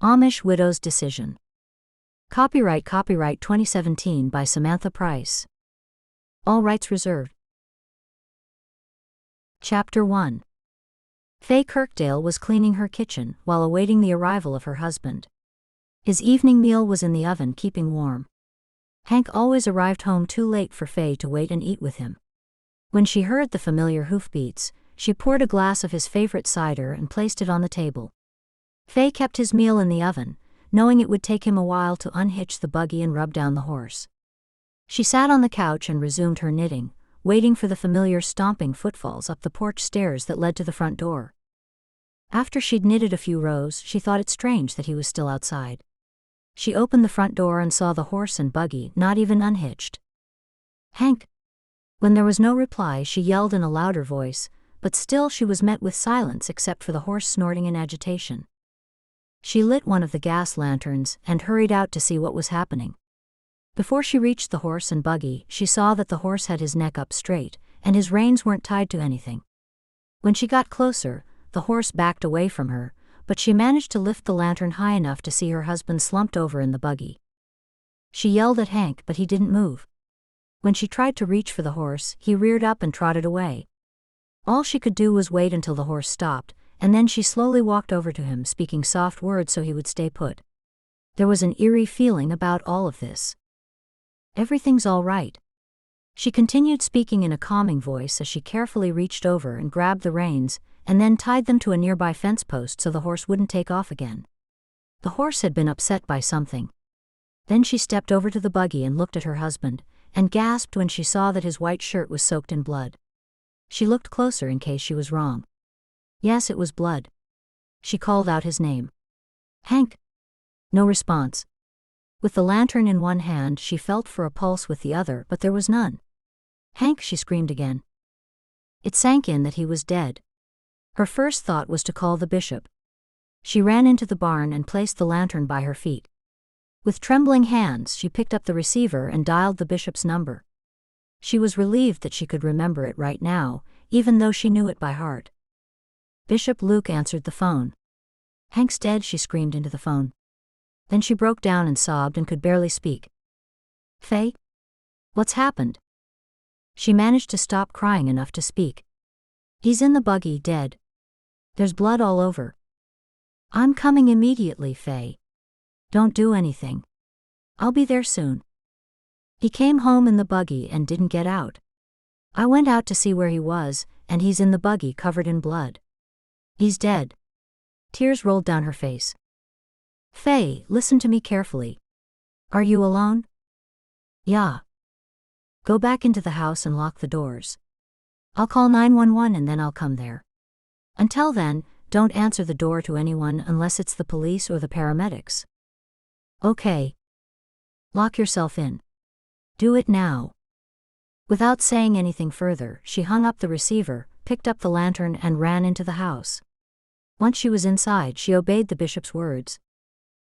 Amish Widow's Decision. Copyright 2017 by Samantha Price. All rights reserved. Chapter 1. Faye Kirkdale was cleaning her kitchen while awaiting the arrival of her husband. His evening meal was in the oven keeping warm. Hank always arrived home too late for Faye to wait and eat with him. When she heard the familiar hoofbeats, she poured a glass of his favorite cider and placed it on the table. Faye kept his meal in the oven, knowing it would take him a while to unhitch the buggy and rub down the horse. She sat on the couch and resumed her knitting, waiting for the familiar stomping footfalls up the porch stairs that led to the front door. After she'd knitted a few rows, she thought it strange that he was still outside. She opened the front door and saw the horse and buggy not even unhitched. "Hank!" When there was no reply, she yelled in a louder voice, but still she was met with silence except for the horse snorting in agitation. She lit one of the gas lanterns and hurried out to see what was happening. Before she reached the horse and buggy, she saw that the horse had his neck up straight, and his reins weren't tied to anything. When she got closer, the horse backed away from her, but she managed to lift the lantern high enough to see her husband slumped over in the buggy. She yelled at Hank, but he didn't move. When she tried to reach for the horse, he reared up and trotted away. All she could do was wait until the horse stopped, and then she slowly walked over to him, speaking soft words so he would stay put. There was an eerie feeling about all of this. "Everything's all right." She continued speaking in a calming voice as she carefully reached over and grabbed the reins, and then tied them to a nearby fence post so the horse wouldn't take off again. The horse had been upset by something. Then she stepped over to the buggy and looked at her husband, and gasped when she saw that his white shirt was soaked in blood. She looked closer in case she was wrong. Yes, it was blood. She called out his name. "Hank!" No response. With the lantern in one hand, she felt for a pulse with the other, but there was none. "Hank!" she screamed again. It sank in that he was dead. Her first thought was to call the bishop. She ran into the barn and placed the lantern by her feet. With trembling hands, she picked up the receiver and dialed the bishop's number. She was relieved that she could remember it right now, even though she knew it by heart. Bishop Luke answered the phone. "Hank's dead," she screamed into the phone. Then she broke down and sobbed and could barely speak. "Faye? What's happened?" She managed to stop crying enough to speak. "He's in the buggy, dead. There's blood all over." "I'm coming immediately, Faye. Don't do anything. I'll be there soon." "He came home in the buggy and didn't get out. I went out to see where he was, and he's in the buggy covered in blood. He's dead." Tears rolled down her face. "Faye, listen to me carefully. Are you alone?" "Yeah." "Go back into the house and lock the doors. I'll call 911 and then I'll come there. Until then, don't answer the door to anyone unless it's the police or the paramedics." "Okay. Lock yourself in. Do it now." Without saying anything further, she hung up the receiver, picked up the lantern and ran into the house. Once she was inside, she obeyed the bishop's words.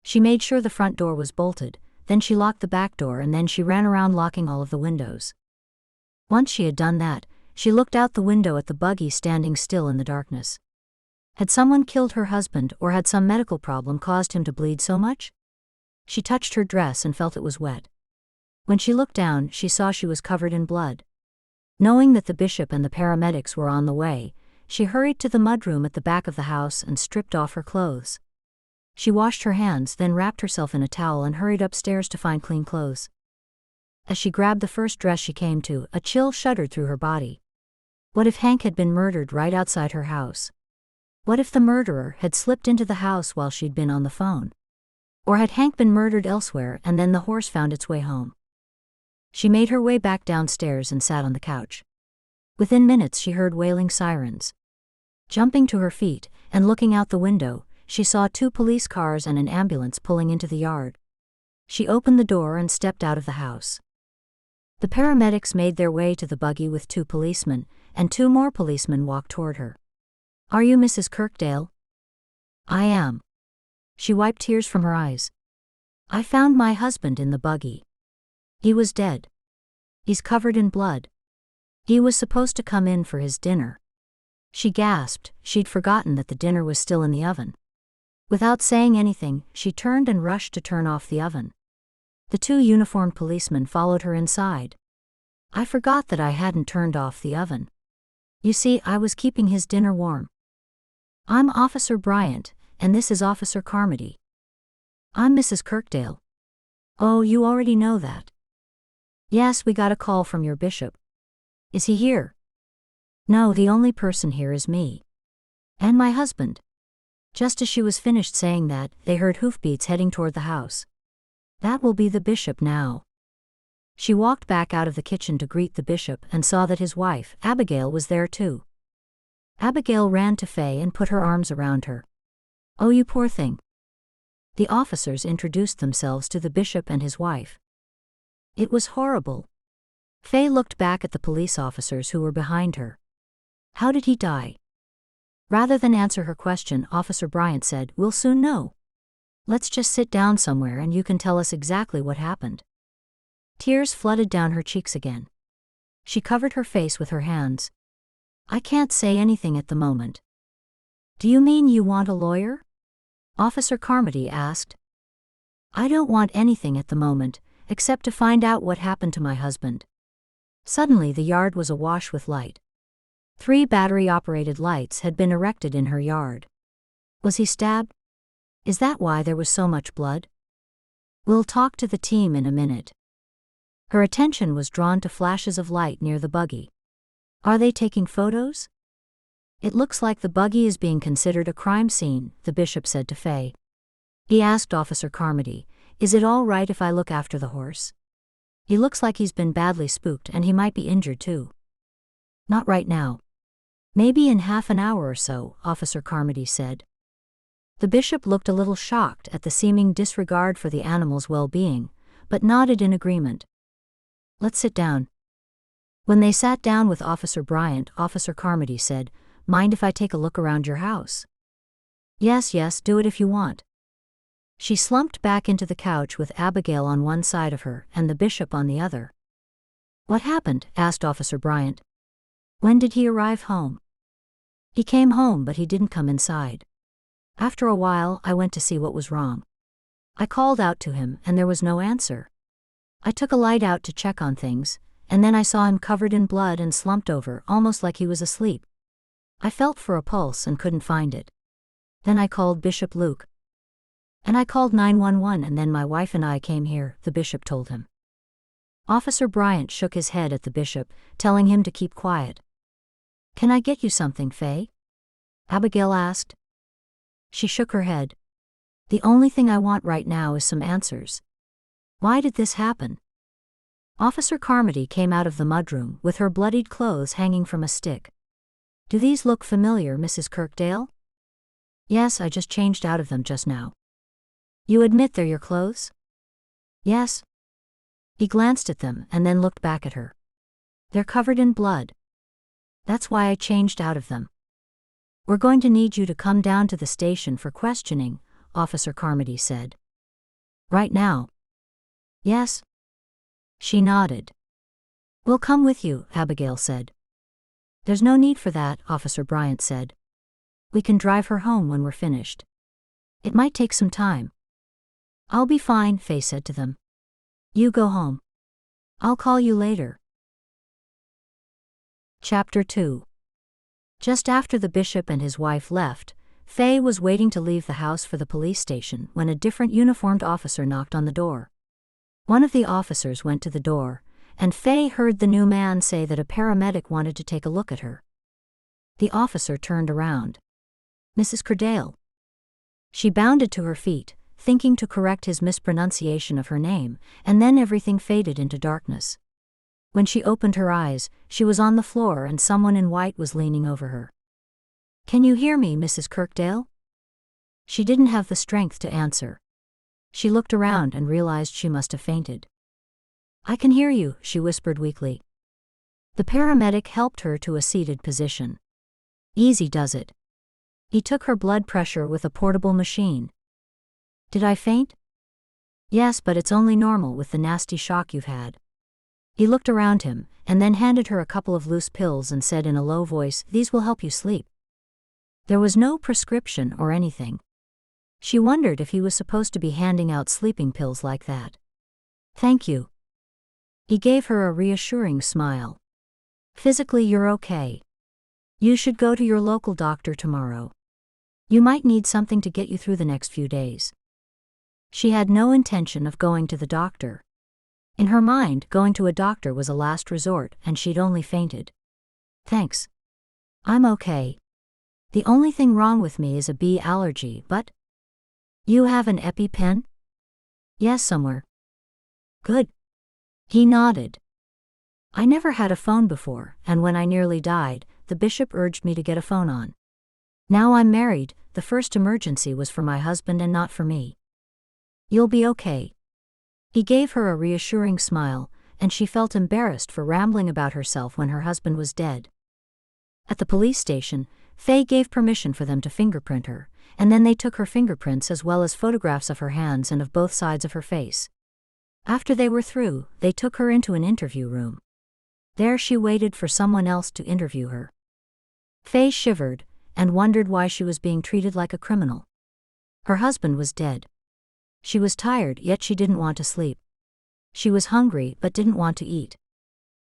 She made sure the front door was bolted, then she locked the back door and then she ran around locking all of the windows. Once she had done that, she looked out the window at the buggy standing still in the darkness. Had someone killed her husband or had some medical problem caused him to bleed so much? She touched her dress and felt it was wet. When she looked down, she saw she was covered in blood. Knowing that the bishop and the paramedics were on the way, she hurried to the mudroom at the back of the house and stripped off her clothes. She washed her hands, then wrapped herself in a towel and hurried upstairs to find clean clothes. As she grabbed the first dress she came to, a chill shuddered through her body. What if Hank had been murdered right outside her house? What if the murderer had slipped into the house while she'd been on the phone? Or had Hank been murdered elsewhere and then the horse found its way home? She made her way back downstairs and sat on the couch. Within minutes she heard wailing sirens. Jumping to her feet and looking out the window, she saw 2 police cars and an ambulance pulling into the yard. She opened the door and stepped out of the house. The paramedics made their way to the buggy with 2 policemen, and 2 more policemen walked toward her. "Are you Mrs. Kirkdale?" "I am." She wiped tears from her eyes. "I found my husband in the buggy. He was dead. He's covered in blood. He was supposed to come in for his dinner." She gasped. She'd forgotten that the dinner was still in the oven. Without saying anything, she turned and rushed to turn off the oven. The two uniformed policemen followed her inside. I forgot that I hadn't turned off the oven. You see, I was keeping his dinner warm. I'm Officer Bryant, and this is Officer Carmody. I'm Mrs. Kirkdale. Oh, you already know that. Yes, we got a call from your bishop. Is he here? No, the only person here is me. And my husband. Just as she was finished saying that, they heard hoofbeats heading toward the house. That will be the bishop now. She walked back out of the kitchen to greet the bishop and saw that his wife, Abigail, was there too. Abigail ran to Faye and put her arms around her. Oh, you poor thing. The officers introduced themselves to the bishop and his wife. It was horrible. Faye looked back at the police officers who were behind her. How did he die? Rather than answer her question, Officer Bryant said, We'll soon know. Let's just sit down somewhere and you can tell us exactly what happened. Tears flooded down her cheeks again. She covered her face with her hands. I can't say anything at the moment. Do you mean you want a lawyer? Officer Carmody asked. I don't want anything at the moment, except to find out what happened to my husband. Suddenly the yard was awash with light. 3 battery-operated lights had been erected in her yard. Was he stabbed? Is that why there was so much blood? We'll talk to the team in a minute. Her attention was drawn to flashes of light near the buggy. Are they taking photos? It looks like the buggy is being considered a crime scene, the bishop said to Faye. He asked Officer Carmody, Is it all right if I look after the horse? He looks like he's been badly spooked and he might be injured too. Not right now. Maybe in half an hour or so, Officer Carmody said. The bishop looked a little shocked at the seeming disregard for the animal's well-being, but nodded in agreement. Let's sit down. When they sat down with Officer Bryant, Officer Carmody said, Mind if I take a look around your house? Yes, do it if you want. She slumped back into the couch with Abigail on one side of her and the bishop on the other. What happened? Asked Officer Bryant. When did he arrive home? He came home, but he didn't come inside. After a while, I went to see what was wrong. I called out to him, and there was no answer. I took a light out to check on things, and then I saw him covered in blood and slumped over, almost like he was asleep. I felt for a pulse and couldn't find it. Then I called Bishop Luke. And I called 911 and then my wife and I came here, the bishop told him. Officer Bryant shook his head at the bishop, telling him to keep quiet. Can I get you something, Faye? Abigail asked. She shook her head. The only thing I want right now is some answers. Why did this happen? Officer Carmody came out of the mudroom with her bloodied clothes hanging from a stick. Do these look familiar, Mrs. Kirkdale? Yes, I just changed out of them just now. You admit they're your clothes? Yes. He glanced at them and then looked back at her. They're covered in blood. That's why I changed out of them. We're going to need you to come down to the station for questioning, Officer Carmody said. Right now? Yes. She nodded. We'll come with you, Abigail said. There's no need for that, Officer Bryant said. We can drive her home when we're finished. It might take some time. I'll be fine, Faye said to them. You go home. I'll call you later. Chapter 2. Just after the bishop and his wife left, Faye was waiting to leave the house for the police station when a different uniformed officer knocked on the door. One of the officers went to the door, and Faye heard the new man say that a paramedic wanted to take a look at her. The officer turned around. Mrs. Kirkdale. She bounded to her feet, thinking to correct his mispronunciation of her name, and then everything faded into darkness. When she opened her eyes, she was on the floor and someone in white was leaning over her. Can you hear me, Mrs. Kirkdale? She didn't have the strength to answer. She looked around and realized she must have fainted. I can hear you, she whispered weakly. The paramedic helped her to a seated position. Easy does it. He took her blood pressure with a portable machine. Did I faint? Yes, but it's only normal with the nasty shock you've had. He looked around him, and then handed her a couple of loose pills and said in a low voice, These will help you sleep. There was no prescription or anything. She wondered if he was supposed to be handing out sleeping pills like that. Thank you. He gave her a reassuring smile. Physically you're okay. You should go to your local doctor tomorrow. You might need something to get you through the next few days. She had no intention of going to the doctor. In her mind, going to a doctor was a last resort, and she'd only fainted. Thanks. I'm okay. The only thing wrong with me is a bee allergy, but… You have an EpiPen? Yes, somewhere. Good. He nodded. I never had a phone before, and when I nearly died, the bishop urged me to get a phone on. Now I'm married, the first emergency was for my husband and not for me. You'll be okay. He gave her a reassuring smile, and she felt embarrassed for rambling about herself when her husband was dead. At the police station, Faye gave permission for them to fingerprint her, and then they took her fingerprints as well as photographs of her hands and of both sides of her face. After they were through, they took her into an interview room. There she waited for someone else to interview her. Faye shivered, and wondered why she was being treated like a criminal. Her husband was dead. She was tired, yet she didn't want to sleep. She was hungry, but didn't want to eat.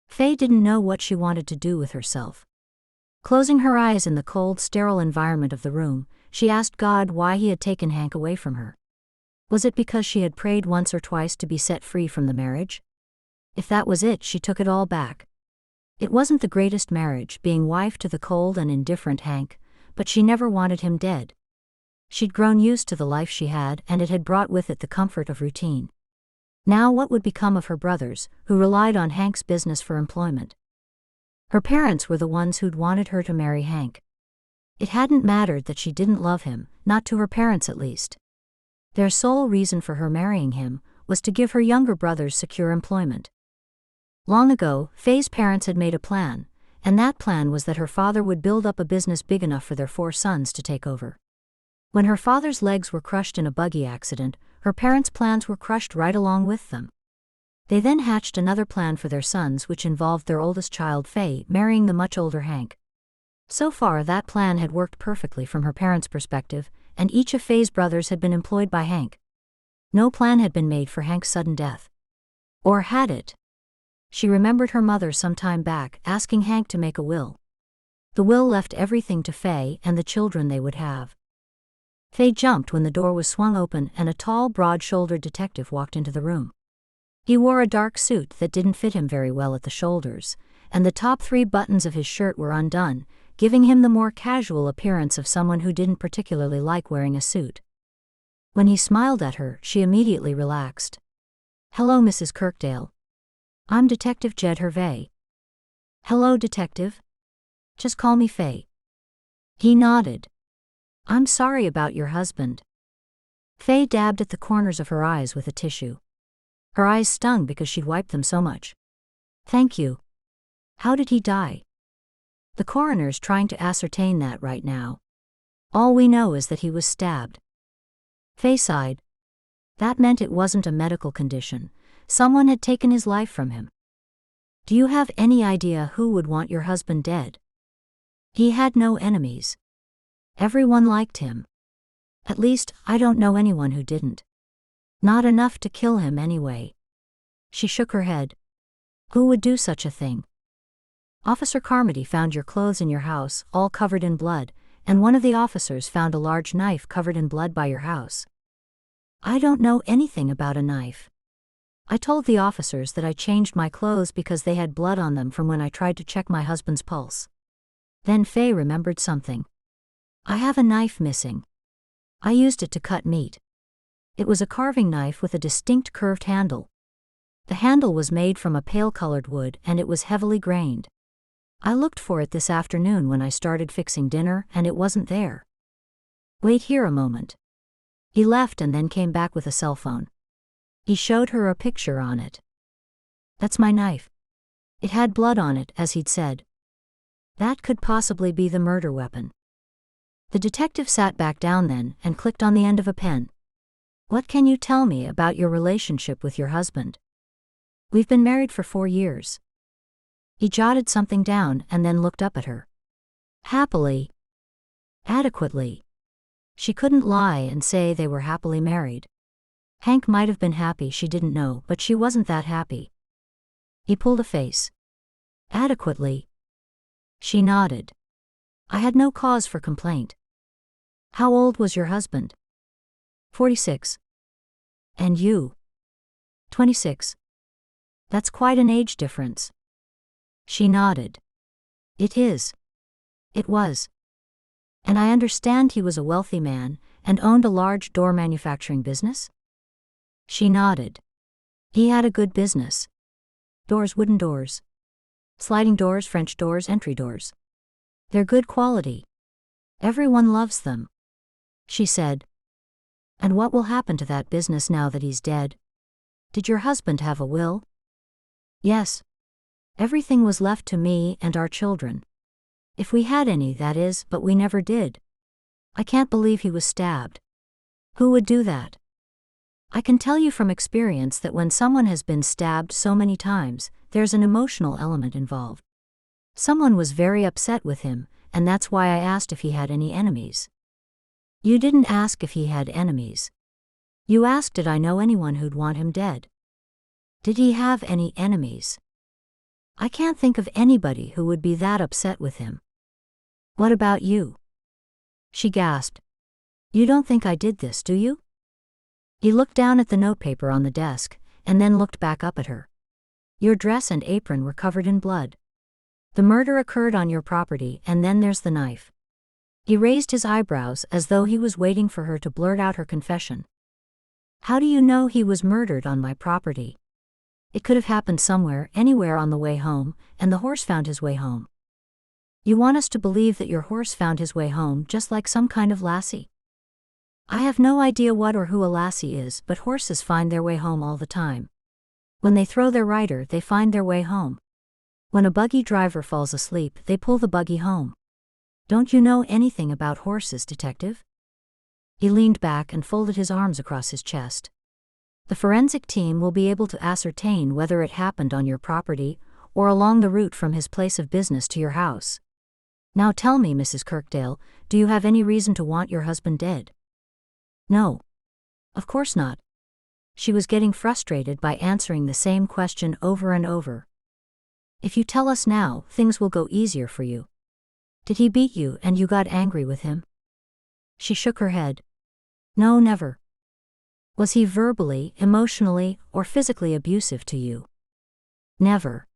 Faye didn't know what she wanted to do with herself. Closing her eyes in the cold, sterile environment of the room, she asked God why he had taken Hank away from her. Was it because she had prayed once or twice to be set free from the marriage? If that was it, she took it all back. It wasn't the greatest marriage, being wife to the cold and indifferent Hank, but she never wanted him dead. She'd grown used to the life she had, and it had brought with it the comfort of routine. Now what would become of her brothers, who relied on Hank's business for employment? Her parents were the ones who'd wanted her to marry Hank. It hadn't mattered that she didn't love him, not to her parents at least. Their sole reason for her marrying him was to give her younger brothers secure employment. Long ago, Faye's parents had made a plan, and that plan was that her father would build up a business big enough for their 4 sons to take over. When her father's legs were crushed in a buggy accident, her parents' plans were crushed right along with them. They then hatched another plan for their sons, which involved their oldest child, Faye, marrying the much older Hank. So far, that plan had worked perfectly from her parents' perspective, and each of Faye's brothers had been employed by Hank. No plan had been made for Hank's sudden death. Or had it? She remembered her mother some time back asking Hank to make a will. The will left everything to Faye and the children they would have. Faye jumped when the door was swung open and a tall, broad-shouldered detective walked into the room. He wore a dark suit that didn't fit him very well at the shoulders, and the top 3 buttons of his shirt were undone, giving him the more casual appearance of someone who didn't particularly like wearing a suit. When he smiled at her, she immediately relaxed. "Hello, Mrs. Kirkdale. I'm Detective Jed Hervey." "Hello, Detective. Just call me Faye." He nodded. "I'm sorry about your husband." Faye dabbed at the corners of her eyes with a tissue. Her eyes stung because she'd wiped them so much. "Thank you. How did he die?" "The coroner's trying to ascertain that right now. All we know is that he was stabbed." Faye sighed. That meant it wasn't a medical condition. Someone had taken his life from him. "Do you have any idea who would want your husband dead?" "He had no enemies. Everyone liked him. At least, I don't know anyone who didn't. Not enough to kill him anyway." She shook her head. "Who would do such a thing?" "Officer Carmody found your clothes in your house, all covered in blood, and one of the officers found a large knife covered in blood by your house." "I don't know anything about a knife. I told the officers that I changed my clothes because they had blood on them from when I tried to check my husband's pulse." Then Faye remembered something. "I have a knife missing. I used it to cut meat. It was a carving knife with a distinct curved handle. The handle was made from a pale-colored wood and it was heavily grained. I looked for it this afternoon when I started fixing dinner and it wasn't there." "Wait here a moment." He left and then came back with a cell phone. He showed her a picture on it. "That's my knife. It had blood on it, as he'd said. That could possibly be the murder weapon." The detective sat back down then and clicked on the end of a pen. "What can you tell me about your relationship with your husband?" "We've been married for 4 years." He jotted something down and then looked up at her. "Happily. Adequately. She couldn't lie and say they were happily married. Hank might have been happy, she didn't know, but she wasn't that happy. He pulled a face. Adequately. She nodded. I had no cause for complaint. How old was your husband? 46. And you? 26. That's quite an age difference. She nodded. It is. It was. And I understand he was a wealthy man, and owned a large door manufacturing business? She nodded. He had a good business. Doors, wooden doors. Sliding doors, French doors, entry doors. They're good quality. Everyone loves them. She said. And what will happen to that business now that he's dead? Did your husband have a will? Yes. Everything was left to me and our children. If we had any, that is, but we never did. I can't believe he was stabbed. Who would do that? I can tell you from experience that when someone has been stabbed so many times, there's an emotional element involved. Someone was very upset with him, and that's why I asked if he had any enemies. You didn't ask if he had enemies. You asked did I know anyone who'd want him dead. Did he have any enemies? I can't think of anybody who would be that upset with him. What about you? She gasped. You don't think I did this, do you? He looked down at the notepaper on the desk, and then looked back up at her. Your dress and apron were covered in blood. The murder occurred on your property, and then there's the knife. He raised his eyebrows as though he was waiting for her to blurt out her confession. How do you know he was murdered on my property? It could have happened somewhere, anywhere on the way home, and the horse found his way home. You want us to believe that your horse found his way home just like some kind of lassie? I have no idea what or who a lassie is, but horses find their way home all the time. When they throw their rider, they find their way home. When a buggy driver falls asleep, they pull the buggy home. Don't you know anything about horses, detective? He leaned back and folded his arms across his chest. The forensic team will be able to ascertain whether it happened on your property, or along the route from his place of business to your house. Now tell me, Mrs. Kirkdale, do you have any reason to want your husband dead? No. Of course not. She was getting frustrated by answering the same question over and over. If you tell us now, things will go easier for you. Did he beat you and you got angry with him? She shook her head. No, never. Was he verbally, emotionally, or physically abusive to you? Never.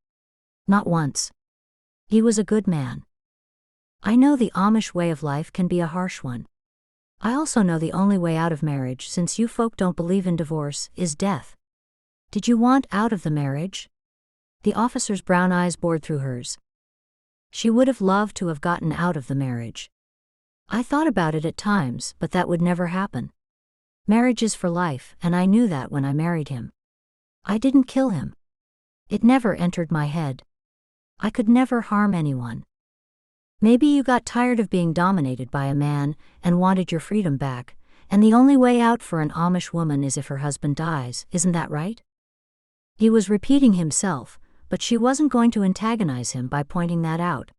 Not once. He was a good man. I know the Amish way of life can be a harsh one. I also know the only way out of marriage, since you folk don't believe in divorce, is death. Did you want out of the marriage? The officer's brown eyes bored through hers. She would have loved to have gotten out of the marriage. I thought about it at times, but that would never happen. Marriage is for life, and I knew that when I married him. I didn't kill him. It never entered my head. I could never harm anyone. Maybe you got tired of being dominated by a man and wanted your freedom back, and the only way out for an Amish woman is if her husband dies, isn't that right? He was repeating himself, but she wasn't going to antagonize him by pointing that out.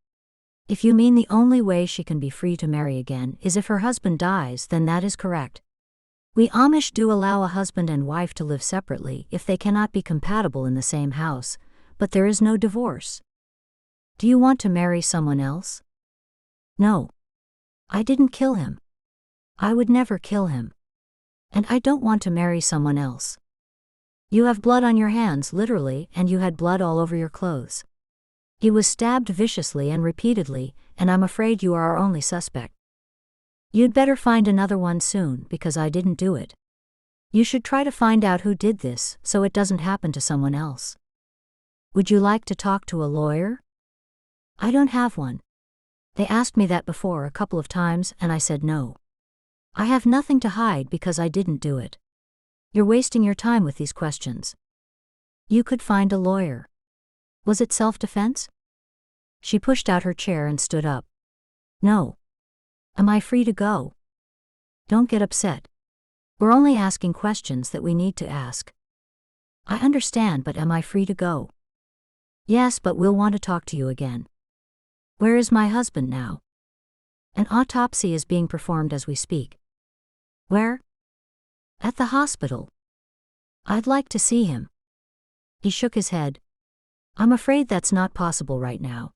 If you mean the only way she can be free to marry again is if her husband dies, then that is correct. We Amish do allow a husband and wife to live separately if they cannot be compatible in the same house, but there is no divorce. Do you want to marry someone else? No. I didn't kill him. I would never kill him. And I don't want to marry someone else. You have blood on your hands, literally, and you had blood all over your clothes. He was stabbed viciously and repeatedly, and I'm afraid you are our only suspect. You'd better find another one soon, because I didn't do it. You should try to find out who did this, so it doesn't happen to someone else. Would you like to talk to a lawyer? I don't have one. They asked me that before a couple of times, and I said no. I have nothing to hide because I didn't do it. You're wasting your time with these questions. You could find a lawyer. Was it self-defense? She pushed out her chair and stood up. No. Am I free to go? Don't get upset. We're only asking questions that we need to ask. I understand, but am I free to go? Yes, but we'll want to talk to you again. Where is my husband now? An autopsy is being performed as we speak. Where? At the hospital. I'd like to see him. He shook his head. I'm afraid that's not possible right now.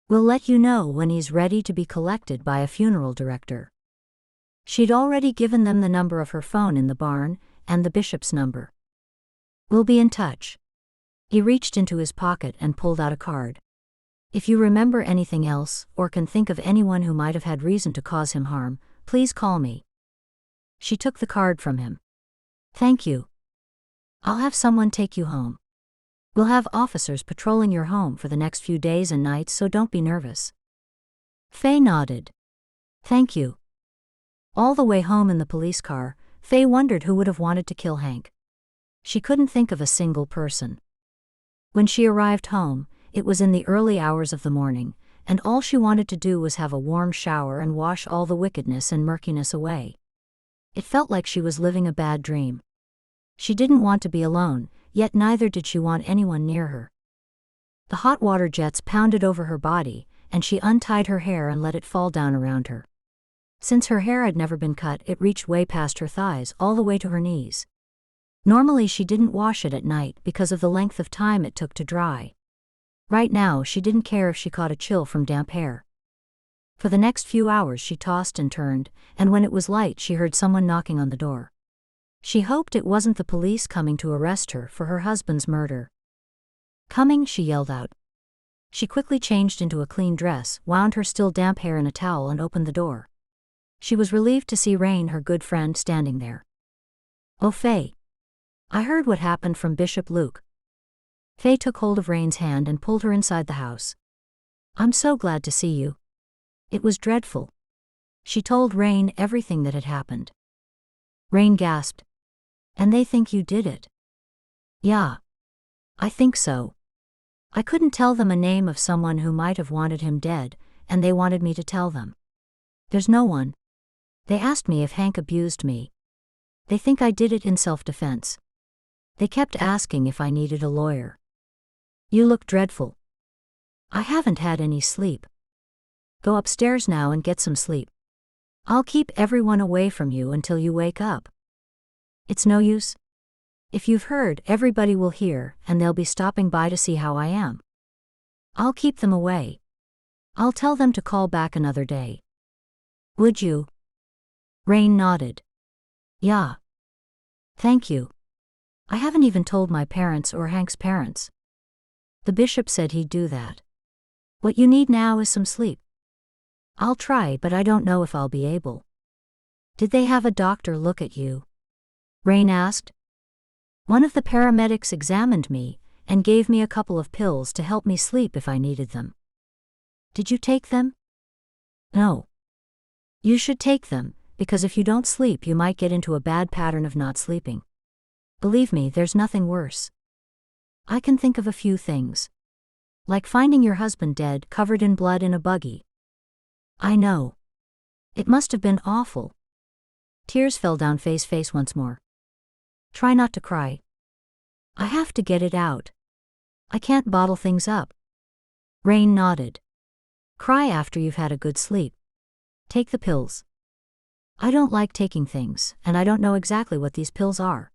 We'll let you know when he's ready to be collected by a funeral director. She'd already given them the number of her phone in the barn, and the bishop's number. We'll be in touch. He reached into his pocket and pulled out a card. If you remember anything else, or can think of anyone who might have had reason to cause him harm, please call me. She took the card from him. Thank you. I'll have someone take you home. We'll have officers patrolling your home for the next few days and nights, so don't be nervous. Faye nodded. Thank you. All the way home in the police car, Faye wondered who would have wanted to kill Hank. She couldn't think of a single person. When she arrived home, it was in the early hours of the morning, and all she wanted to do was have a warm shower and wash all the wickedness and murkiness away. It felt like she was living a bad dream. She didn't want to be alone, yet neither did she want anyone near her. The hot water jets pounded over her body, and she untied her hair and let it fall down around her. Since her hair had never been cut, it reached way past her thighs, all the way to her knees. Normally she didn't wash it at night because of the length of time it took to dry. Right now she didn't care if she caught a chill from damp hair. For the next few hours she tossed and turned, and when it was light she heard someone knocking on the door. She hoped it wasn't the police coming to arrest her for her husband's murder. Coming, she yelled out. She quickly changed into a clean dress, wound her still damp hair in a towel and opened the door. She was relieved to see Rain, her good friend, standing there. Oh, Faye. I heard what happened from Bishop Luke. Faye took hold of Rain's hand and pulled her inside the house. I'm so glad to see you. It was dreadful. She told Rain everything that had happened. Rain gasped. And they think you did it? Yeah. I think so. I couldn't tell them a name of someone who might have wanted him dead, and they wanted me to tell them. There's no one. They asked me if Hank abused me. They think I did it in self-defense. They kept asking if I needed a lawyer. You look dreadful. I haven't had any sleep. Go upstairs now and get some sleep. I'll keep everyone away from you until you wake up. It's no use. If you've heard, everybody will hear, and they'll be stopping by to see how I am. I'll keep them away. I'll tell them to call back another day. Would you? Rain nodded. Yeah. Thank you. I haven't even told my parents or Hank's parents. The bishop said he'd do that. What you need now is some sleep. I'll try, but I don't know if I'll be able. Did they have a doctor look at you? Rain asked. One of the paramedics examined me and gave me a couple of pills to help me sleep if I needed them. Did you take them? No. You should take them, because if you don't sleep you might get into a bad pattern of not sleeping. Believe me, there's nothing worse. I can think of a few things. Like finding your husband dead, covered in blood in a buggy. I know. It must have been awful. Tears fell down Faye's face once more. Try not to cry. I have to get it out. I can't bottle things up. Rain nodded. Cry after you've had a good sleep. Take the pills. I don't like taking things, and I don't know exactly what these pills are.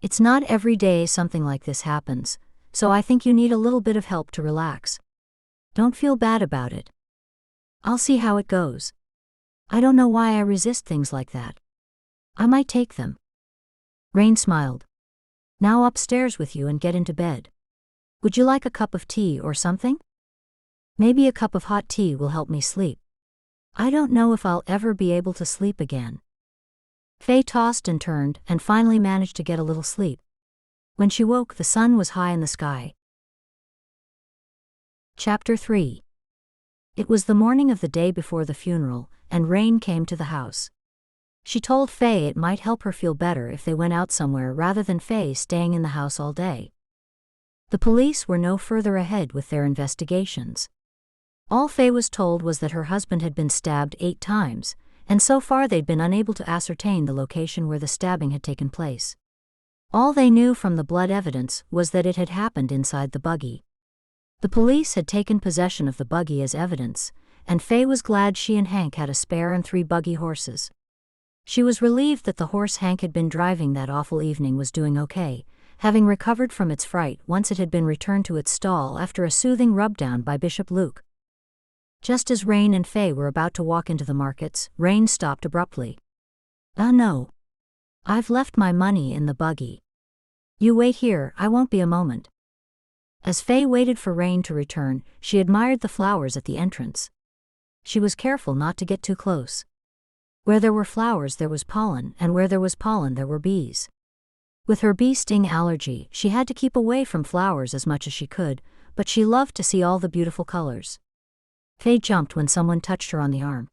It's not every day something like this happens, so I think you need a little bit of help to relax. Don't feel bad about it. I'll see how it goes. I don't know why I resist things like that. I might take them. Rain smiled. Now upstairs with you and get into bed. Would you like a cup of tea or something? Maybe a cup of hot tea will help me sleep. I don't know if I'll ever be able to sleep again. Faye tossed and turned and finally managed to get a little sleep. When she woke, the sun was high in the sky. Chapter 3. It was the morning of the day before the funeral, and Rain came to the house. She told Faye it might help her feel better if they went out somewhere rather than Faye staying in the house all day. The police were no further ahead with their investigations. All Faye was told was that her husband had been stabbed 8 times, and so far they'd been unable to ascertain the location where the stabbing had taken place. All they knew from the blood evidence was that it had happened inside the buggy. The police had taken possession of the buggy as evidence, and Faye was glad she and Hank had a spare and 3 buggy horses. She was relieved that the horse Hank had been driving that awful evening was doing okay, having recovered from its fright once it had been returned to its stall after a soothing rub-down by Bishop Luke. Just as Rain and Faye were about to walk into the markets, Rain stopped abruptly. No. I've left my money in the buggy. You wait here, I won't be a moment." As Faye waited for Rain to return, she admired the flowers at the entrance. She was careful not to get too close. Where there were flowers there was pollen, and where there was pollen there were bees. With her bee sting allergy, she had to keep away from flowers as much as she could, but she loved to see all the beautiful colors. Faye jumped when someone touched her on the arm.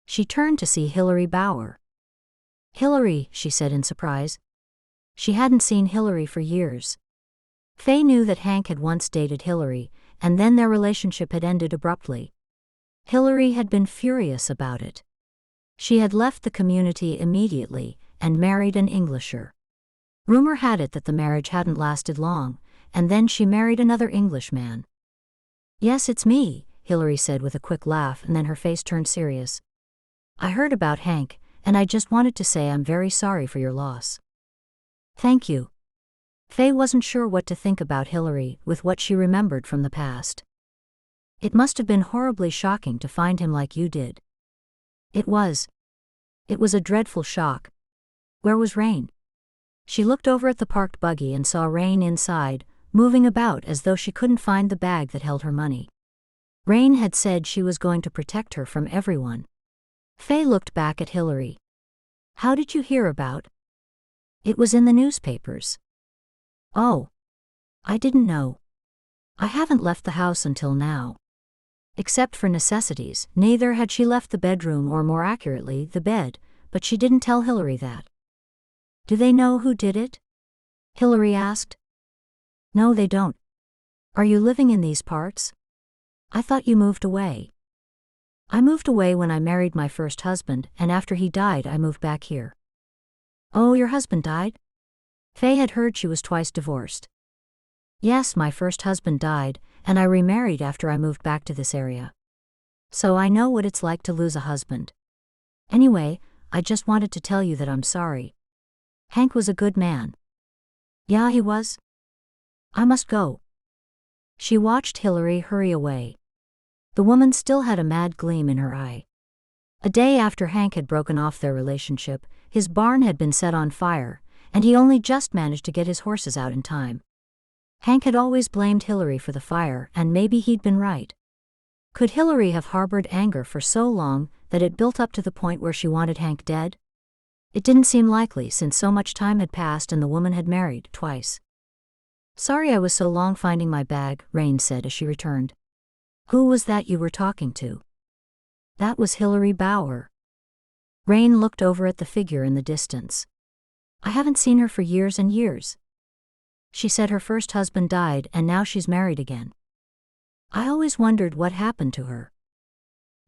She turned to see Hilary Bauer. "Hilary," she said in surprise. She hadn't seen Hilary for years. Faye knew that Hank had once dated Hilary, and then their relationship had ended abruptly. Hilary had been furious about it. She had left the community immediately and married an Englisher. Rumor had it that the marriage hadn't lasted long, and then she married another Englishman. "Yes, it's me," Hilary said with a quick laugh, and then her face turned serious. "I heard about Hank, and I just wanted to say I'm very sorry for your loss." "Thank you." Faye wasn't sure what to think about Hilary with what she remembered from the past. "It must have been horribly shocking to find him like you did." It was. It was a dreadful shock. Where was Rain? She looked over at the parked buggy and saw Rain inside, moving about as though she couldn't find the bag that held her money. Rain had said she was going to protect her from everyone. Faye looked back at Hilary. "How did you hear about?" "It was in the newspapers." "Oh. I didn't know. I haven't left the house until now. Except for necessities, neither had she left the bedroom, or more accurately, the bed, but she didn't tell Hilary that." "Do they know who did it?" Hilary asked. "No, they don't. Are you living in these parts? I thought you moved away." "I moved away when I married my first husband, and after he died I moved back here." "Oh, your husband died?" Faye had heard she was twice divorced. "Yes, my first husband died, and I remarried after I moved back to this area. So I know what it's like to lose a husband. Anyway, I just wanted to tell you that I'm sorry. Hank was a good man." "Yeah, he was. I must go." She watched Hilary hurry away. The woman still had a mad gleam in her eye. A day after Hank had broken off their relationship, his barn had been set on fire, and he only just managed to get his horses out in time. Hank had always blamed Hilary for the fire, and maybe he'd been right. Could Hilary have harbored anger for so long that it built up to the point where she wanted Hank dead? It didn't seem likely, since so much time had passed and the woman had married twice. "Sorry I was so long finding my bag," Rain said as she returned. "Who was that you were talking to?" "That was Hilary Bauer." Rain looked over at the figure in the distance. "I haven't seen her for years and years. She said her first husband died and now she's married again. I always wondered what happened to her."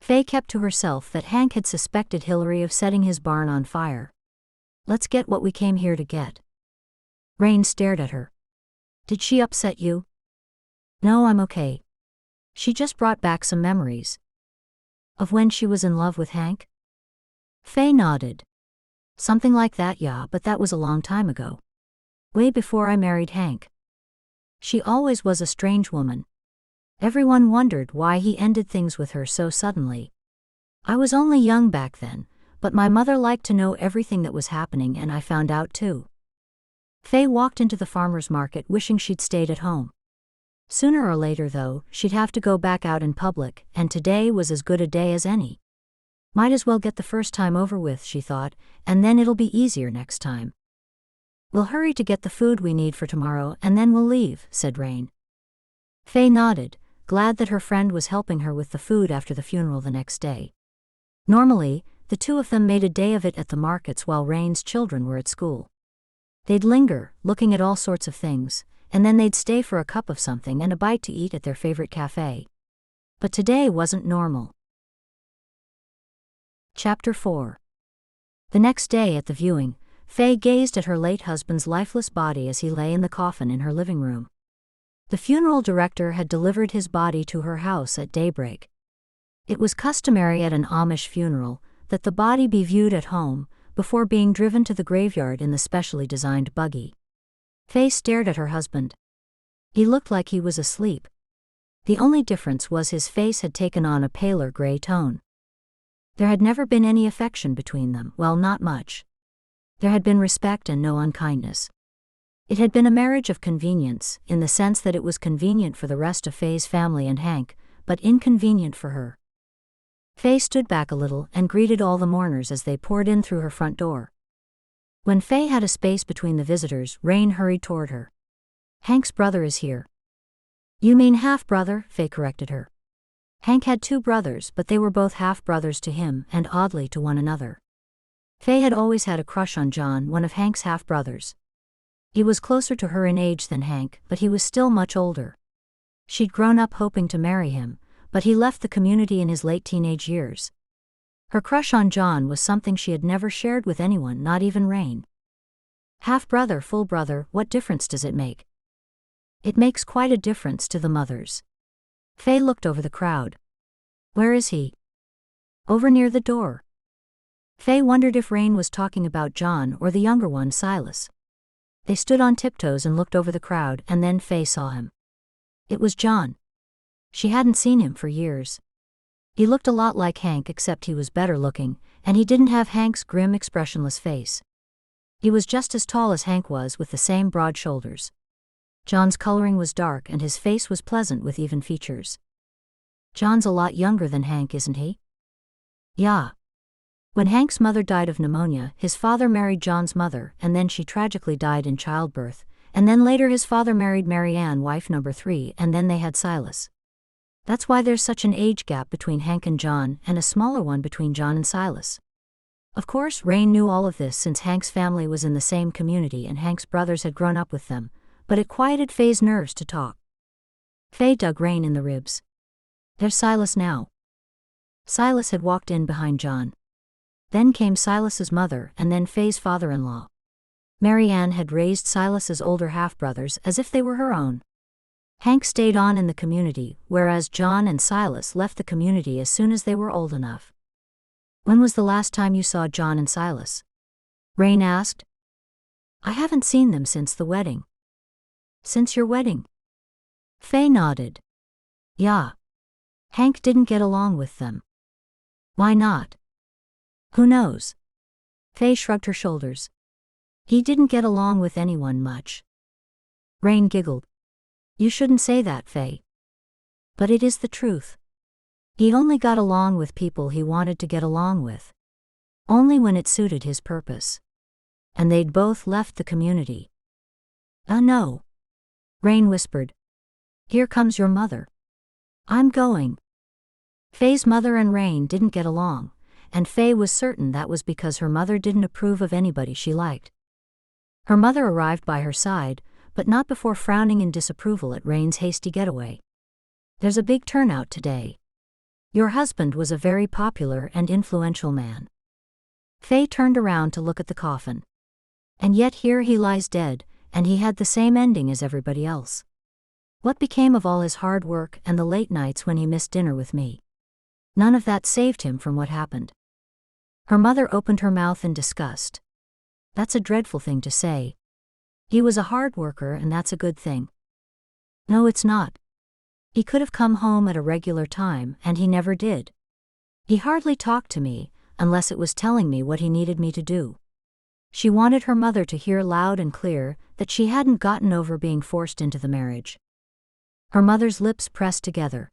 Faye kept to herself that Hank had suspected Hilary of setting his barn on fire. "Let's get what we came here to get." Rain stared at her. "Did she upset you?" "No, I'm okay. She just brought back some memories." "Of when she was in love with Hank?" Faye nodded. "Something like that, yeah, but that was a long time ago. Way before I married Hank. She always was a strange woman. Everyone wondered why he ended things with her so suddenly. I was only young back then, but my mother liked to know everything that was happening, and I found out too." Faye walked into the farmer's market wishing she'd stayed at home. Sooner or later, though, she'd have to go back out in public, and today was as good a day as any. Might as well get the first time over with, she thought, and then it'll be easier next time. "We'll hurry to get the food we need for tomorrow and then we'll leave," said Rain. Faye nodded, glad that her friend was helping her with the food after the funeral the next day. Normally, the two of them made a day of it at the markets while Rain's children were at school. They'd linger, looking at all sorts of things, and then they'd stay for a cup of something and a bite to eat at their favorite cafe. But today wasn't normal. Chapter 4. The next day at the viewing, Faye gazed at her late husband's lifeless body as he lay in the coffin in her living room. The funeral director had delivered his body to her house at daybreak. It was customary at an Amish funeral that the body be viewed at home, before being driven to the graveyard in the specially designed buggy. Faye stared at her husband. He looked like he was asleep. The only difference was his face had taken on a paler gray tone. There had never been any affection between them, well, not much. There had been respect and no unkindness. It had been a marriage of convenience, in the sense that it was convenient for the rest of Faye's family and Hank, but inconvenient for her. Faye stood back a little and greeted all the mourners as they poured in through her front door. When Faye had a space between the visitors, Rain hurried toward her. "Hank's brother is here." "You mean half-brother," Faye corrected her. Hank had 2 brothers, but they were both half-brothers to him and oddly to one another. Faye had always had a crush on John, one of Hank's half-brothers. He was closer to her in age than Hank, but he was still much older. She'd grown up hoping to marry him, but he left the community in his late teenage years. Her crush on John was something she had never shared with anyone, not even Rain. Half-brother, full brother, what difference does it make? It makes quite a difference to the mothers. Faye looked over the crowd. "Where is he?" "Over near the door." Faye wondered if Rain was talking about John or the younger one, Silas. They stood on tiptoes and looked over the crowd, and then Faye saw him. It was John. She hadn't seen him for years. He looked a lot like Hank, except he was better looking, and he didn't have Hank's grim, expressionless face. He was just as tall as Hank was, with the same broad shoulders. John's coloring was dark and his face was pleasant with even features. "John's a lot younger than Hank, isn't he?" "Yeah. When Hank's mother died of pneumonia, his father married John's mother, and then she tragically died in childbirth, and then later his father married Mary Ann, wife number 3, and then they had Silas. That's why there's such an age gap between Hank and John, and a smaller one between John and Silas." Of course, Rain knew all of this since Hank's family was in the same community and Hank's brothers had grown up with them, but it quieted Faye's nerves to talk. Faye dug Rain in the ribs. "There's Silas now." Silas had walked in behind John. Then came Silas's mother and then Faye's father-in-law. Mary Ann had raised Silas's older half-brothers as if they were her own. Hank stayed on in the community, whereas John and Silas left the community as soon as they were old enough. "When was the last time you saw John and Silas?" Rain asked. "I haven't seen them since the wedding." "Since your wedding?" Faye nodded. "Yeah. Hank didn't get along with them." "Why not?" "Who knows?" Faye shrugged her shoulders. "He didn't get along with anyone much." Rain giggled. "You shouldn't say that, Faye." "But it is the truth. He only got along with people he wanted to get along with. Only when it suited his purpose. And they'd both left the community." No." Rain whispered. "Here comes your mother." "I'm going." Faye's mother and Rain didn't get along, and Faye was certain that was because her mother didn't approve of anybody she liked. Her mother arrived by her side, but not before frowning in disapproval at Rain's hasty getaway. "There's a big turnout today. Your husband was a very popular and influential man." Faye turned around to look at the coffin. "And yet here he lies dead, and he had the same ending as everybody else. What became of all his hard work and the late nights when he missed dinner with me? None of that saved him from what happened." Her mother opened her mouth in disgust. "That's a dreadful thing to say. He was a hard worker and that's a good thing." "No, it's not. He could have come home at a regular time and he never did. He hardly talked to me, unless it was telling me what he needed me to do." She wanted her mother to hear loud and clear that she hadn't gotten over being forced into the marriage. Her mother's lips pressed together.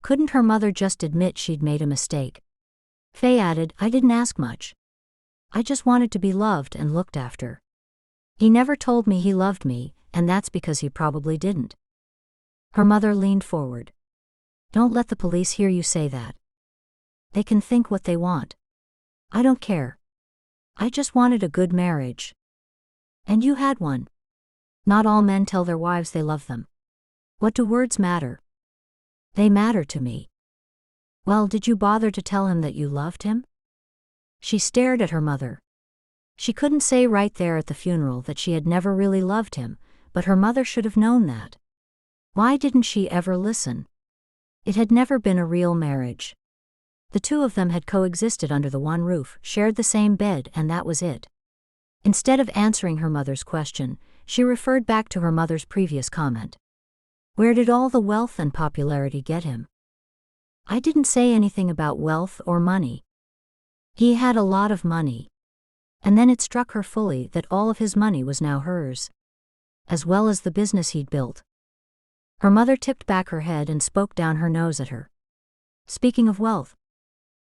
Couldn't her mother just admit she'd made a mistake? Faye added, "I didn't ask much. I just wanted to be loved and looked after. He never told me he loved me, and that's because he probably didn't." Her mother leaned forward. "Don't let the police hear you say that. They can think what they want. I don't care. I just wanted a good marriage. And you had one. Not all men tell their wives they love them. What do words matter?" "They matter to me." "Well, did you bother to tell him that you loved him?" She stared at her mother. She couldn't say right there at the funeral that she had never really loved him, but her mother should have known that. Why didn't she ever listen? It had never been a real marriage. The two of them had coexisted under the one roof, shared the same bed, and that was it. Instead of answering her mother's question, she referred back to her mother's previous comment. Where did all the wealth and popularity get him? I didn't say anything about wealth or money. He had a lot of money. And then it struck her fully that all of his money was now hers, as well as the business he'd built. Her mother tipped back her head and spoke down her nose at her. Speaking of wealth,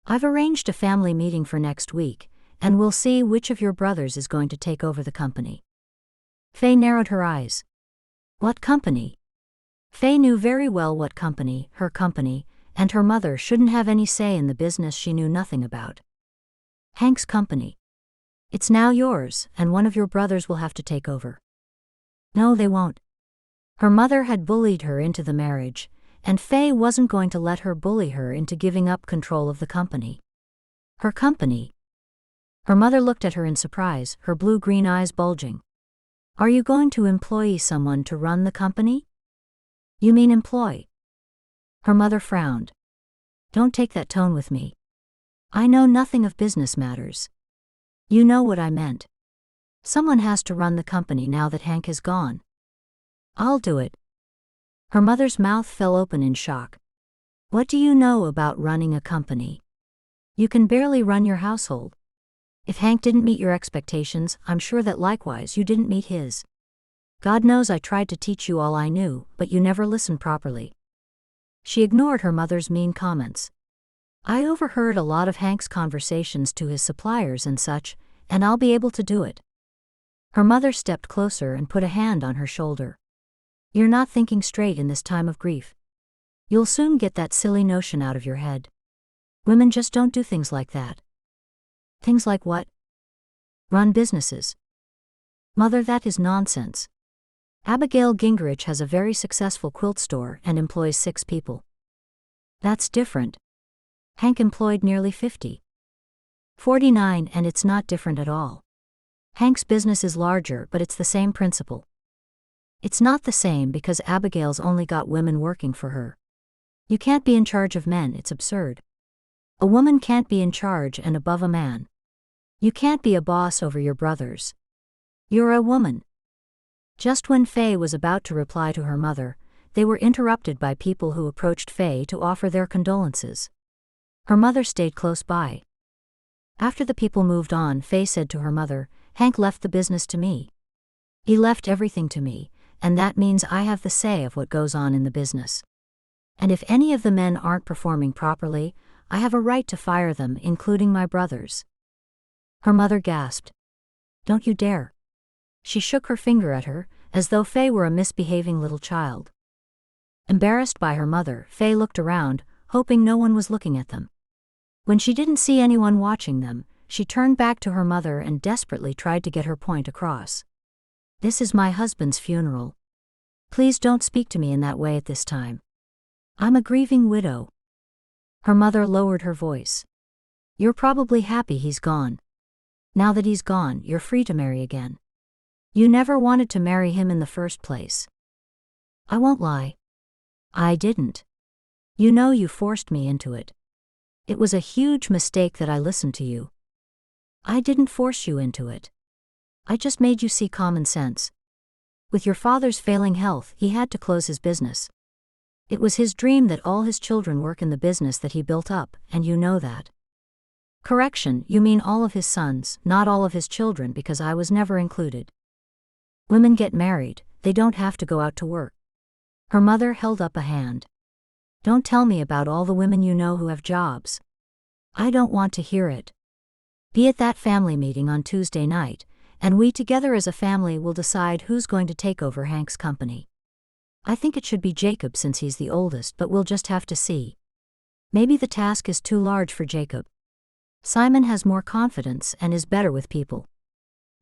I've arranged a family meeting for next week, and we'll see which of your brothers is going to take over the company. Faye narrowed her eyes. What company? Faye knew very well what company, and her mother shouldn't have any say in the business she knew nothing about. Hank's company. It's now yours, and one of your brothers will have to take over. No, they won't. Her mother had bullied her into the marriage, and Faye wasn't going to let her bully her into giving up control of the company. Her company? Her mother looked at her in surprise, her blue-green eyes bulging. Are you going to employ someone to run the company? You mean employ? Her mother frowned. Don't take that tone with me. I know nothing of business matters. You know what I meant. Someone has to run the company now that Hank is gone. I'll do it. Her mother's mouth fell open in shock. What do you know about running a company? You can barely run your household. If Hank didn't meet your expectations, I'm sure that likewise you didn't meet his. God knows I tried to teach you all I knew, but you never listened properly. She ignored her mother's mean comments. I overheard a lot of Hank's conversations to his suppliers and such, and I'll be able to do it. Her mother stepped closer and put a hand on her shoulder. You're not thinking straight in this time of grief. You'll soon get that silly notion out of your head. Women just don't do things like that. Things like what? Run businesses. Mother, that is nonsense. Abigail Gingrich has a very successful quilt store and employs 6 people. That's different. Hank employed nearly 50. 49, and it's not different at all. Hank's business is larger, but it's the same principle. It's not the same because Abigail's only got women working for her. You can't be in charge of men, it's absurd. A woman can't be in charge and above a man. You can't be a boss over your brothers. You're a woman. Just when Faye was about to reply to her mother, they were interrupted by people who approached Faye to offer their condolences. Her mother stayed close by. After the people moved on, Faye said to her mother, Hank left the business to me. He left everything to me, and that means I have the say of what goes on in the business. And if any of the men aren't performing properly, I have a right to fire them, including my brothers. Her mother gasped. Don't you dare. She shook her finger at her, as though Faye were a misbehaving little child. Embarrassed by her mother, Faye looked around, hoping no one was looking at them. When she didn't see anyone watching them, she turned back to her mother and desperately tried to get her point across. This is my husband's funeral. Please don't speak to me in that way at this time. I'm a grieving widow. Her mother lowered her voice. You're probably happy he's gone. Now that he's gone, you're free to marry again. You never wanted to marry him in the first place. I won't lie. I didn't. You know you forced me into it. It was a huge mistake that I listened to you. I didn't force you into it. I just made you see common sense. With your father's failing health, he had to close his business. It was his dream that all his children work in the business that he built up, and you know that. Correction, you mean all of his sons, not all of his children, because I was never included. Women get married, they don't have to go out to work. Her mother held up a hand. Don't tell me about all the women you know who have jobs. I don't want to hear it. Be at that family meeting on Tuesday night, and we together as a family will decide who's going to take over Hank's company. I think it should be Jacob since he's the oldest, but we'll just have to see. Maybe the task is too large for Jacob. Simon has more confidence and is better with people.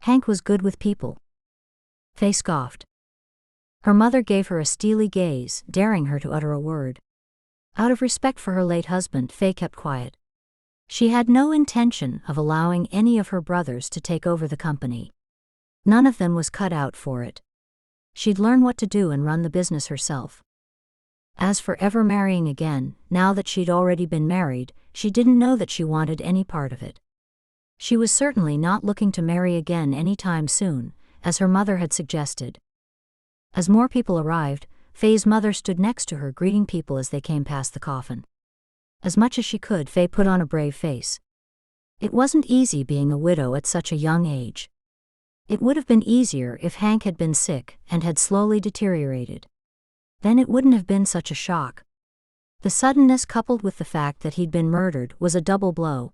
Hank was good with people. Faye scoffed. Her mother gave her a steely gaze, daring her to utter a word. Out of respect for her late husband, Faye kept quiet. She had no intention of allowing any of her brothers to take over the company. None of them was cut out for it. She'd learn what to do and run the business herself. As for ever marrying again, now that she'd already been married, she didn't know that she wanted any part of it. She was certainly not looking to marry again any time soon, as her mother had suggested. As more people arrived, Faye's mother stood next to her greeting people as they came past the coffin. As much as she could, Faye put on a brave face. It wasn't easy being a widow at such a young age. It would have been easier if Hank had been sick and had slowly deteriorated. Then it wouldn't have been such a shock. The suddenness coupled with the fact that he'd been murdered was a double blow.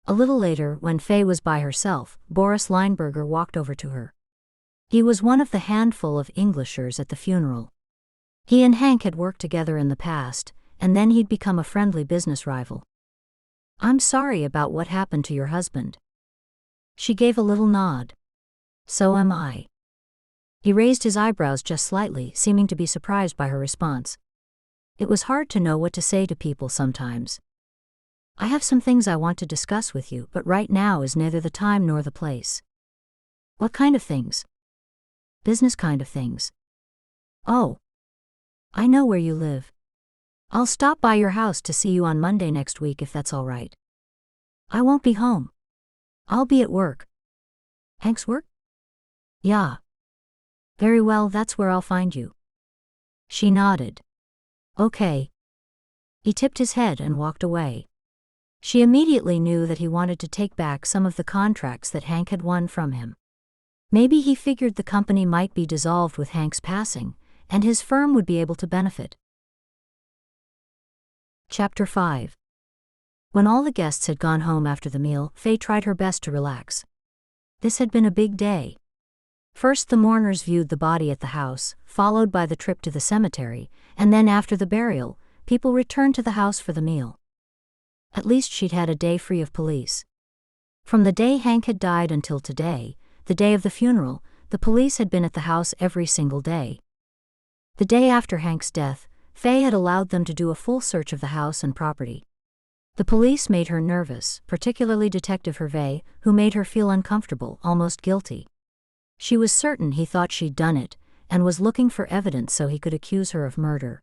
A little later, when Faye was by herself, Boris Lineberger walked over to her. He was one of the handful of Englishers at the funeral. He and Hank had worked together in the past, and then he'd become a friendly business rival. "I'm sorry about what happened to your husband." She gave a little nod. "So am I." He raised his eyebrows just slightly, seeming to be surprised by her response. It was hard to know what to say to people sometimes. "I have some things I want to discuss with you, but right now is neither the time nor the place." "What kind of things?" "Business kind of things." "Oh. I know where you live. I'll stop by your house to see you on Monday next week if that's all right." "I won't be home. I'll be at work." "Hank's work?" "Yeah." "Very well, that's where I'll find you." She nodded. "Okay." He tipped his head and walked away. She immediately knew that he wanted to take back some of the contracts that Hank had won from him. Maybe he figured the company might be dissolved with Hank's passing, and his firm would be able to benefit. Chapter 5. When all the guests had gone home after the meal, Faye tried her best to relax. This had been a big day. First the mourners viewed the body at the house, followed by the trip to the cemetery, and then after the burial, people returned to the house for the meal. At least she'd had a day free of police. From the day Hank had died until today, the day of the funeral, the police had been at the house every single day. The day after Hank's death, Faye had allowed them to do a full search of the house and property. The police made her nervous, particularly Detective Hervé, who made her feel uncomfortable, almost guilty. She was certain he thought she'd done it, and was looking for evidence so he could accuse her of murder.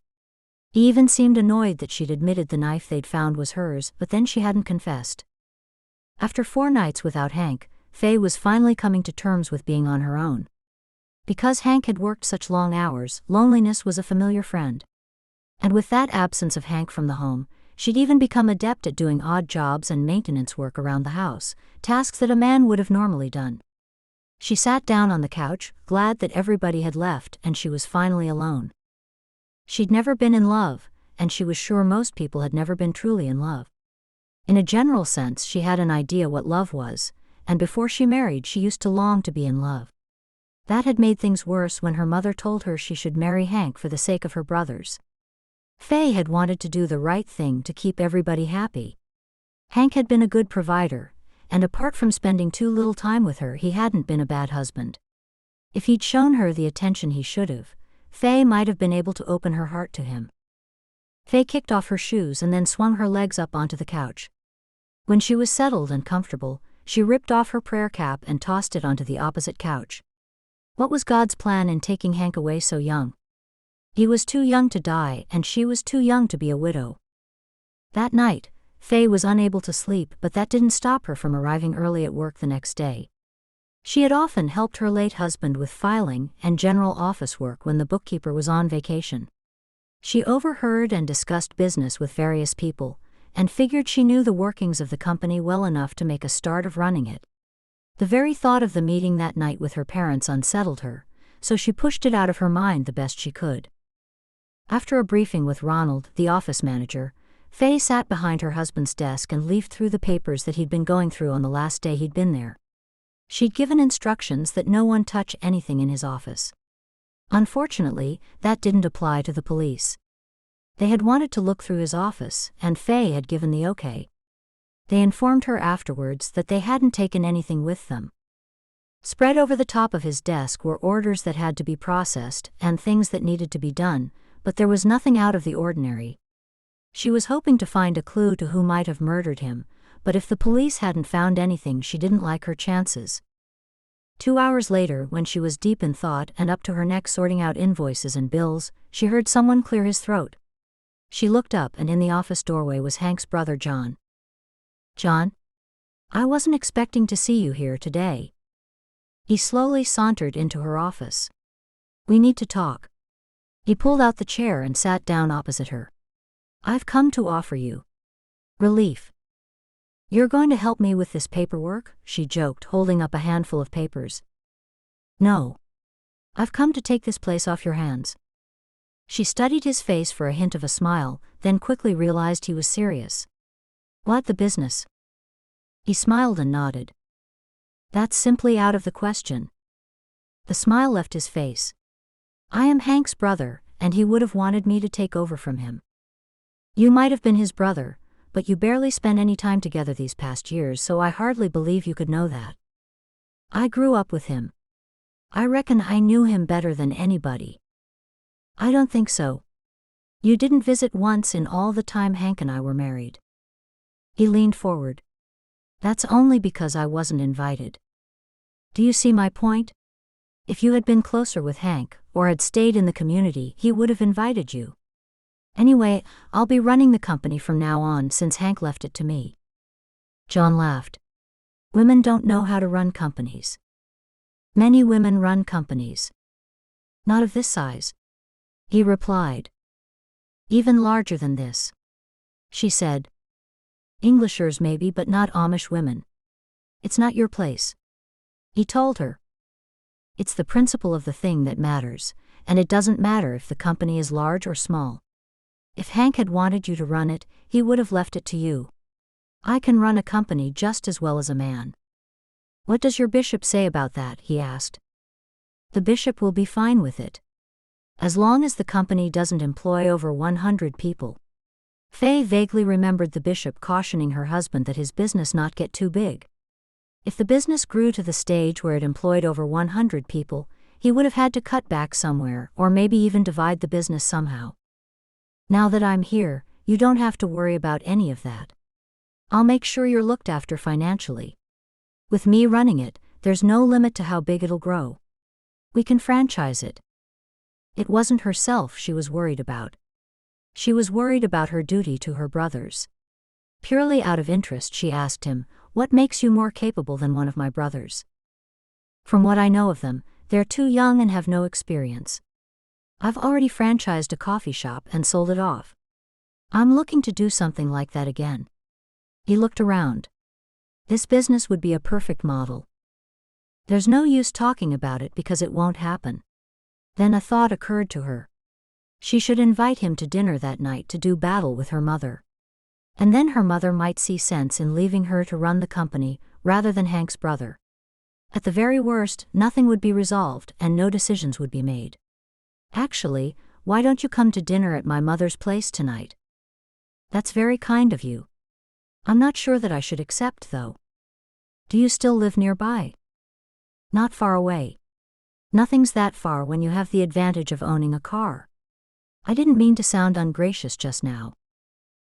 He even seemed annoyed that she'd admitted the knife they'd found was hers, but then she hadn't confessed. After 4 nights without Hank, Faye was finally coming to terms with being on her own. Because Hank had worked such long hours, loneliness was a familiar friend. And with that absence of Hank from the home, she'd even become adept at doing odd jobs and maintenance work around the house, tasks that a man would have normally done. She sat down on the couch, glad that everybody had left and she was finally alone. She'd never been in love, and she was sure most people had never been truly in love. In a general sense, she had an idea what love was, and before she married she used to long to be in love. That had made things worse when her mother told her she should marry Hank for the sake of her brothers. Faye had wanted to do the right thing to keep everybody happy. Hank had been a good provider, and apart from spending too little time with her, he hadn't been a bad husband. If he'd shown her the attention he should have, Faye might have been able to open her heart to him. Faye kicked off her shoes and then swung her legs up onto the couch. When she was settled and comfortable, she ripped off her prayer cap and tossed it onto the opposite couch. What was God's plan in taking Hank away so young? He was too young to die, and she was too young to be a widow. That night, Faye was unable to sleep, but that didn't stop her from arriving early at work the next day. She had often helped her late husband with filing and general office work when the bookkeeper was on vacation. She overheard and discussed business with various people, and figured she knew the workings of the company well enough to make a start of running it. The very thought of the meeting that night with her parents unsettled her, so she pushed it out of her mind the best she could. After a briefing with Ronald, the office manager, Faye sat behind her husband's desk and leafed through the papers that he'd been going through on the last day he'd been there. She'd given instructions that no one touch anything in his office. Unfortunately, that didn't apply to the police. They had wanted to look through his office, and Faye had given the okay. They informed her afterwards that they hadn't taken anything with them. Spread over the top of his desk were orders that had to be processed and things that needed to be done, but there was nothing out of the ordinary. She was hoping to find a clue to who might have murdered him, but if the police hadn't found anything, she didn't like her chances. 2 hours later, when she was deep in thought and up to her neck sorting out invoices and bills, she heard someone clear his throat. She looked up, and in the office doorway was Hank's brother John. "John? I wasn't expecting to see you here today." He slowly sauntered into her office. "We need to talk." He pulled out the chair and sat down opposite her. "I've come to offer you relief." "You're going to help me with this paperwork?" she joked, holding up a handful of papers. "No. I've come to take this place off your hands." She studied his face for a hint of a smile, then quickly realized he was serious. "What, the business?" He smiled and nodded. "That's simply out of the question." The smile left his face. "I am Hank's brother, and he would have wanted me to take over from him." "You might have been his brother, but you barely spent any time together these past years, so I hardly believe you could know that." "I grew up with him. I reckon I knew him better than anybody." "I don't think so. You didn't visit once in all the time Hank and I were married." He leaned forward. "That's only because I wasn't invited. Do you see my point? If you had been closer with Hank, or had stayed in the community, he would have invited you. Anyway, I'll be running the company from now on since Hank left it to me." John laughed. "Women don't know how to run companies." "Many women run companies. Not of this size," he replied. "Even larger than this," she said. "Englishers maybe, but not Amish women. It's not your place," he told her. "It's the principle of the thing that matters, and it doesn't matter if the company is large or small. If Hank had wanted you to run it, he would have left it to you. I can run a company just as well as a man." "What does your bishop say about that?" he asked. "The bishop will be fine with it. As long as the company doesn't employ over 100 people. Faye vaguely remembered the bishop cautioning her husband that his business not get too big. If the business grew to the stage where it employed over 100 people, he would have had to cut back somewhere, or maybe even divide the business somehow. "Now that I'm here, you don't have to worry about any of that. I'll make sure you're looked after financially. With me running it, there's no limit to how big it'll grow. We can franchise it." It wasn't herself she was worried about. She was worried about her duty to her brothers. Purely out of interest, she asked him, "What makes you more capable than one of my brothers?" "From what I know of them, they're too young and have no experience. I've already franchised a coffee shop and sold it off. I'm looking to do something like that again." He looked around. "This business would be a perfect model. There's no use talking about it because it won't happen." Then a thought occurred to her. She should invite him to dinner that night to do battle with her mother. And then her mother might see sense in leaving her to run the company, rather than Hank's brother. At the very worst, nothing would be resolved and no decisions would be made. "Actually, why don't you come to dinner at my mother's place tonight?" "That's very kind of you. I'm not sure that I should accept, though." "Do you still live nearby?" "Not far away. Nothing's that far when you have the advantage of owning a car." "I didn't mean to sound ungracious just now.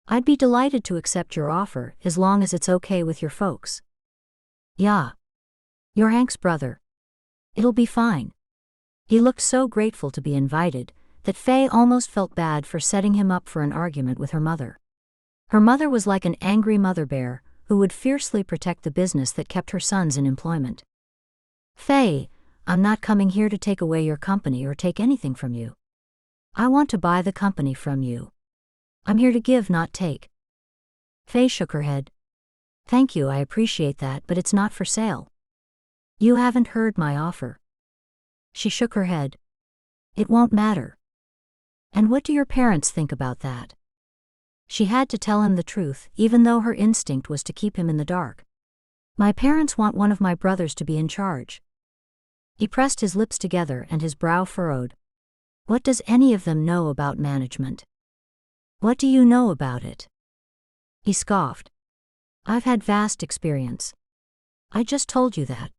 I'd be delighted to accept your offer as long as it's okay with your folks." "Yeah. You're Hank's brother. It'll be fine." He looked so grateful to be invited that Faye almost felt bad for setting him up for an argument with her mother. Her mother was like an angry mother bear who would fiercely protect the business that kept her sons in employment. "Faye, I'm not coming here to take away your company or take anything from you. I want to buy the company from you. I'm here to give, not take." Faye shook her head. "Thank you, I appreciate that, but it's not for sale." "You haven't heard my offer." She shook her head. "It won't matter." "And what do your parents think about that?" She had to tell him the truth, even though her instinct was to keep him in the dark. "My parents want one of my brothers to be in charge." He pressed his lips together and his brow furrowed. "What does any of them know about management?" "What do you know about it?" He scoffed. "I've had vast experience. I just told you that.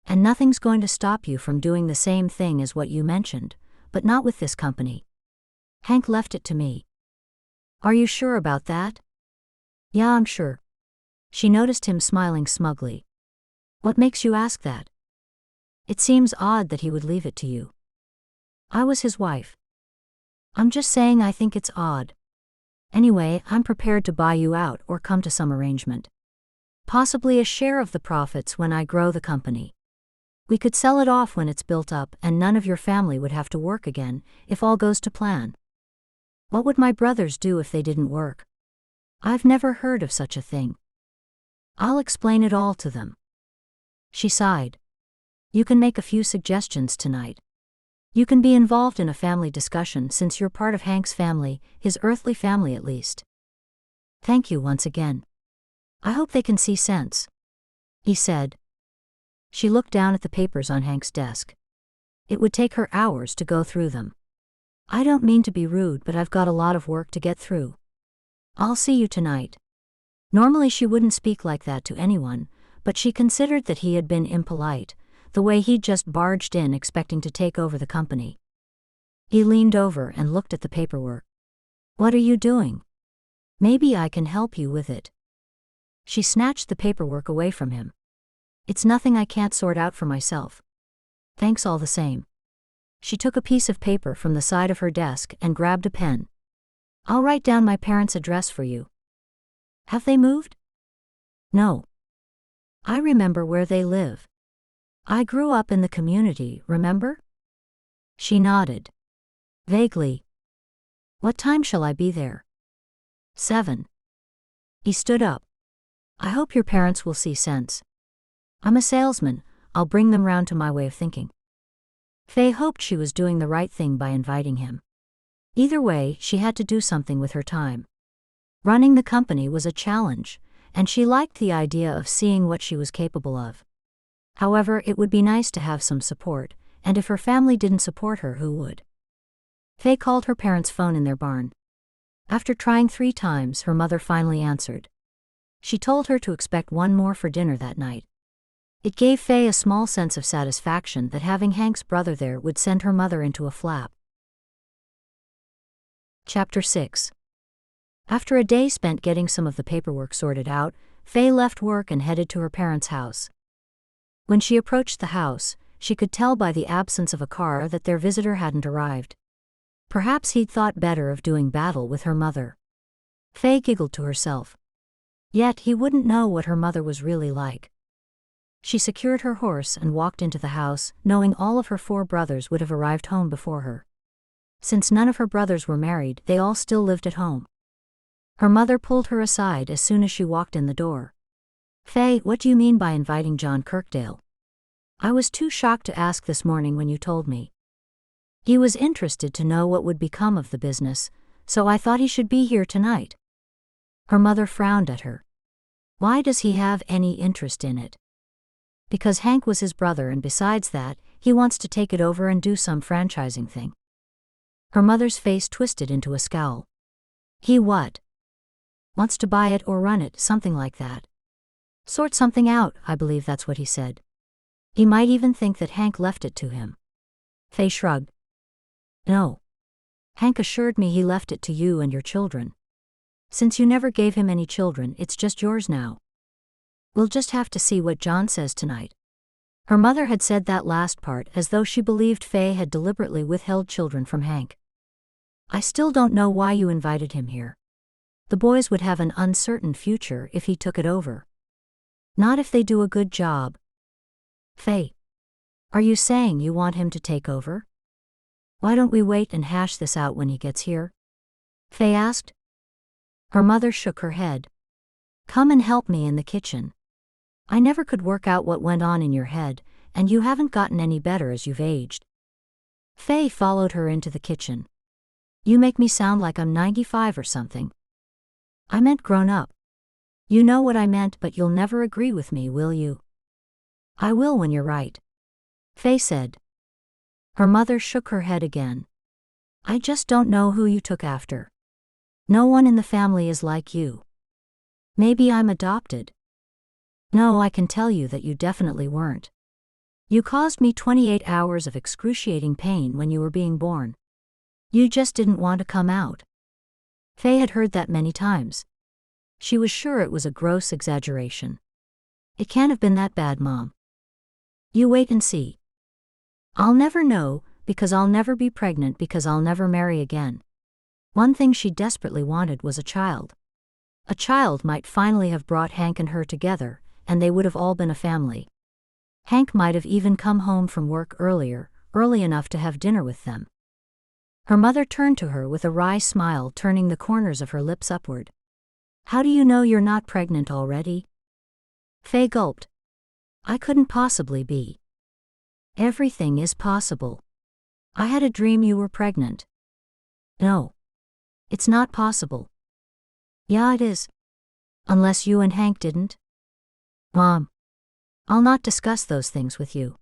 And nothing's going to stop you from doing the same thing as what you mentioned, but not with this company. Hank left it to me." "Are you sure about that?" "Yeah, I'm sure." She noticed him smiling smugly. "What makes you ask that?" "It seems odd that he would leave it to you." "I was his wife." "I'm just saying I think it's odd." Anyway, I'm prepared to buy you out or come to some arrangement. Possibly a share of the profits when I grow the company. We could sell it off when it's built up and none of your family would have to work again, if all goes to plan. What would my brothers do if they didn't work? I've never heard of such a thing. I'll explain it all to them. She sighed. You can make a few suggestions tonight. You can be involved in a family discussion since you're part of Hank's family, his earthly family at least. Thank you once again. I hope they can see sense, he said. She looked down at the papers on Hank's desk. It would take her hours to go through them. I don't mean to be rude, but I've got a lot of work to get through. I'll see you tonight. Normally she wouldn't speak like that to anyone, but she considered that he had been impolite, the way he'd just barged in expecting to take over the company. He leaned over and looked at the paperwork. What are you doing? Maybe I can help you with it. She snatched the paperwork away from him. It's nothing I can't sort out for myself. Thanks all the same. She took a piece of paper from the side of her desk and grabbed a pen. I'll write down my parents' address for you. Have they moved? No. I remember where they live. I grew up in the community, remember? She nodded. Vaguely. What time shall I be there? 7. He stood up. I hope your parents will see sense. I'm a salesman, I'll bring them round to my way of thinking. Faye hoped she was doing the right thing by inviting him. Either way, she had to do something with her time. Running the company was a challenge, and she liked the idea of seeing what she was capable of. However, it would be nice to have some support, and if her family didn't support her, who would? Faye called her parents' phone in their barn. After trying 3 times, her mother finally answered. She told her to expect one more for dinner that night. It gave Faye a small sense of satisfaction that having Hank's brother there would send her mother into a flap. Chapter 6. After a day spent getting some of the paperwork sorted out, Faye left work and headed to her parents' house. When she approached the house, she could tell by the absence of a car that their visitor hadn't arrived. Perhaps he'd thought better of doing battle with her mother. Faye giggled to herself. Yet he wouldn't know what her mother was really like. She secured her horse and walked into the house, knowing all of her 4 brothers would have arrived home before her. Since none of her brothers were married, they all still lived at home. Her mother pulled her aside as soon as she walked in the door. Faye, what do you mean by inviting John Kirkdale? I was too shocked to ask this morning when you told me. He was interested to know what would become of the business, so I thought he should be here tonight. Her mother frowned at her. Why does he have any interest in it? Because Hank was his brother, and besides that, he wants to take it over and do some franchising thing. Her mother's face twisted into a scowl. He what? Wants to buy it or run it, something like that. Sort something out, I believe that's what he said. He might even think that Hank left it to him. Faye shrugged. No. Hank assured me he left it to you and your children. Since you never gave him any children, it's just yours now. We'll just have to see what John says tonight. Her mother had said that last part as though she believed Faye had deliberately withheld children from Hank. I still don't know why you invited him here. The boys would have an uncertain future if he took it over. Not if they do a good job. Faye, are you saying you want him to take over? Why don't we wait and hash this out when he gets here? Faye asked. Her mother shook her head. Come and help me in the kitchen. I never could work out what went on in your head, and you haven't gotten any better as you've aged. Faye followed her into the kitchen. You make me sound like I'm 95 or something. I meant grown up. You know what I meant, but you'll never agree with me, will you? I will when you're right, Faye said. Her mother shook her head again. I just don't know who you took after. No one in the family is like you. Maybe I'm adopted. No, I can tell you that you definitely weren't. You caused me 28 hours of excruciating pain when you were being born. You just didn't want to come out. Faye had heard that many times. She was sure it was a gross exaggeration. It can't have been that bad, Mom. You wait and see. I'll never know, because I'll never be pregnant, because I'll never marry again. One thing she desperately wanted was a child. A child might finally have brought Hank and her together, and they would have all been a family. Hank might have even come home from work early enough to have dinner with them. Her mother turned to her with a wry smile, turning the corners of her lips upward. "How do you know you're not pregnant already?" Faye gulped. "I couldn't possibly be." "Everything is possible. I had a dream you were pregnant." "No. It's not possible." "Yeah, it is. Unless you and Hank didn't." "Mom. I'll not discuss those things with you.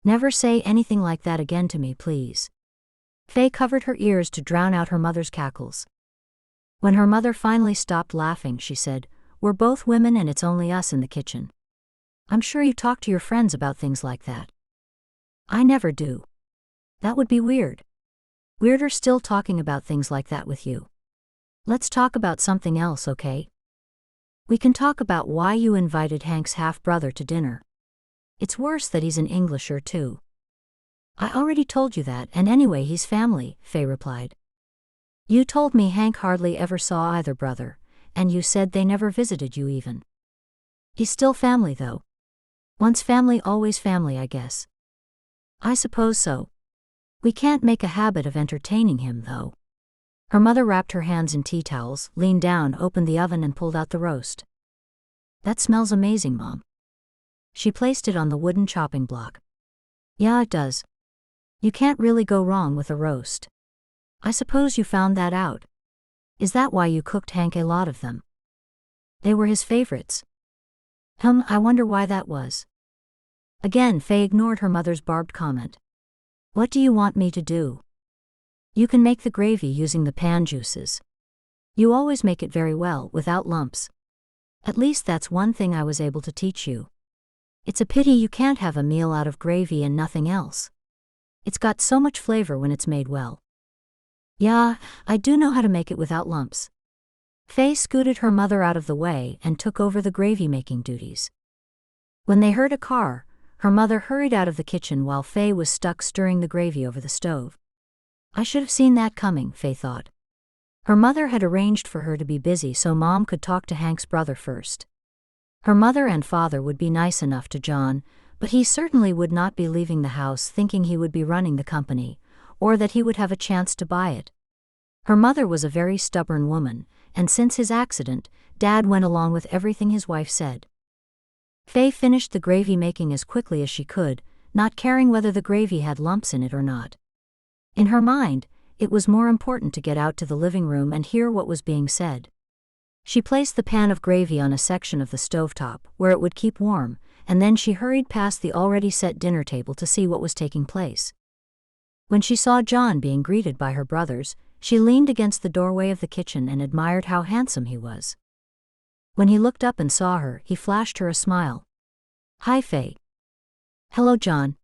Never say anything like that again to me, please." Faye covered her ears to drown out her mother's cackles. When her mother finally stopped laughing, she said, "We're both women and it's only us in the kitchen. I'm sure you talk to your friends about things like that." "I never do. That would be weird. Weirder still talking about things like that with you. Let's talk about something else, okay? We can talk about why you invited Hank's half-brother to dinner. It's worse that he's an Englisher too." "I already told you that, and anyway he's family," Faye replied. "You told me Hank hardly ever saw either brother, and you said they never visited you even." "He's still family though. Once family always family, I guess." "I suppose so. We can't make a habit of entertaining him though." Her mother wrapped her hands in tea towels, leaned down, opened the oven and pulled out the roast. "That smells amazing, Mom." She placed it on the wooden chopping block. "Yeah, it does. You can't really go wrong with a roast. I suppose you found that out. Is that why you cooked Hank a lot of them?" "They were his favorites." I wonder why that was." Again, Faye ignored her mother's barbed comment. "What do you want me to do?" "You can make the gravy using the pan juices. You always make it very well, without lumps. At least that's one thing I was able to teach you. It's a pity you can't have a meal out of gravy and nothing else. It's got so much flavor when it's made well." "Yeah, I do know how to make it without lumps." Faye scooted her mother out of the way and took over the gravy-making duties. When they heard a car, her mother hurried out of the kitchen while Faye was stuck stirring the gravy over the stove. I should have seen that coming, Faye thought. Her mother had arranged for her to be busy so Mom could talk to Hank's brother first. Her mother and father would be nice enough to John, but he certainly would not be leaving the house thinking he would be running the company, or that he would have a chance to buy it. Her mother was a very stubborn woman, and since his accident, Dad went along with everything his wife said. Faye finished the gravy making as quickly as she could, not caring whether the gravy had lumps in it or not. In her mind, it was more important to get out to the living room and hear what was being said. She placed the pan of gravy on a section of the stovetop where it would keep warm, and then she hurried past the already set dinner table to see what was taking place. When she saw John being greeted by her brothers, she leaned against the doorway of the kitchen and admired how handsome he was. When he looked up and saw her, he flashed her a smile. "Hi, Faye." "Hello, John.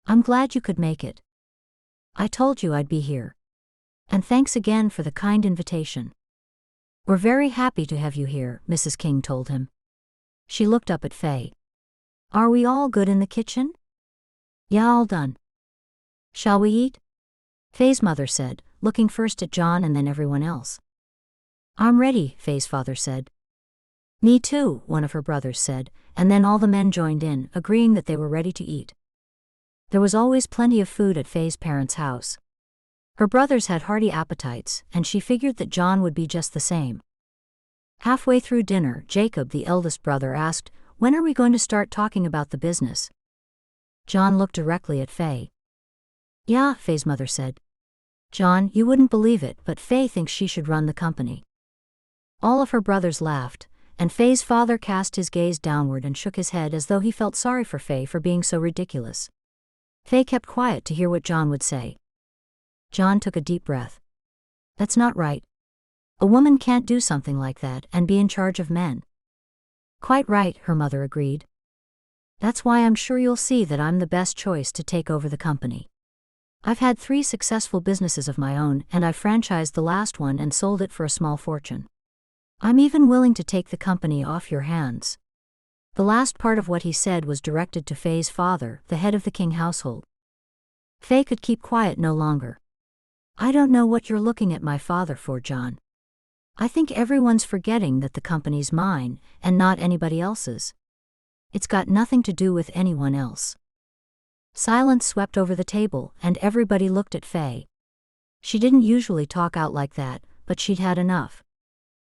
I'm glad you could make it. I told you I'd be here. And thanks again for the kind invitation." "We're very happy to have you here," Mrs. King told him. She looked up at Faye. "Are we all good in the kitchen?" "Yeah, all done." "Shall we eat?" Faye's mother said, looking first at John and then everyone else. "I'm ready," Faye's father said. "Me too," one of her brothers said, and then all the men joined in, agreeing that they were ready to eat. There was always plenty of food at Faye's parents' house. Her brothers had hearty appetites, and she figured that John would be just the same. Halfway through dinner, Jacob, the eldest brother, asked, "When are we going to start talking about the business?" John looked directly at Faye. "Yeah," Faye's mother said. "John, you wouldn't believe it, but Faye thinks she should run the company." All of her brothers laughed, and Faye's father cast his gaze downward and shook his head as though he felt sorry for Faye for being so ridiculous. Faye kept quiet to hear what John would say. John took a deep breath. "That's not right. A woman can't do something like that and be in charge of men." "Quite right," her mother agreed. "That's why I'm sure you'll see that I'm the best choice to take over the company. I've had 3 successful businesses of my own, and I franchised the last one and sold it for a small fortune. I'm even willing to take the company off your hands." The last part of what he said was directed to Faye's father, the head of the King household. Faye could keep quiet no longer. I don't know what you're looking at my father for, John. I think everyone's forgetting that the company's mine, and not anybody else's. It's got nothing to do with anyone else. Silence swept over the table, and everybody looked at Faye. She didn't usually talk out like that, but she'd had enough.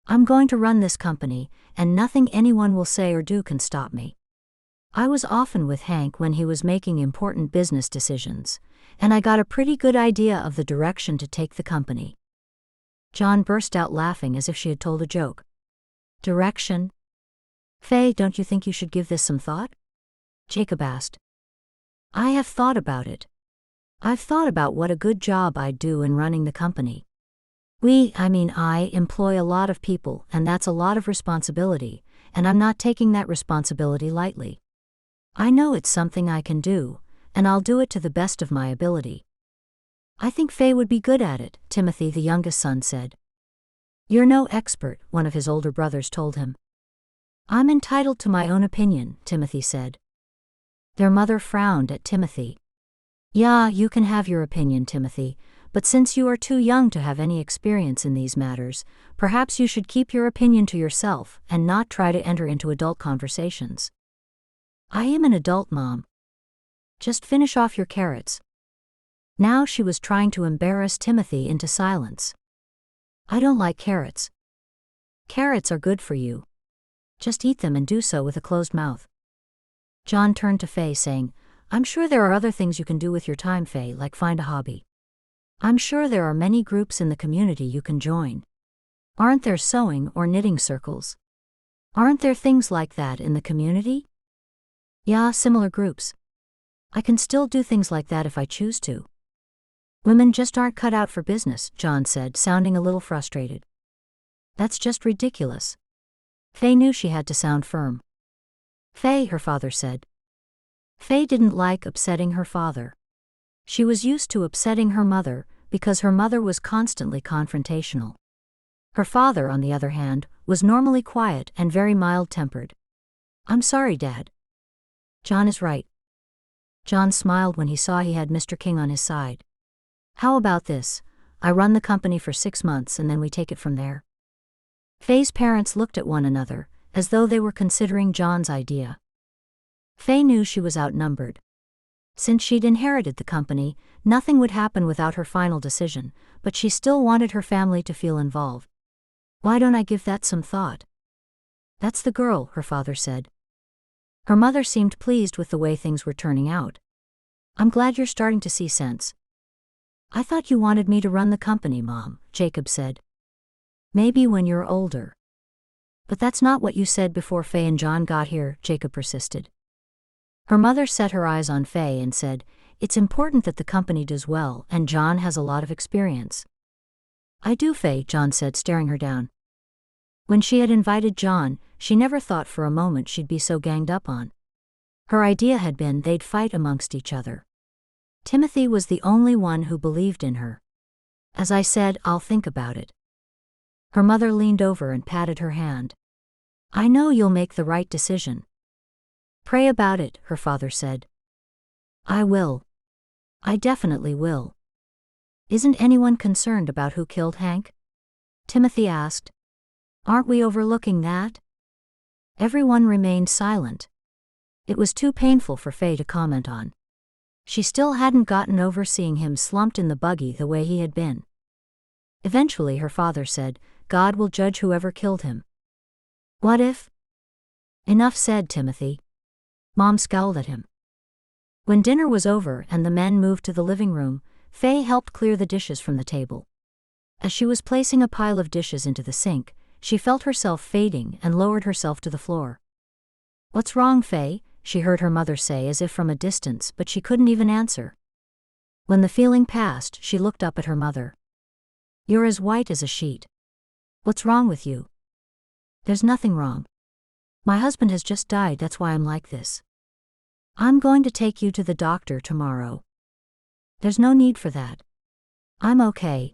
I'm going to run this company, and nothing anyone will say or do can stop me. I was often with Hank when he was making important business decisions, and I got a pretty good idea of the direction to take the company. John burst out laughing as if she had told a joke. Direction? Faye, don't you think you should give this some thought? Jacob asked. I have thought about it. I've thought about what a good job I'd do in running the company. I employ a lot of people, and that's a lot of responsibility, and I'm not taking that responsibility lightly. I know it's something I can do, and I'll do it to the best of my ability. I think Faye would be good at it, Timothy, the youngest son, said. You're no expert, one of his older brothers told him. I'm entitled to my own opinion, Timothy said. Their mother frowned at Timothy. Yeah, you can have your opinion, Timothy, but since you are too young to have any experience in these matters, perhaps you should keep your opinion to yourself and not try to enter into adult conversations. I am an adult, Mom. Just finish off your carrots. Now she was trying to embarrass Timothy into silence. I don't like carrots. Carrots are good for you. Just eat them and do so with a closed mouth. John turned to Faye, saying, I'm sure there are other things you can do with your time, Faye, like find a hobby. I'm sure there are many groups in the community you can join. Aren't there sewing or knitting circles? Aren't there things like that in the community? Yeah, similar groups. I can still do things like that if I choose to. Women just aren't cut out for business, John said, sounding a little frustrated. That's just ridiculous. Faye knew she had to sound firm. Faye, her father said. Faye didn't like upsetting her father. She was used to upsetting her mother because her mother was constantly confrontational. Her father, on the other hand, was normally quiet and very mild-tempered. I'm sorry, Dad. John is right. John smiled when he saw he had Mr. King on his side. How about this? I run the company for 6 months and then we take it from there. Faye's parents looked at one another, as though they were considering John's idea. Faye knew she was outnumbered. Since she'd inherited the company, nothing would happen without her final decision, but she still wanted her family to feel involved. Why don't I give that some thought? That's the girl, her father said. Her mother seemed pleased with the way things were turning out. I'm glad you're starting to see sense. I thought you wanted me to run the company, Mom, Jacob said. Maybe when you're older. But that's not what you said before Faye and John got here, Jacob persisted. Her mother set her eyes on Faye and said, It's important that the company does well, and John has a lot of experience. I do, Faye, John said, staring her down. When she had invited John, she never thought for a moment she'd be so ganged up on. Her idea had been they'd fight amongst each other. Timothy was the only one who believed in her. As I said, I'll think about it. Her mother leaned over and patted her hand. I know you'll make the right decision. Pray about it, her father said. I will. I definitely will. Isn't anyone concerned about who killed Hank? Timothy asked. Aren't we overlooking that? Everyone remained silent. It was too painful for Faye to comment on. She still hadn't gotten over seeing him slumped in the buggy the way he had been. Eventually her father said, God will judge whoever killed him. What if? Enough said, Timothy. Mom scowled at him. When dinner was over and the men moved to the living room, Faye helped clear the dishes from the table. As she was placing a pile of dishes into the sink, she felt herself fading and lowered herself to the floor. What's wrong, Faye? She heard her mother say as if from a distance, but she couldn't even answer. When the feeling passed, she looked up at her mother. You're as white as a sheet. What's wrong with you? There's nothing wrong. My husband has just died, that's why I'm like this. I'm going to take you to the doctor tomorrow. There's no need for that. I'm okay.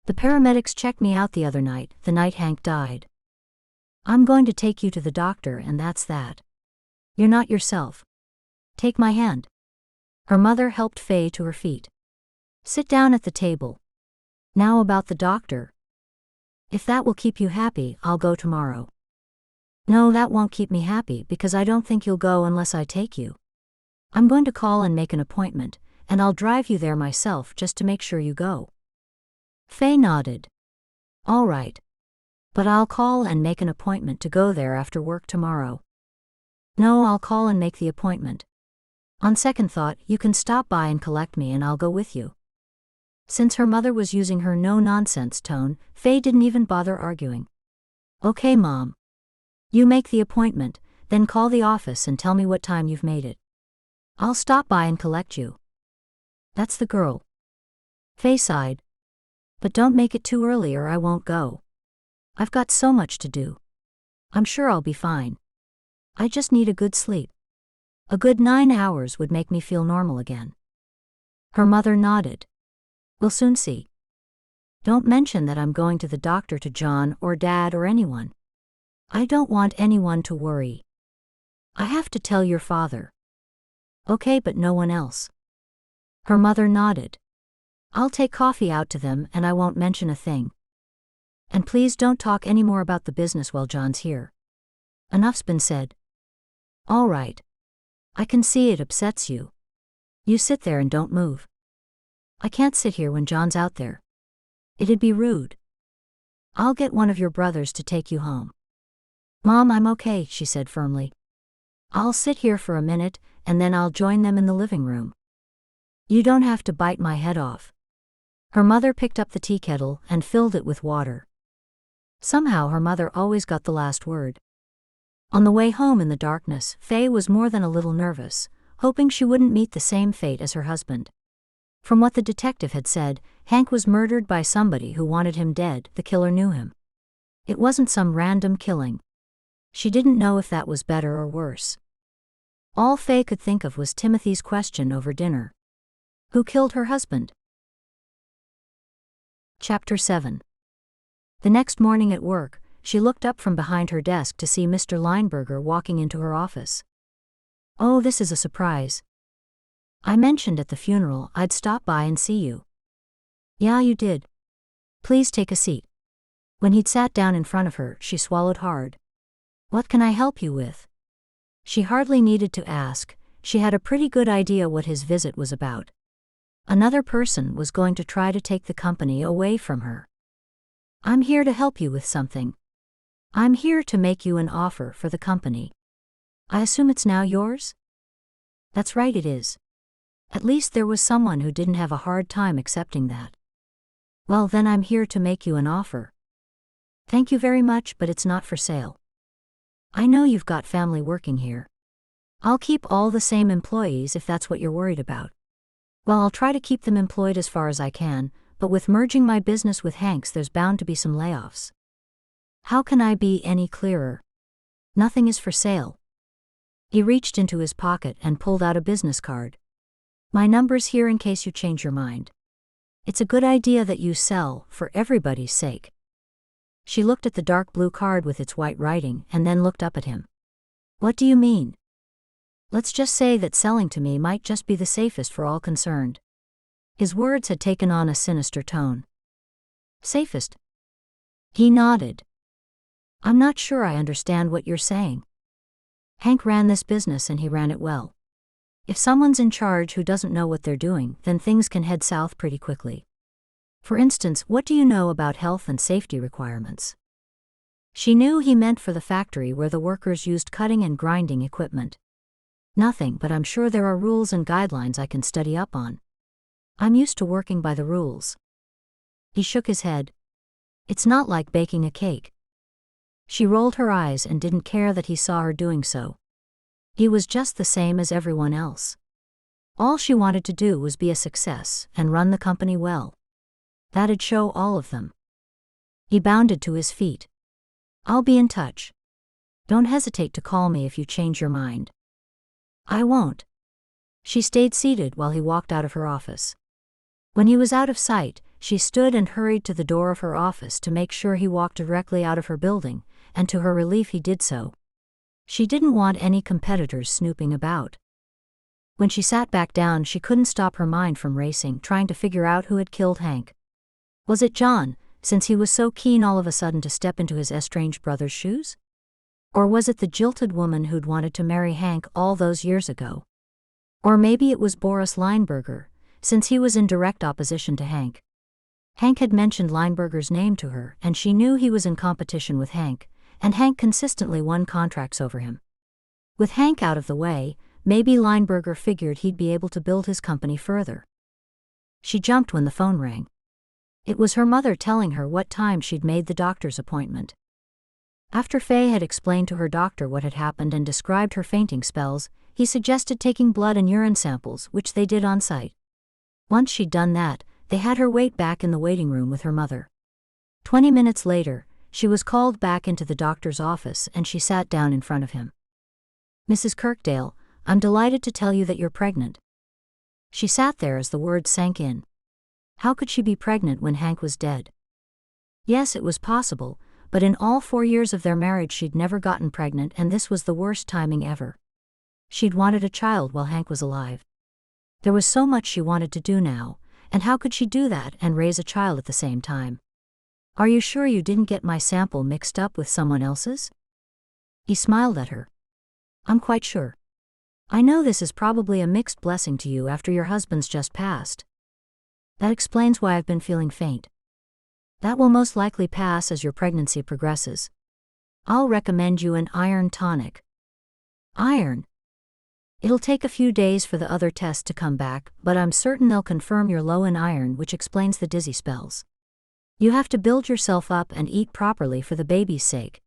The paramedics checked me out the other night, the night Hank died. I'm going to take you to the doctor and that's that. You're not yourself. Take my hand. Her mother helped Faye to her feet. Sit down at the table. Now about the doctor. If that will keep you happy, I'll go tomorrow. No, that won't keep me happy because I don't think you'll go unless I take you. I'm going to call and make an appointment, and I'll drive you there myself just to make sure you go. Faye nodded. All right. But I'll call and make an appointment to go there after work tomorrow. No, I'll call and make the appointment. On second thought, you can stop by and collect me and I'll go with you. Since her mother was using her no-nonsense tone, Faye didn't even bother arguing. Okay, Mom. You make the appointment, then call the office and tell me what time you've made it. I'll stop by and collect you. That's the girl. Faye sighed. But don't make it too early or I won't go. I've got so much to do. I'm sure I'll be fine. I just need a good sleep. A good 9 hours would make me feel normal again. Her mother nodded. We'll soon see. Don't mention that I'm going to the doctor to John or Dad or anyone. I don't want anyone to worry. I have to tell your father. Okay, but no one else. Her mother nodded. I'll take coffee out to them and I won't mention a thing. And please don't talk any more about the business while John's here. Enough's been said. All right. I can see it upsets you. You sit there and don't move. I can't sit here when John's out there. It'd be rude. I'll get one of your brothers to take you home. Mom, I'm okay, she said firmly. I'll sit here for a minute, and then I'll join them in the living room. You don't have to bite my head off. Her mother picked up the tea kettle and filled it with water. Somehow her mother always got the last word. On the way home in the darkness, Faye was more than a little nervous, hoping she wouldn't meet the same fate as her husband. From what the detective had said, Hank was murdered by somebody who wanted him dead. The killer knew him. It wasn't some random killing. She didn't know if that was better or worse. All Faye could think of was Timothy's question over dinner. Who killed her husband? Chapter 7. The next morning at work, she looked up from behind her desk to see Mr. Lineberger walking into her office. Oh, this is a surprise. I mentioned at the funeral I'd stop by and see you. Yeah, you did. Please take a seat. When he'd sat down in front of her, she swallowed hard. What can I help you with? She hardly needed to ask, she had a pretty good idea what his visit was about. Another person was going to try to take the company away from her. I'm here to help you with something. I'm here to make you an offer for the company. I assume it's now yours? That's right, it is. At least there was someone who didn't have a hard time accepting that. Well, then I'm here to make you an offer. Thank you very much, but it's not for sale. I know you've got family working here. I'll keep all the same employees if that's what you're worried about. Well, I'll try to keep them employed as far as I can, but with merging my business with Hank's there's bound to be some layoffs. How can I be any clearer? Nothing is for sale. He reached into his pocket and pulled out a business card. My number's here in case you change your mind. It's a good idea that you sell, for everybody's sake. She looked at the dark blue card with its white writing and then looked up at him. What do you mean? Let's just say that selling to me might just be the safest for all concerned. His words had taken on a sinister tone. Safest? He nodded. I'm not sure I understand what you're saying. Hank ran this business and he ran it well. If someone's in charge who doesn't know what they're doing, then things can head south pretty quickly. For instance, what do you know about health and safety requirements? She knew he meant for the factory where the workers used cutting and grinding equipment. Nothing, but I'm sure there are rules and guidelines I can study up on. I'm used to working by the rules. He shook his head. It's not like baking a cake. She rolled her eyes and didn't care that he saw her doing so. He was just the same as everyone else. All she wanted to do was be a success and run the company well. That'd show all of them. He bounded to his feet. I'll be in touch. Don't hesitate to call me if you change your mind. I won't. She stayed seated while he walked out of her office. When he was out of sight, she stood and hurried to the door of her office to make sure he walked directly out of her building, and to her relief he did so. She didn't want any competitors snooping about. When she sat back down, she couldn't stop her mind from racing, trying to figure out who had killed Hank. Was it John, since he was so keen all of a sudden to step into his estranged brother's shoes? Or was it the jilted woman who'd wanted to marry Hank all those years ago? Or maybe it was Boris Lineberger, since he was in direct opposition to Hank. Hank had mentioned Lineberger's name to her, and she knew he was in competition with Hank, and Hank consistently won contracts over him. With Hank out of the way, maybe Lineberger figured he'd be able to build his company further. She jumped when the phone rang. It was her mother telling her what time she'd made the doctor's appointment. After Faye had explained to her doctor what had happened and described her fainting spells, he suggested taking blood and urine samples, which they did on site. Once she'd done that, they had her wait back in the waiting room with her mother. 20 minutes later, she was called back into the doctor's office and she sat down in front of him. "Mrs. Kirkdale, I'm delighted to tell you that you're pregnant." She sat there as the words sank in. How could she be pregnant when Hank was dead? Yes, it was possible, but in all 4 years of their marriage she'd never gotten pregnant, and this was the worst timing ever. She'd wanted a child while Hank was alive. There was so much she wanted to do now, and how could she do that and raise a child at the same time? "Are you sure you didn't get my sample mixed up with someone else's?" He smiled at her. "I'm quite sure. I know this is probably a mixed blessing to you after your husband's just passed. That explains why I've been feeling faint. That will most likely pass as your pregnancy progresses. I'll recommend you an iron tonic." "Iron?" "It'll take a few days for the other tests to come back, but I'm certain they'll confirm you're low in iron, which explains the dizzy spells. You have to build yourself up and eat properly for the baby's sake."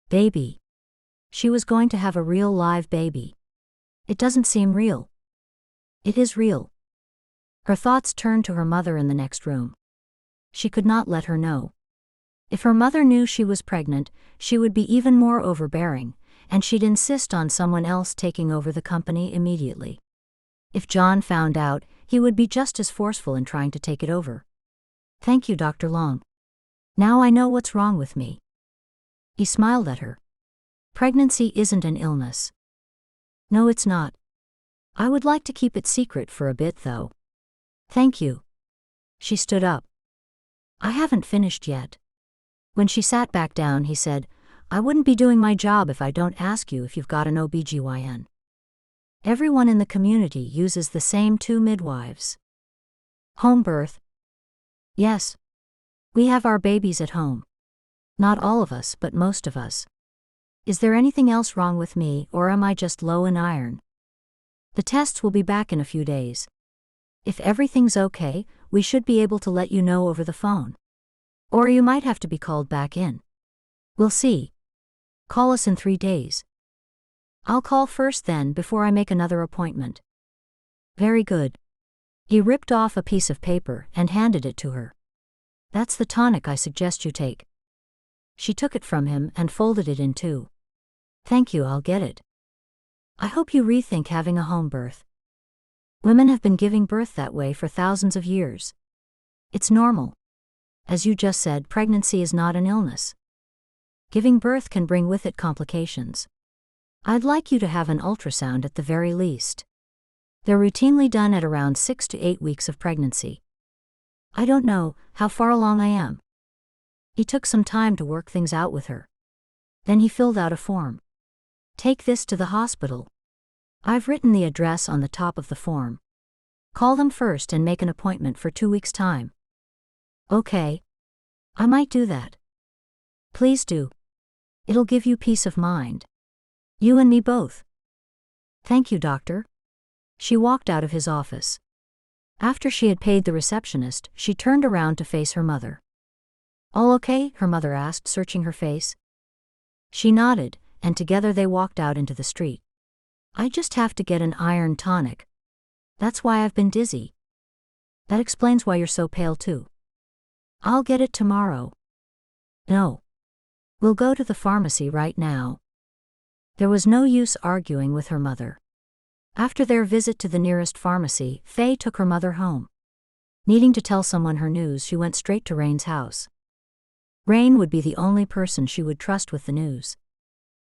Baby. She was going to have a real live baby. It doesn't seem real. It is real. Her thoughts turned to her mother in the next room. She could not let her know. If her mother knew she was pregnant, she would be even more overbearing, and she'd insist on someone else taking over the company immediately. If John found out, he would be just as forceful in trying to take it over. "Thank you, Dr. Long. Now I know what's wrong with me." He smiled at her. "Pregnancy isn't an illness." "No, it's not. I would like to keep it secret for a bit, though." "Thank you." She stood up. "I haven't finished yet." When she sat back down, he said, "I wouldn't be doing my job if I don't ask you if you've got an OBGYN. Everyone in the community uses the same 2 midwives. Home birth?" "Yes. We have our babies at home. Not all of us, but most of us. Is there anything else wrong with me, or am I just low in iron?" "The tests will be back in a few days. If everything's okay, we should be able to let you know over the phone. Or you might have to be called back in. We'll see. Call us in 3 days." "I'll call first then before I make another appointment." "Very good." He ripped off a piece of paper and handed it to her. "That's the tonic I suggest you take." She took it from him and folded it in 2. "Thank you, I'll get it. I hope you rethink having a home birth. Women have been giving birth that way for thousands of years. It's normal. As you just said, pregnancy is not an illness. Giving birth can bring with it complications. I'd like you to have an ultrasound at the very least. They're routinely done at around 6 to 8 weeks of pregnancy." "I don't know how far along I am." He took some time to work things out with her. Then he filled out a form. "Take this to the hospital. I've written the address on the top of the form. Call them first and make an appointment for 2 weeks' time." "Okay. I might do that." "Please do. It'll give you peace of mind. You and me both." "Thank you, doctor." She walked out of his office. After she had paid the receptionist, she turned around to face her mother. "All okay?" her mother asked, searching her face. She nodded, and together they walked out into the street. "I just have to get an iron tonic. That's why I've been dizzy." "That explains why you're so pale too." "I'll get it tomorrow." "No. We'll go to the pharmacy right now." There was no use arguing with her mother. After their visit to the nearest pharmacy, Faye took her mother home. Needing to tell someone her news, she went straight to Rain's house. Rain would be the only person she would trust with the news.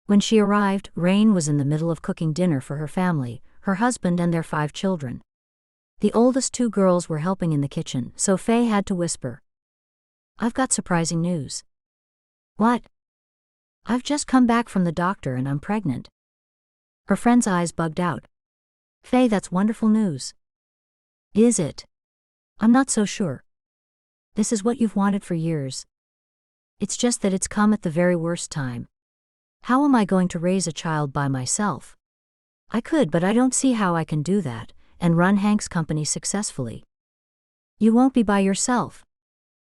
When she arrived, Rain was in the middle of cooking dinner for her family, her husband and their 5 children. The oldest 2 girls were helping in the kitchen, so Faye had to whisper, I've got surprising news. What? I've just come back from the doctor and I'm pregnant. Her friend's eyes bugged out. Faye, that's wonderful news. Is it? I'm not so sure. This is what you've wanted for years. It's just that it's come at the very worst time. How am I going to raise a child by myself? I could, but I don't see how I can do that and run Hank's company successfully. You won't be by yourself.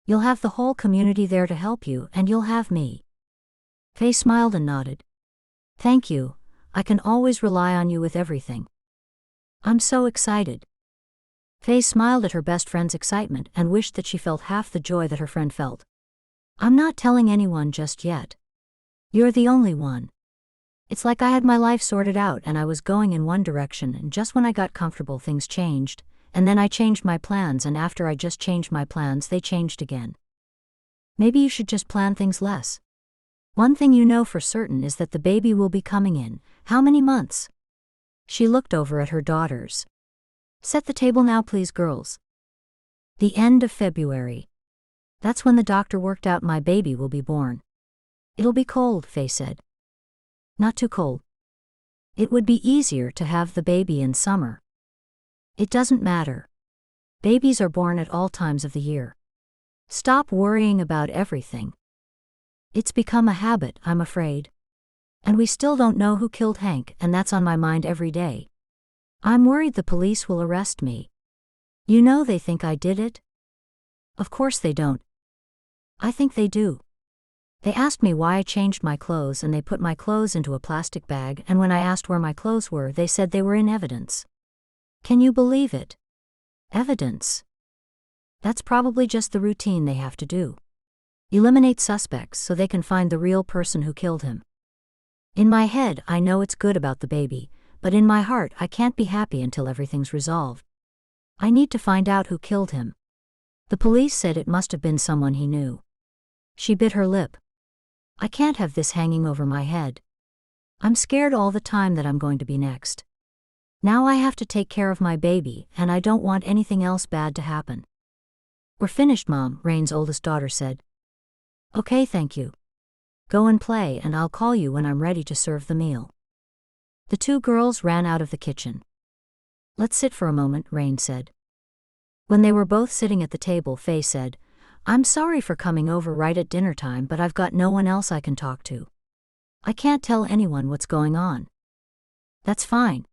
You'll have the whole community there to help you, and you'll have me. Faye smiled and nodded. Thank you, I can always rely on you with everything. I'm so excited. Faye smiled at her best friend's excitement and wished that she felt half the joy that her friend felt. I'm not telling anyone just yet. You're the only one. It's like I had my life sorted out and I was going in one direction, and just when I got comfortable things changed, and then I changed my plans, and after I just changed my plans they changed again. Maybe you should just plan things less. One thing you know for certain is that the baby will be coming in, how many months? She looked over at her daughters. Set the table now please, girls. The end of February. That's when the doctor worked out my baby will be born. It'll be cold, Faye said. Not too cold. It would be easier to have the baby in summer. It doesn't matter. Babies are born at all times of the year. Stop worrying about everything. It's become a habit, I'm afraid. And we still don't know who killed Hank, and that's on my mind every day. I'm worried the police will arrest me. You know they think I did it? Of course they don't. I think they do. They asked me why I changed my clothes, and they put my clothes into a plastic bag, and when I asked where my clothes were they said they were in evidence. Can you believe it? Evidence. That's probably just the routine they have to do. Eliminate suspects so they can find the real person who killed him. In my head I know it's good about the baby, but in my heart I can't be happy until everything's resolved. I need to find out who killed him. The police said it must have been someone he knew. She bit her lip. I can't have this hanging over my head. I'm scared all the time that I'm going to be next. Now I have to take care of my baby, and I don't want anything else bad to happen. We're finished, Mom, Rain's oldest daughter said. Okay, thank you. Go and play, and I'll call you when I'm ready to serve the meal. The two girls ran out of the kitchen. Let's sit for a moment, Rain said. When they were both sitting at the table, Faye said, I'm sorry for coming over right at dinner time, but I've got no one else I can talk to. I can't tell anyone what's going on. That's fine.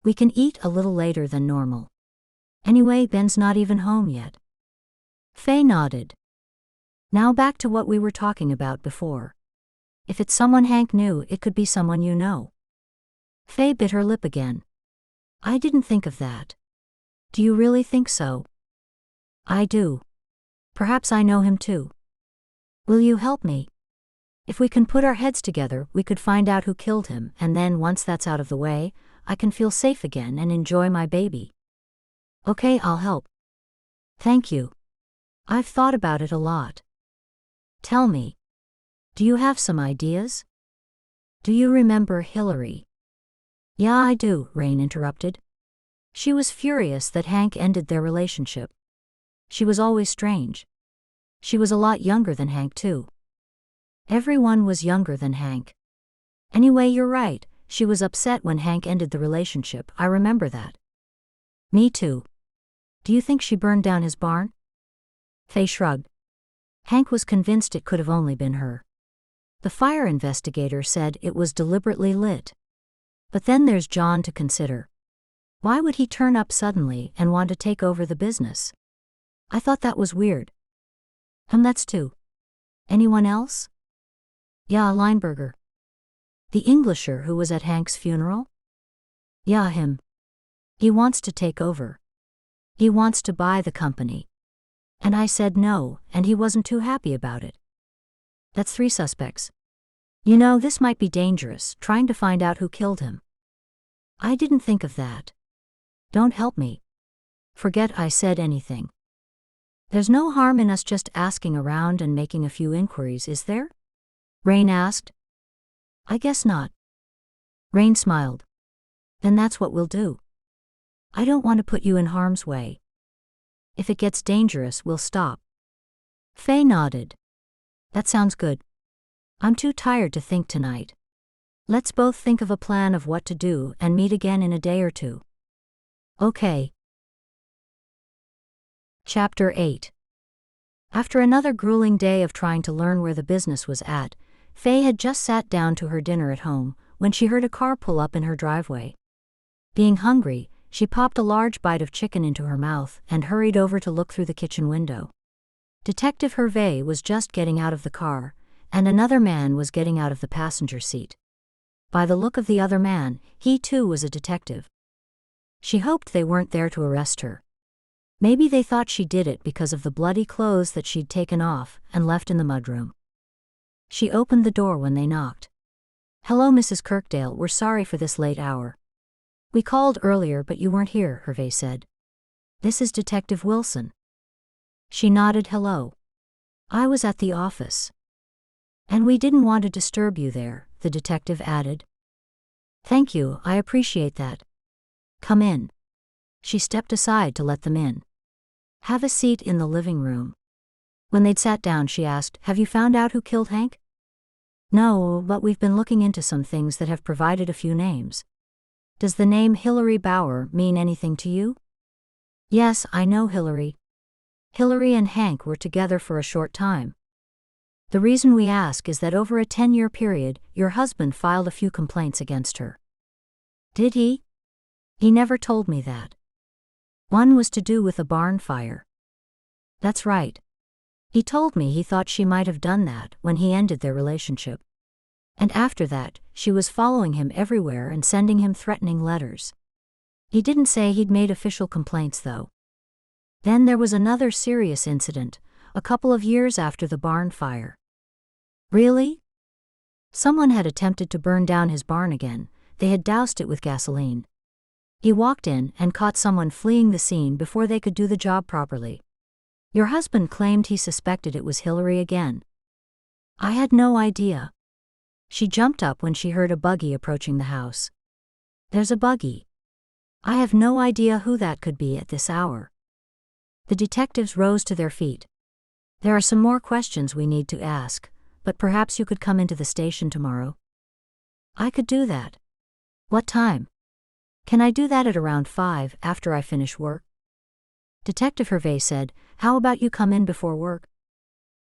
We can eat a little later than normal. Anyway, Ben's not even home yet. Faye nodded. Now back to what we were talking about before. If it's someone Hank knew, it could be someone you know. Faye bit her lip again. I didn't think of that. Do you really think so? I do. Perhaps I know him too. Will you help me? If we can put our heads together, we could find out who killed him, and then once that's out of the way, I can feel safe again and enjoy my baby. Okay, I'll help. Thank you. I've thought about it a lot. Tell me. Do you have some ideas? Do you remember Hillary? Yeah, I do, Rain interrupted. She was furious that Hank ended their relationship. She was always strange. She was a lot younger than Hank, too. Everyone was younger than Hank. Anyway, you're right, she was upset when Hank ended the relationship, I remember that. Me too. Do you think she burned down his barn? Faye shrugged. Hank was convinced it could have only been her. The fire investigator said it was deliberately lit. But then there's John to consider. Why would he turn up suddenly and want to take over the business? I thought that was weird. That's two. Anyone else? Yeah, Lineberger. The Englisher who was at Hank's funeral? Yeah, him. He wants to take over. He wants to buy the company. And I said no, and he wasn't too happy about it. That's three suspects. You know, this might be dangerous, trying to find out who killed him. I didn't think of that. Don't help me. Forget I said anything. There's no harm in us just asking around and making a few inquiries, is there? Rain asked. I guess not. Rain smiled. Then that's what we'll do. I don't want to put you in harm's way. If it gets dangerous, we'll stop. Faye nodded. That sounds good. I'm too tired to think tonight. Let's both think of a plan of what to do and meet again in a day or two. Okay. Chapter 8. After another grueling day of trying to learn where the business was at, Faye had just sat down to her dinner at home when she heard a car pull up in her driveway. Being hungry, she popped a large bite of chicken into her mouth and hurried over to look through the kitchen window. Detective Hervé was just getting out of the car, and another man was getting out of the passenger seat. By the look of the other man, he too was a detective. She hoped they weren't there to arrest her. Maybe they thought she did it because of the bloody clothes that she'd taken off and left in the mudroom. She opened the door when they knocked. "Hello, Mrs. Kirkdale, we're sorry for this late hour. We called earlier but you weren't here," Hervé said. "This is Detective Wilson." She nodded hello. "I was at the office. And we didn't want to disturb you there," the detective added. "Thank you, I appreciate that. Come in." She stepped aside to let them in. "Have a seat in the living room." When they'd sat down, she asked, "Have you found out who killed Hank?" "No, but we've been looking into some things that have provided a few names." "Does the name Hillary Bauer mean anything to you?" "Yes, I know Hillary. Hillary and Hank were together for a short time. The reason we ask is that over a 10-year period, your husband filed a few complaints against her." "Did he?" "He never told me that." "One was to do with a barn fire." "That's right. He told me he thought she might have done that when he ended their relationship. And after that, she was following him everywhere and sending him threatening letters. He didn't say he'd made official complaints though. Then there was another serious incident, a couple of years after the barn fire." "Really?" "Someone had attempted to burn down his barn again. They had doused it with gasoline. He walked in and caught someone fleeing the scene before they could do the job properly. Your husband claimed he suspected it was Hillary again." "I had no idea." She jumped up when she heard a buggy approaching the house. "There's a buggy. I have no idea who that could be at this hour." The detectives rose to their feet. "There are some more questions we need to ask, but perhaps you could come into the station tomorrow." "I could do that. What time?" "Can I do that at around 5 after I finish work?" Detective Hervé said, "How about you come in before work?"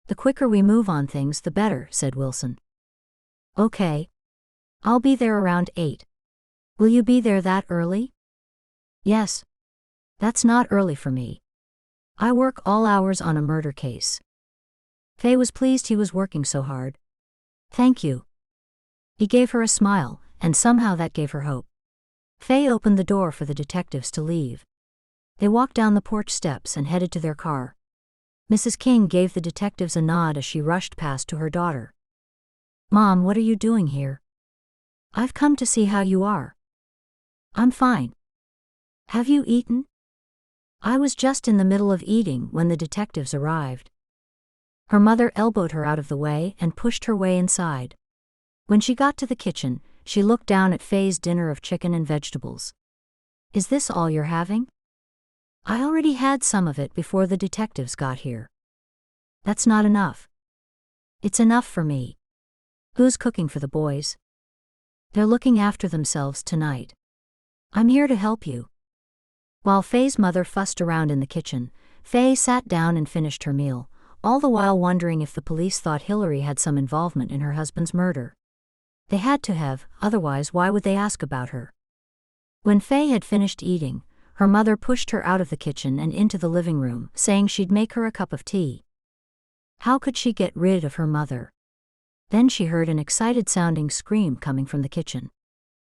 "The quicker we move on things, the better," said Wilson. "Okay. I'll be there around 8. Will you be there that early?" "Yes. That's not early for me. I work all hours on a murder case." Faye was pleased he was working so hard. "Thank you." He gave her a smile, and somehow that gave her hope. Faye opened the door for the detectives to leave. They walked down the porch steps and headed to their car. Mrs. King gave the detectives a nod as she rushed past to her daughter. "Mom, what are you doing here?" "I've come to see how you are." "I'm fine." "Have you eaten?" "I was just in the middle of eating when the detectives arrived." Her mother elbowed her out of the way and pushed her way inside. When she got to the kitchen, she looked down at Faye's dinner of chicken and vegetables. "Is this all you're having?" "I already had some of it before the detectives got here." "That's not enough." "It's enough for me." "Who's cooking for the boys?" "They're looking after themselves tonight." "I'm here to help you." While Faye's mother fussed around in the kitchen, Faye sat down and finished her meal, all the while wondering if the police thought Hillary had some involvement in her husband's murder. They had to have, otherwise why would they ask about her? When Faye had finished eating, her mother pushed her out of the kitchen and into the living room, saying she'd make her a cup of tea. How could she get rid of her mother? Then she heard an excited-sounding scream coming from the kitchen.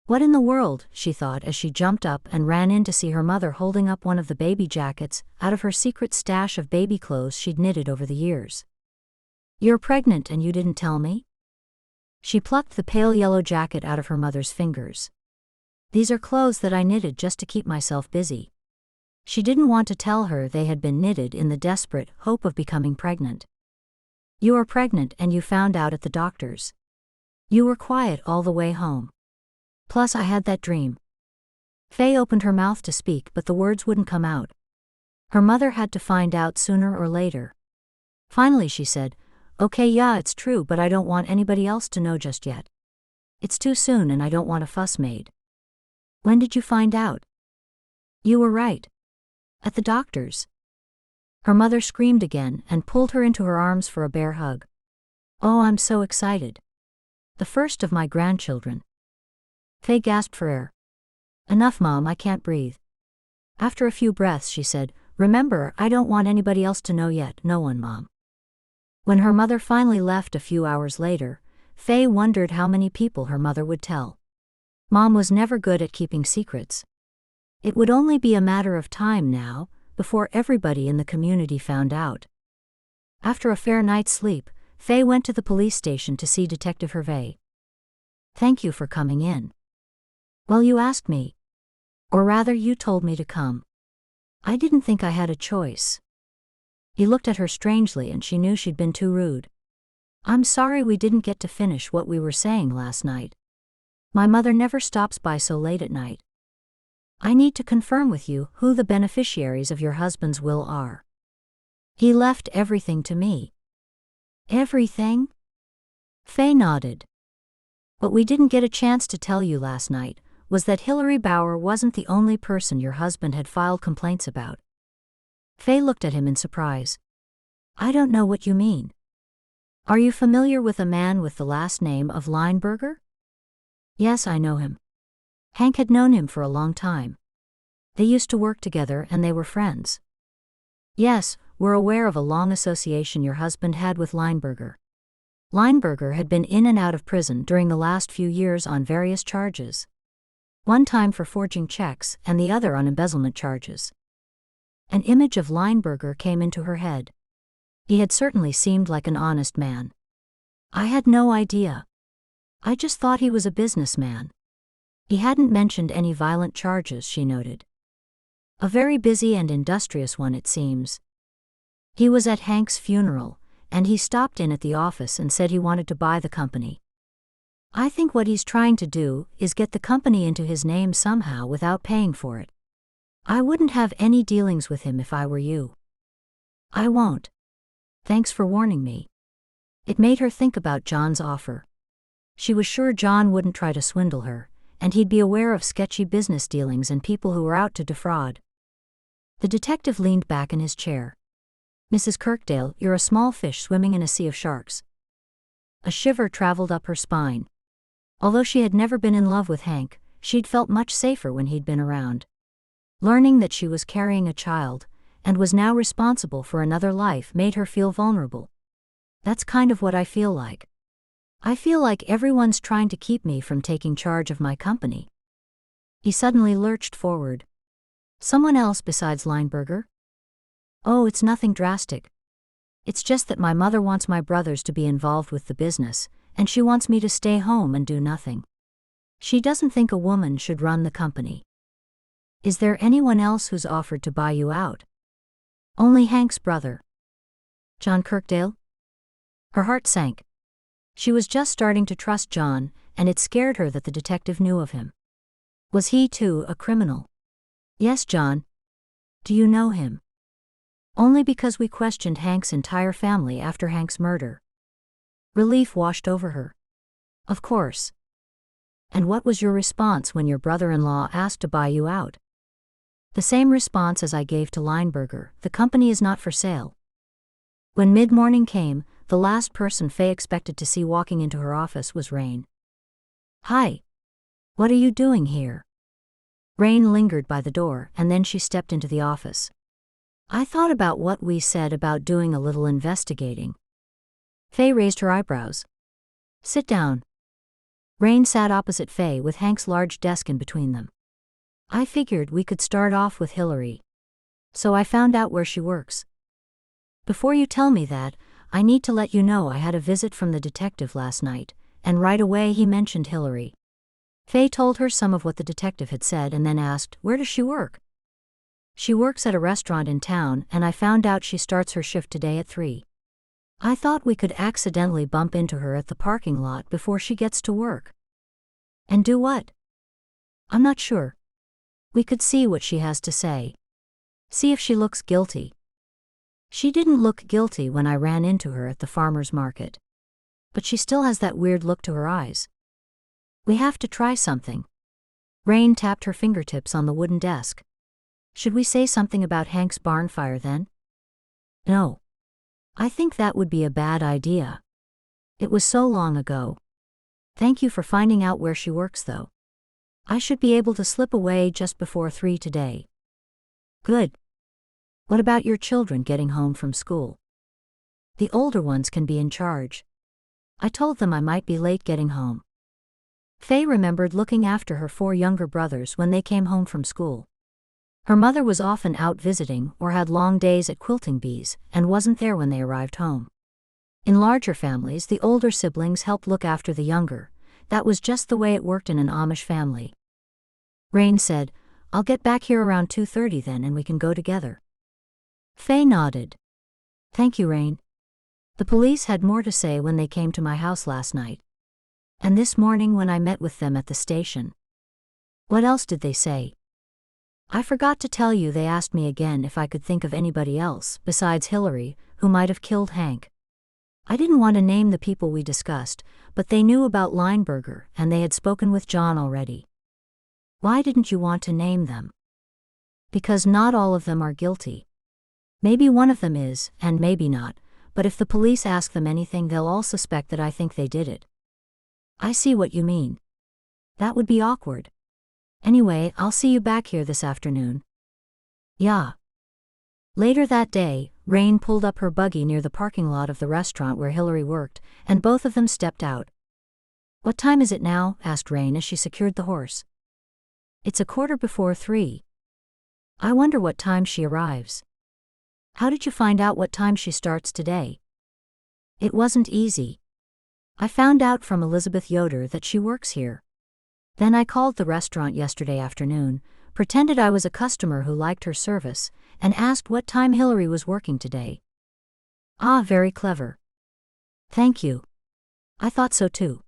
What in the world, she thought as she jumped up and ran in to see her mother holding up one of the baby jackets out of her secret stash of baby clothes she'd knitted over the years. "You're pregnant and you didn't tell me?" She plucked the pale yellow jacket out of her mother's fingers. "These are clothes that I knitted just to keep myself busy." She didn't want to tell her they had been knitted in the desperate hope of becoming pregnant. "You are pregnant and you found out at the doctor's. You were quiet all the way home. Plus I had that dream." Faye opened her mouth to speak but the words wouldn't come out. Her mother had to find out sooner or later. Finally she said, "Okay, yeah, it's true, but I don't want anybody else to know just yet. It's too soon and I don't want a fuss made." "When did you find out?" "You were right. At the doctor's." Her mother screamed again and pulled her into her arms for a bear hug. "Oh, I'm so excited. The first of my grandchildren." Faye gasped for air. "Enough, Mom, I can't breathe." After a few breaths she said, "Remember, I don't want anybody else to know yet, no one, Mom." When her mother finally left a few hours later, Faye wondered how many people her mother would tell. Mom was never good at keeping secrets. It would only be a matter of time now, before everybody in the community found out. After a fair night's sleep, Faye went to the police station to see Detective Hervey. "Thank you for coming in." "Well, you asked me. Or rather, you told me to come. I didn't think I had a choice." He looked at her strangely and she knew she'd been too rude. "I'm sorry we didn't get to finish what we were saying last night. My mother never stops by so late at night. I need to confirm with you who the beneficiaries of your husband's will are. He left everything to me." "Everything?" Faye nodded. "What we didn't get a chance to tell you last night was that Hillary Bauer wasn't the only person your husband had filed complaints about." Faye looked at him in surprise. "I don't know what you mean. Are you familiar with a man with the last name of Lineberger?" "Yes, I know him." Hank had known him for a long time. They used to work together and they were friends. "Yes, we're aware of a long association your husband had with Lineberger. Lineberger had been in and out of prison during the last few years on various charges. One time for forging checks and the other on embezzlement charges." An image of Lineberger came into her head. He had certainly seemed like an honest man. "I had no idea. I just thought he was a businessman." He hadn't mentioned any violent charges, she noted. "A very busy and industrious one, it seems. He was at Hank's funeral, and he stopped in at the office and said he wanted to buy the company. I think what he's trying to do is get the company into his name somehow without paying for it. I wouldn't have any dealings with him if I were you." "I won't. Thanks for warning me." It made her think about John's offer. She was sure John wouldn't try to swindle her, and he'd be aware of sketchy business dealings and people who were out to defraud. The detective leaned back in his chair. "Mrs. Kirkdale, you're a small fish swimming in a sea of sharks." A shiver traveled up her spine. Although she had never been in love with Hank, she'd felt much safer when he'd been around. Learning that she was carrying a child, and was now responsible for another life, made her feel vulnerable. "That's kind of what I feel like. I feel like everyone's trying to keep me from taking charge of my company." He suddenly lurched forward. "Someone else besides Lineberger?" "Oh, it's nothing drastic. It's just that my mother wants my brothers to be involved with the business, and she wants me to stay home and do nothing. She doesn't think a woman should run the company." "Is there anyone else who's offered to buy you out?" "Only Hank's brother." "John Kirkdale?" Her heart sank. She was just starting to trust John, and it scared her that the detective knew of him. Was he, too, a criminal? "Yes, John." "Do you know him?" "Only because we questioned Hank's entire family after Hank's murder." Relief washed over her. "Of course. And what was your response when your brother-in-law asked to buy you out?" "The same response as I gave to Lineberger: the company is not for sale." When mid-morning came, the last person Faye expected to see walking into her office was Rain. "Hi. What are you doing here?" Rain lingered by the door, and then she stepped into the office. "I thought about what we said about doing a little investigating." Faye raised her eyebrows. "Sit down." Rain sat opposite Faye with Hank's large desk in between them. "I figured we could start off with Hillary. So I found out where she works. Before you tell me that, I need to let you know I had a visit from the detective last night, and right away he mentioned Hillary." Faye told her some of what the detective had said and then asked, "Where does she work?" "She works at a restaurant in town, and I found out she starts her shift today at 3. I thought we could accidentally bump into her at the parking lot before she gets to work." "And do what?" "I'm not sure. We could see what she has to say. See if she looks guilty." She didn't look guilty when I ran into her at the farmer's market. But she still has that weird look to her eyes. We have to try something. Rain tapped her fingertips on the wooden desk. Should we say something about Hank's barn fire then? No. I think that would be a bad idea. It was so long ago. Thank you for finding out where she works though. I should be able to slip away just before 3 today. Good. What about your children getting home from school? The older ones can be in charge. I told them I might be late getting home. Faye remembered looking after her 4 younger brothers when they came home from school. Her mother was often out visiting or had long days at quilting bees and wasn't there when they arrived home. In larger families, the older siblings helped look after the younger. That was just the way it worked in an Amish family. Rain said, I'll get back here around 2:30 then and we can go together. Faye nodded. Thank you, Rain. The police had more to say when they came to my house last night. And this morning when I met with them at the station. What else did they say? I forgot to tell you they asked me again if I could think of anybody else, besides Hillary, who might have killed Hank. I didn't want to name the people we discussed, but they knew about Lineberger and they had spoken with John already. Why didn't you want to name them? Because not all of them are guilty. Maybe one of them is, and maybe not, but if the police ask them anything they'll all suspect that I think they did it. I see what you mean. That would be awkward. Anyway, I'll see you back here this afternoon. Yeah. Later that day, Rain pulled up her buggy near the parking lot of the restaurant where Hillary worked, and both of them stepped out. What time is it now? Asked Rain as she secured the horse. It's 3:15. I wonder what time she arrives. How did you find out what time she starts today? It wasn't easy. I found out from Elizabeth Yoder that she works here. Then I called the restaurant yesterday afternoon, pretended I was a customer who liked her service, and asked what time Hillary was working today. Ah, very clever. Thank you. I thought so too.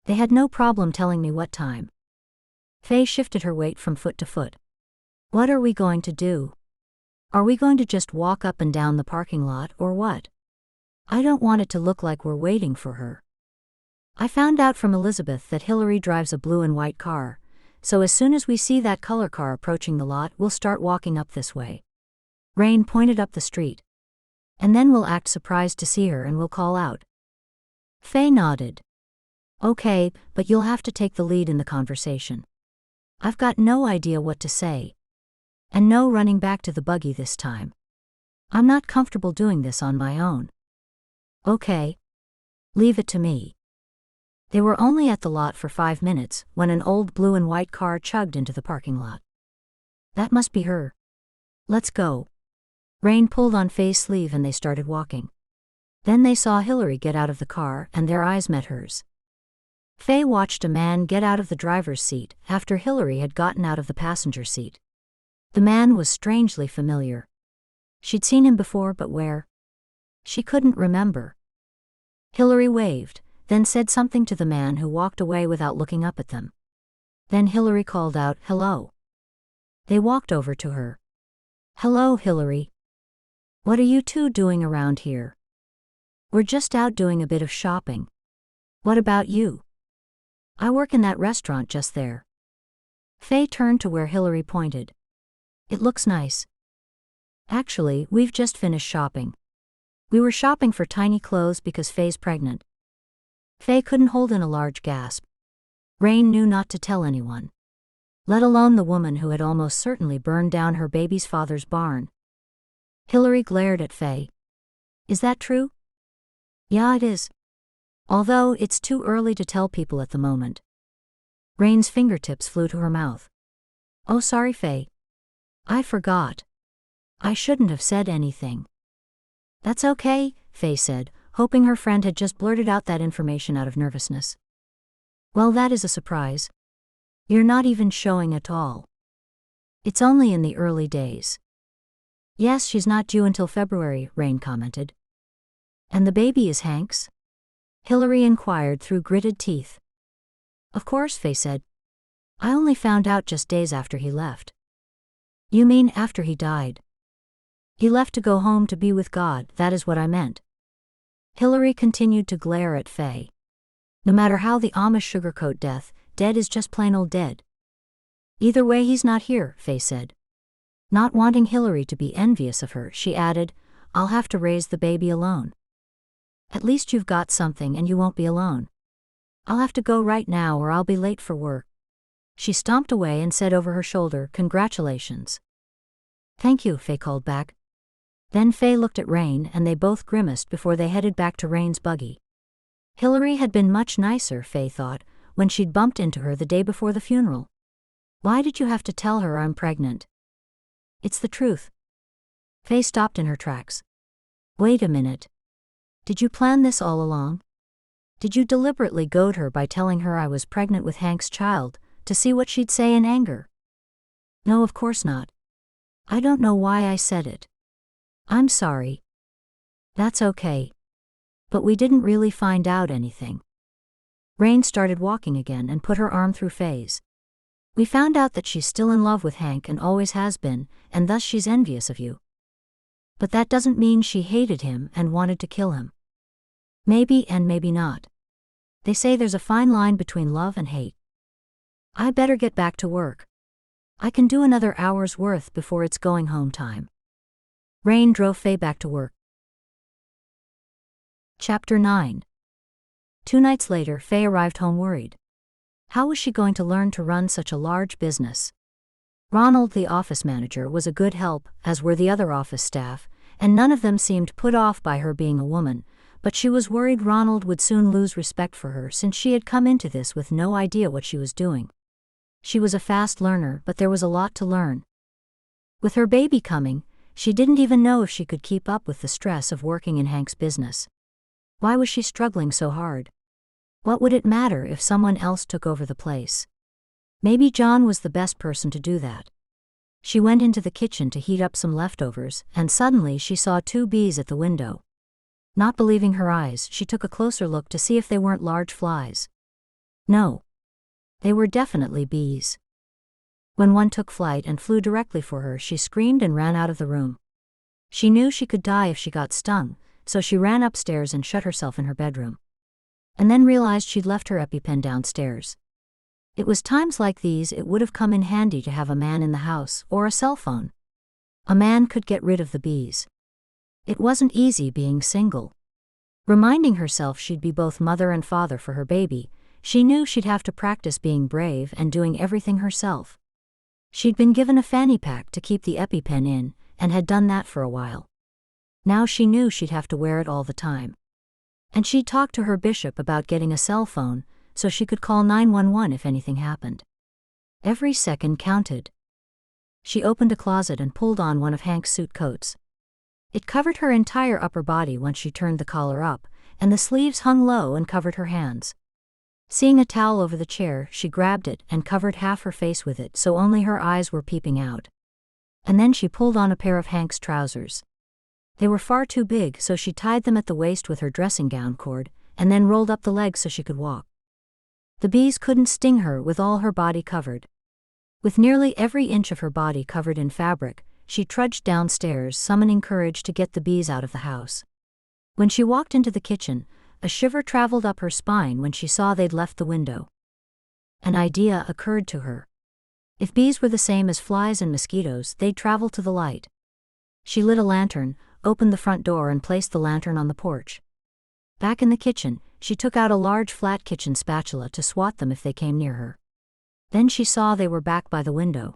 They had no problem telling me what time. Faye shifted her weight from foot to foot. What are we going to do? Are we going to just walk up and down the parking lot or what? I don't want it to look like we're waiting for her. I found out from Elizabeth that Hillary drives a blue and white car, so as soon as we see that color car approaching the lot we'll start walking up this way. Rain pointed up the street. And then we'll act surprised to see her and we'll call out. Faye nodded. Okay, but you'll have to take the lead in the conversation. I've got no idea what to say. And no running back to the buggy this time. I'm not comfortable doing this on my own. Okay. Leave it to me. They were only at the lot for 5 minutes when an old blue and white car chugged into the parking lot. That must be her. Let's go. Rain pulled on Faye's sleeve and they started walking. Then they saw Hillary get out of the car and their eyes met hers. Faye watched a man get out of the driver's seat after Hillary had gotten out of the passenger seat. The man was strangely familiar. She'd seen him before, but where? She couldn't remember. Hillary waved, then said something to the man who walked away without looking up at them. Then Hillary called out, "Hello." They walked over to her. "Hello, Hillary. What are you two doing around here?" "We're just out doing a bit of shopping. What about you?" "I work in that restaurant just there." Faye turned to where Hillary pointed. "It looks nice." "Actually, we've just finished shopping. We were shopping for tiny clothes because Faye's pregnant." Faye couldn't hold in a large gasp. Rain knew not to tell anyone. Let alone the woman who had almost certainly burned down her baby's father's barn. Hillary glared at Faye. "Is that true?" "Yeah, it is. Although it's too early to tell people at the moment." Rain's fingertips flew to her mouth. "Oh, sorry, Faye. I forgot. I shouldn't have said anything." "That's okay," Faye said, hoping her friend had just blurted out that information out of nervousness. "Well, that is a surprise. You're not even showing at all." "It's only in the early days." "Yes, she's not due until February," Rain commented. "And the baby is Hank's?" Hillary inquired through gritted teeth. "Of course," Faye said. "I only found out just days after he left." "You mean after he died?" He left to go home to be with God, that is what I meant. Hillary continued to glare at Faye. No matter how the Amish sugarcoat death, dead is just plain old dead. Either way he's not here, Faye said. Not wanting Hillary to be envious of her, she added, I'll have to raise the baby alone. At least you've got something and you won't be alone. I'll have to go right now or I'll be late for work. She stomped away and said over her shoulder, Congratulations. Thank you, Faye called back. Then Faye looked at Rain and they both grimaced before they headed back to Rain's buggy. Hillary had been much nicer, Faye thought, when she'd bumped into her the day before the funeral. Why did you have to tell her I'm pregnant? It's the truth. Faye stopped in her tracks. Wait a minute. Did you plan this all along? Did you deliberately goad her by telling her I was pregnant with Hank's child, to see what she'd say in anger? No, of course not. I don't know why I said it. I'm sorry. That's okay. But we didn't really find out anything. Rain started walking again and put her arm through Faye's. We found out that she's still in love with Hank and always has been, and thus she's envious of you. But that doesn't mean she hated him and wanted to kill him. Maybe and maybe not. They say there's a fine line between love and hate. I better get back to work. I can do another hour's worth before it's going home time. Rain drove Faye back to work. Chapter 9. 2 nights later, Faye arrived home worried. How was she going to learn to run such a large business? Ronald, the office manager, was a good help, as were the other office staff, and none of them seemed put off by her being a woman, but she was worried Ronald would soon lose respect for her since she had come into this with no idea what she was doing. She was a fast learner, but there was a lot to learn. With her baby coming, she didn't even know if she could keep up with the stress of working in Hank's business. Why was she struggling so hard? What would it matter if someone else took over the place? Maybe John was the best person to do that. She went into the kitchen to heat up some leftovers, and suddenly she saw 2 bees at the window. Not believing her eyes, she took a closer look to see if they weren't large flies. No. They were definitely bees. When one took flight and flew directly for her, she screamed and ran out of the room. She knew she could die if she got stung, so she ran upstairs and shut herself in her bedroom. And then realized she'd left her EpiPen downstairs. It was times like these it would have come in handy to have a man in the house, or a cell phone. A man could get rid of the bees. It wasn't easy being single. Reminding herself she'd be both mother and father for her baby, she knew she'd have to practice being brave and doing everything herself. She'd been given a fanny pack to keep the EpiPen in, and had done that for a while. Now she knew she'd have to wear it all the time. And she'd talked to her bishop about getting a cell phone, so she could call 911 if anything happened. Every second counted. She opened a closet and pulled on one of Hank's suit coats. It covered her entire upper body once she turned the collar up, and the sleeves hung low and covered her hands. Seeing a towel over the chair, she grabbed it and covered half her face with it so only her eyes were peeping out. And then she pulled on a pair of Hank's trousers. They were far too big, so she tied them at the waist with her dressing gown cord, and then rolled up the legs so she could walk. The bees couldn't sting her with all her body covered. With nearly every inch of her body covered in fabric, she trudged downstairs, summoning courage to get the bees out of the house. When she walked into the kitchen, a shiver traveled up her spine when she saw they'd left the window. An idea occurred to her. If bees were the same as flies and mosquitoes, they'd travel to the light. She lit a lantern, opened the front door and placed the lantern on the porch. Back in the kitchen, she took out a large flat kitchen spatula to swat them if they came near her. Then she saw they were back by the window.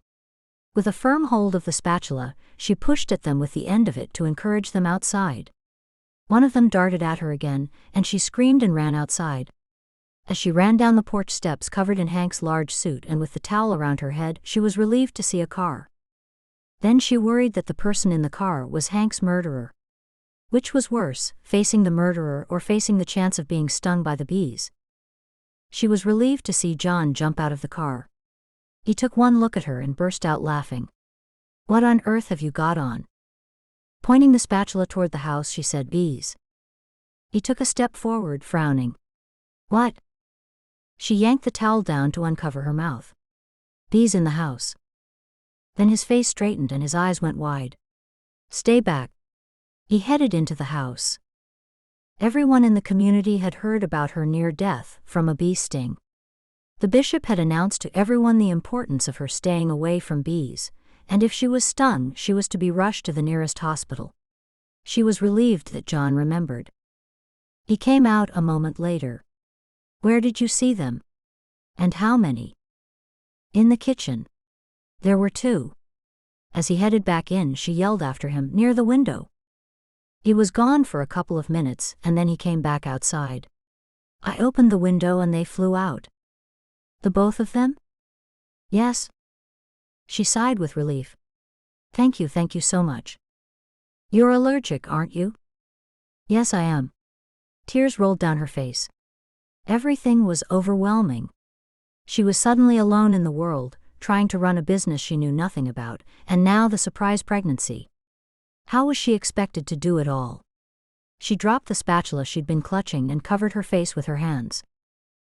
With a firm hold of the spatula, she pushed at them with the end of it to encourage them outside. One of them darted at her again, and she screamed and ran outside. As she ran down the porch steps covered in Hank's large suit and with the towel around her head, she was relieved to see a car. Then she worried that the person in the car was Hank's murderer. Which was worse, facing the murderer or facing the chance of being stung by the bees? She was relieved to see John jump out of the car. He took one look at her and burst out laughing. "What on earth have you got on?" Pointing the spatula toward the house, she said, "Bees." He took a step forward, frowning. "What?" She yanked the towel down to uncover her mouth. "Bees in the house." Then his face straightened and his eyes went wide. Stay back. He headed into the house. Everyone in the community had heard about her near death from a bee sting. The bishop had announced to everyone the importance of her staying away from bees, and if she was stung, she was to be rushed to the nearest hospital. She was relieved that John remembered. He came out a moment later. Where did you see them? And how many? In the kitchen. There were 2. As he headed back in, she yelled after him, near the window. He was gone for a couple of minutes, and then he came back outside. I opened the window and they flew out. The both of them? Yes. She sighed with relief. Thank you so much. You're allergic, aren't you? Yes, I am. Tears rolled down her face. Everything was overwhelming. She was suddenly alone in the world, trying to run a business she knew nothing about, and now the surprise pregnancy. How was she expected to do it all? She dropped the spatula she'd been clutching and covered her face with her hands.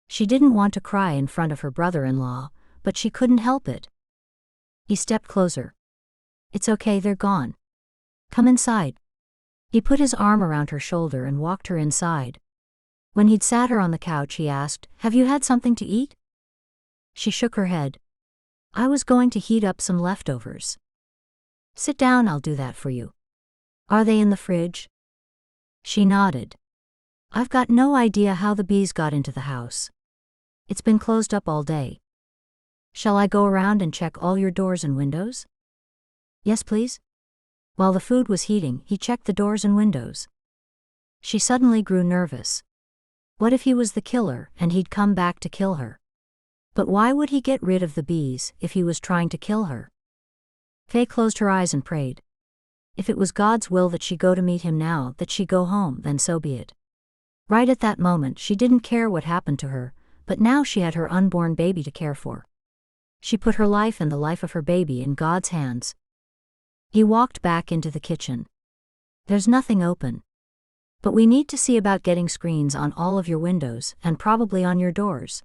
She didn't want to cry in front of her brother-in-law, but she couldn't help it. He stepped closer. It's okay, they're gone. Come inside. He put his arm around her shoulder and walked her inside. When he'd sat her on the couch, he asked, Have you had something to eat? She shook her head. I was going to heat up some leftovers. Sit down, I'll do that for you. Are they in the fridge? She nodded. I've got no idea how the bees got into the house. It's been closed up all day. Shall I go around and check all your doors and windows? Yes, please. While the food was heating, he checked the doors and windows. She suddenly grew nervous. What if he was the killer and he'd come back to kill her? But why would he get rid of the bees if he was trying to kill her? Faye closed her eyes and prayed. If it was God's will that she go to meet him now, that she go home, then so be it. Right at that moment, she didn't care what happened to her, but now she had her unborn baby to care for. She put her life and the life of her baby in God's hands. He walked back into the kitchen. There's nothing open. But we need to see about getting screens on all of your windows, and probably on your doors.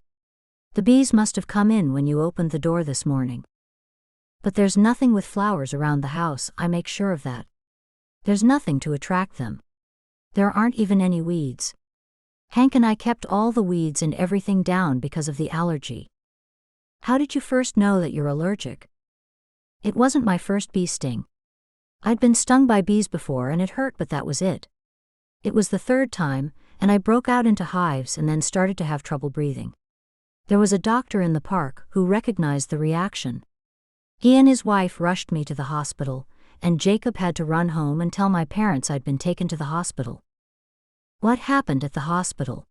The bees must have come in when you opened the door this morning. But there's nothing with flowers around the house, I make sure of that. There's nothing to attract them. There aren't even any weeds. Hank and I kept all the weeds and everything down because of the allergy. How did you first know that you're allergic? It wasn't my first bee sting. I'd been stung by bees before and it hurt, but that was it. It was the 3rd time, and I broke out into hives and then started to have trouble breathing. There was a doctor in the park who recognized the reaction. He and his wife rushed me to the hospital, and Jacob had to run home and tell my parents I'd been taken to the hospital. What happened at the hospital?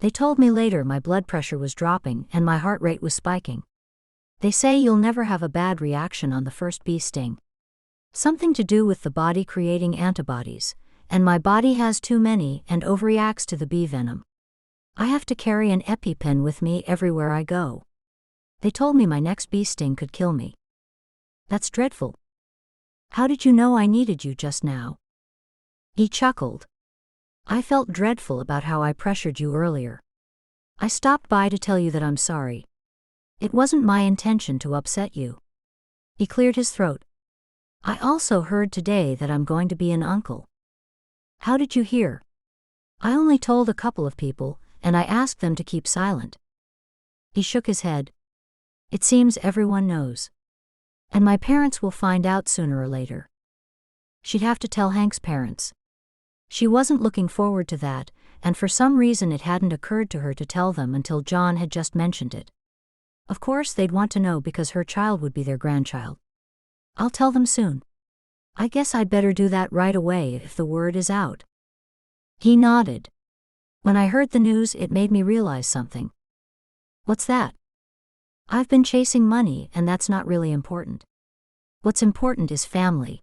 They told me later my blood pressure was dropping and my heart rate was spiking. They say you'll never have a bad reaction on the first bee sting. Something to do with the body creating antibodies, and my body has too many and overreacts to the bee venom. I have to carry an EpiPen with me everywhere I go. They told me my next bee sting could kill me. That's dreadful. How did you know I needed you just now? He chuckled. I felt dreadful about how I pressured you earlier. I stopped by to tell you that I'm sorry. It wasn't my intention to upset you. He cleared his throat. I also heard today that I'm going to be an uncle. How did you hear? I only told a couple of people, and I asked them to keep silent. He shook his head. It seems everyone knows. And my parents will find out sooner or later. She'd have to tell Hank's parents. She wasn't looking forward to that, and for some reason it hadn't occurred to her to tell them until John had just mentioned it. Of course they'd want to know because her child would be their grandchild. I'll tell them soon. I guess I'd better do that right away if the word is out. He nodded. When I heard the news, it made me realize something. What's that? I've been chasing money, and that's not really important. What's important is family.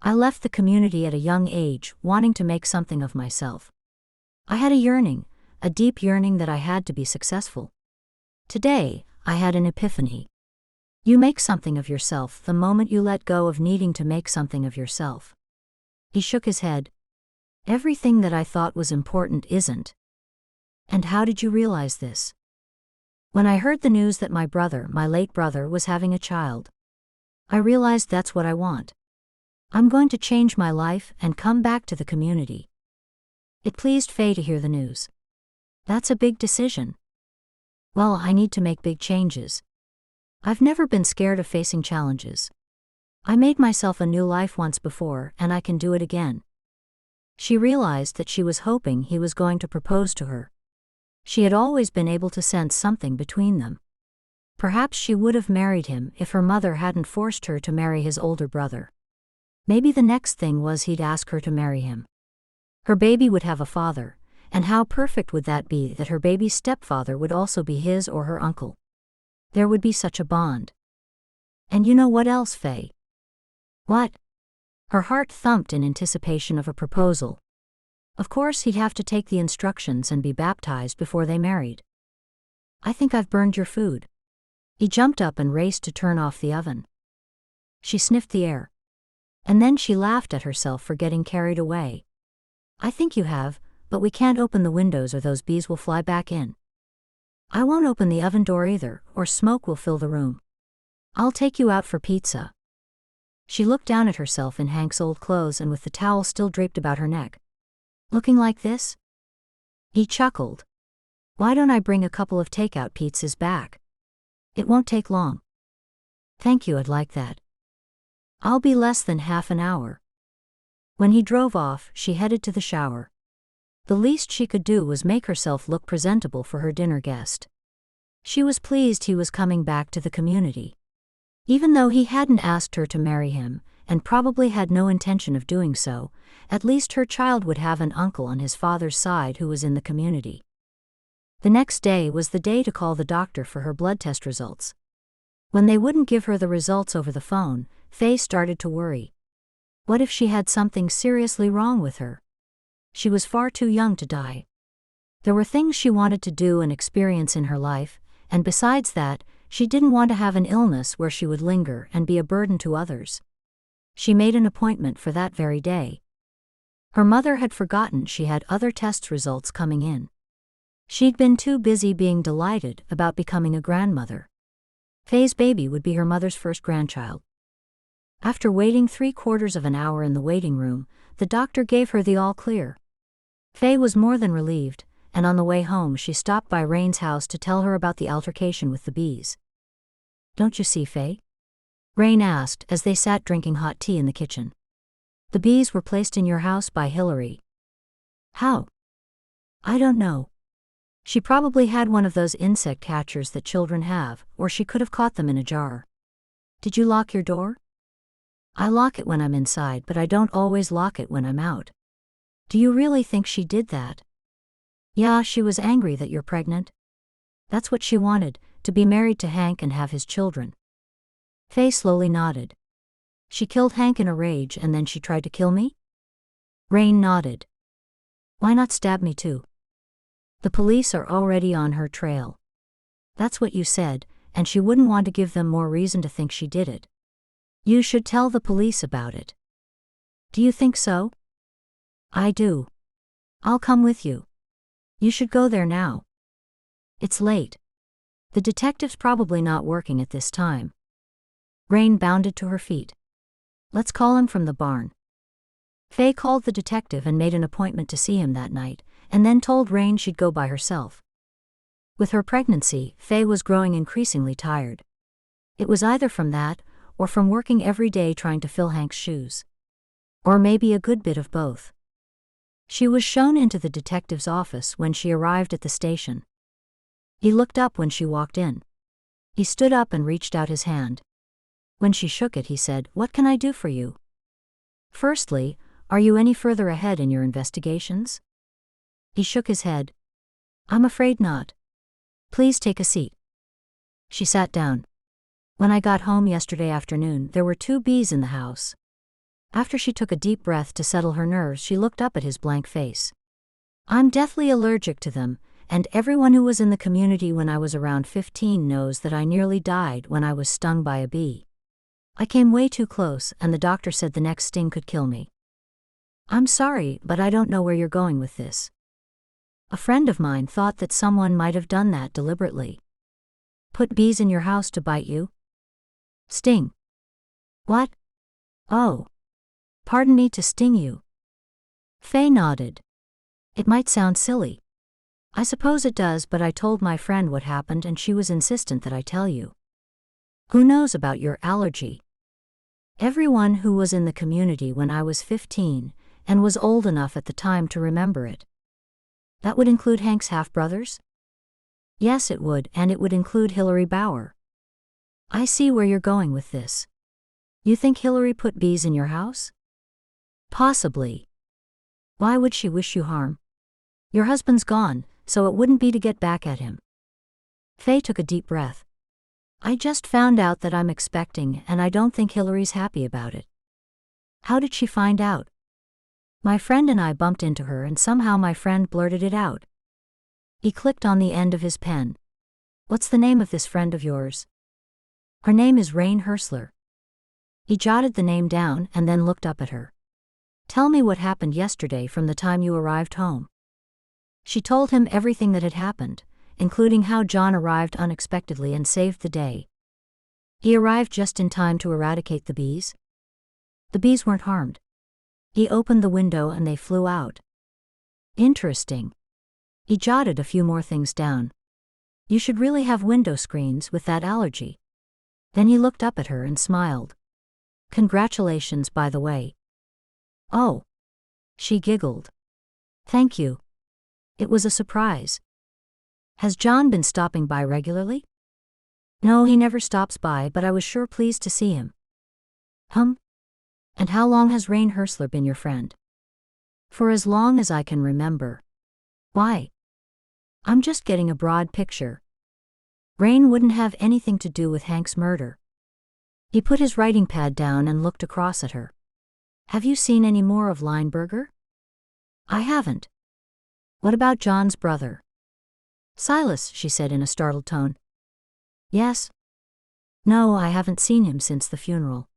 I left the community at a young age, wanting to make something of myself. I had a yearning, a deep yearning that I had to be successful. Today, I had an epiphany. You make something of yourself the moment you let go of needing to make something of yourself. He shook his head. Everything that I thought was important isn't. And how did you realize this? When I heard the news that my late brother, was having a child. I realized that's what I want. I'm going to change my life and come back to the community. It pleased Faye to hear the news. That's a big decision. Well, I need to make big changes. I've never been scared of facing challenges. I made myself a new life once before, and I can do it again. She realized that she was hoping he was going to propose to her. She had always been able to sense something between them. Perhaps she would have married him if her mother hadn't forced her to marry his older brother. Maybe the next thing was he'd ask her to marry him. Her baby would have a father, and how perfect would that be that her baby's stepfather would also be his or her uncle. There would be such a bond. And you know what else, Faye? What? Her heart thumped in anticipation of a proposal. Of course he'd have to take the instructions and be baptized before they married. I think I've burned your food. He jumped up and raced to turn off the oven. She sniffed the air. And then she laughed at herself for getting carried away. I think you have, but we can't open the windows or those bees will fly back in. I won't open the oven door either, or smoke will fill the room. I'll take you out for pizza. She looked down at herself in Hank's old clothes and with the towel still draped about her neck. Looking like this? He chuckled. Why don't I bring a couple of takeout pizzas back? It won't take long. Thank you, I'd like that. I'll be less than half an hour. When he drove off, she headed to the shower. The least she could do was make herself look presentable for her dinner guest. She was pleased he was coming back to the community. Even though he hadn't asked her to marry him, and probably had no intention of doing so, at least her child would have an uncle on his father's side who was in the community. The next day was the day to call the doctor for her blood test results. When they wouldn't give her the results over the phone, Faye started to worry. What if she had something seriously wrong with her? She was far too young to die. There were things she wanted to do and experience in her life, and besides that, she didn't want to have an illness where she would linger and be a burden to others. She made an appointment for that very day. Her mother had forgotten she had other test results coming in. She'd been too busy being delighted about becoming a grandmother. Faye's baby would be her mother's first grandchild. After waiting 3/4 of an hour in the waiting room, the doctor gave her the all clear. Faye was more than relieved, and on the way home she stopped by Rain's house to tell her about the altercation with the bees. Don't you see, Faye? Rain asked as they sat drinking hot tea in the kitchen. The bees were placed in your house by Hillary. How? I don't know. She probably had one of those insect catchers that children have, or she could have caught them in a jar. Did you lock your door? I lock it when I'm inside, but I don't always lock it when I'm out. Do you really think she did that? Yeah, she was angry that you're pregnant. That's what she wanted, to be married to Hank and have his children. Faye slowly nodded. She killed Hank in a rage and then she tried to kill me? Rain nodded. Why not stab me too? The police are already on her trail. That's what you said, and she wouldn't want to give them more reason to think she did it. You should tell the police about it. Do you think so? I do. I'll come with you. You should go there now. It's late. The detective's probably not working at this time. Rain bounded to her feet. Let's call him from the barn. Faye called the detective and made an appointment to see him that night, and then told Rain she'd go by herself. With her pregnancy, Faye was growing increasingly tired. It was either from that, or from working every day trying to fill Hank's shoes. Or maybe a good bit of both. She was shown into the detective's office when she arrived at the station. He looked up when she walked in. He stood up and reached out his hand. When she shook it, he said, "What can I do for you?" Firstly, are you any further ahead in your investigations? He shook his head. I'm afraid not. Please take a seat. She sat down. When I got home yesterday afternoon, there were 2 bees in the house. After she took a deep breath to settle her nerves, she looked up at his blank face. I'm deathly allergic to them, and everyone who was in the community when I was around 15 knows that I nearly died when I was stung by a bee. I came way too close, and the doctor said the next sting could kill me. I'm sorry, but I don't know where you're going with this. A friend of mine thought that someone might have done that deliberately. Put bees in your house to bite you? Sting. What? Oh. Pardon me to sting you. Faye nodded. It might sound silly. I suppose it does, but I told my friend what happened and she was insistent that I tell you. Who knows about your allergy? Everyone who was in the community when I was 15, and was old enough at the time to remember it. That would include Hank's half-brothers? Yes, it would, and it would include Hillary Bauer. I see where you're going with this. You think Hillary put bees in your house? Possibly. Why would she wish you harm? Your husband's gone, so it wouldn't be to get back at him. Faye took a deep breath. I just found out that I'm expecting, and I don't think Hillary's happy about it. How did she find out? My friend and I bumped into her and somehow my friend blurted it out. He clicked on the end of his pen. What's the name of this friend of yours? Her name is Rain Hersler. He jotted the name down and then looked up at her. Tell me what happened yesterday from the time you arrived home. She told him everything that had happened, including how John arrived unexpectedly and saved the day. He arrived just in time to eradicate the bees. The bees weren't harmed. He opened the window and they flew out. Interesting. He jotted a few more things down. You should really have window screens with that allergy. Then he looked up at her and smiled. Congratulations, by the way. Oh. She giggled. Thank you. It was a surprise. Has John been stopping by regularly? No, he never stops by, but I was sure pleased to see him. And how long has Rain Hersler been your friend? For as long as I can remember. Why? I'm just getting a broad picture. Rain wouldn't have anything to do with Hank's murder. He put his writing pad down and looked across at her. Have you seen any more of Lineberger? I haven't. What about John's brother? Silas, she said in a startled tone. Yes? No, I haven't seen him since the funeral.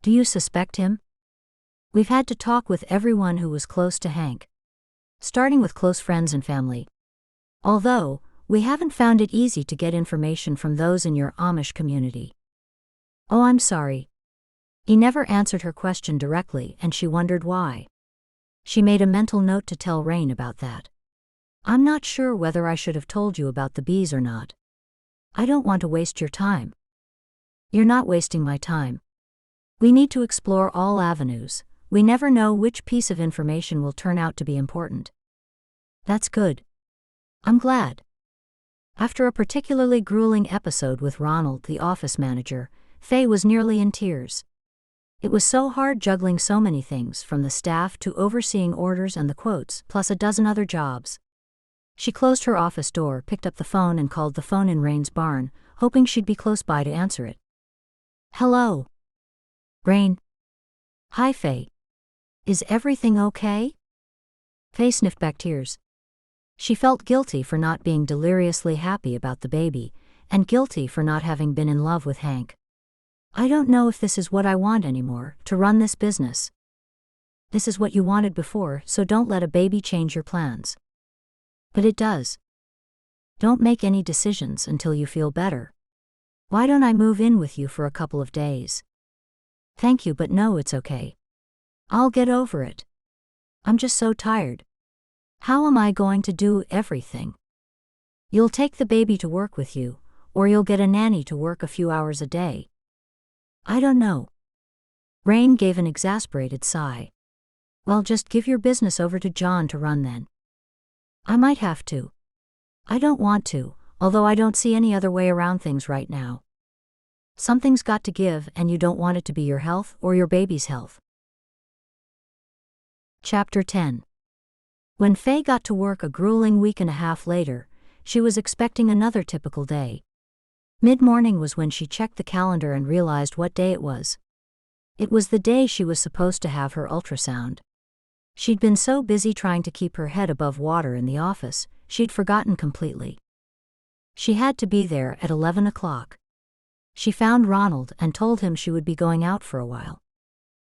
Do you suspect him? We've had to talk with everyone who was close to Hank. Starting with close friends and family. Although, we haven't found it easy to get information from those in your Amish community. Oh, I'm sorry. He never answered her question directly and she wondered why. She made a mental note to tell Rain about that. I'm not sure whether I should have told you about the bees or not. I don't want to waste your time. You're not wasting my time. We need to explore all avenues. We never know which piece of information will turn out to be important. That's good. I'm glad. After a particularly grueling episode with Ronald, the office manager, Faye was nearly in tears. It was so hard juggling so many things, from the staff to overseeing orders and the quotes, plus a dozen other jobs. She closed her office door, picked up the phone and called the phone in Rain's barn, hoping she'd be close by to answer it. Hello. Rain. Hi, Faye. Is everything okay? Faye sniffed back tears. She felt guilty for not being deliriously happy about the baby, and guilty for not having been in love with Hank. I don't know if this is what I want anymore, to run this business. This is what you wanted before, so don't let a baby change your plans. But it does. Don't make any decisions until you feel better. Why don't I move in with you for a couple of days? Thank you, but no, it's okay. I'll get over it. I'm just so tired. How am I going to do everything? You'll take the baby to work with you, or you'll get a nanny to work a few hours a day. I don't know. Rain gave an exasperated sigh. Well, just give your business over to John to run then. I might have to. I don't want to, although I don't see any other way around things right now. Something's got to give, and you don't want it to be your health or your baby's health. Chapter 10. When Faye got to work a grueling week and a half later, she was expecting another typical day. Mid-morning was when she checked the calendar and realized what day it was. It was the day she was supposed to have her ultrasound. She'd been so busy trying to keep her head above water in the office, she'd forgotten completely. She had to be there at 11 o'clock. She found Ronald and told him she would be going out for a while.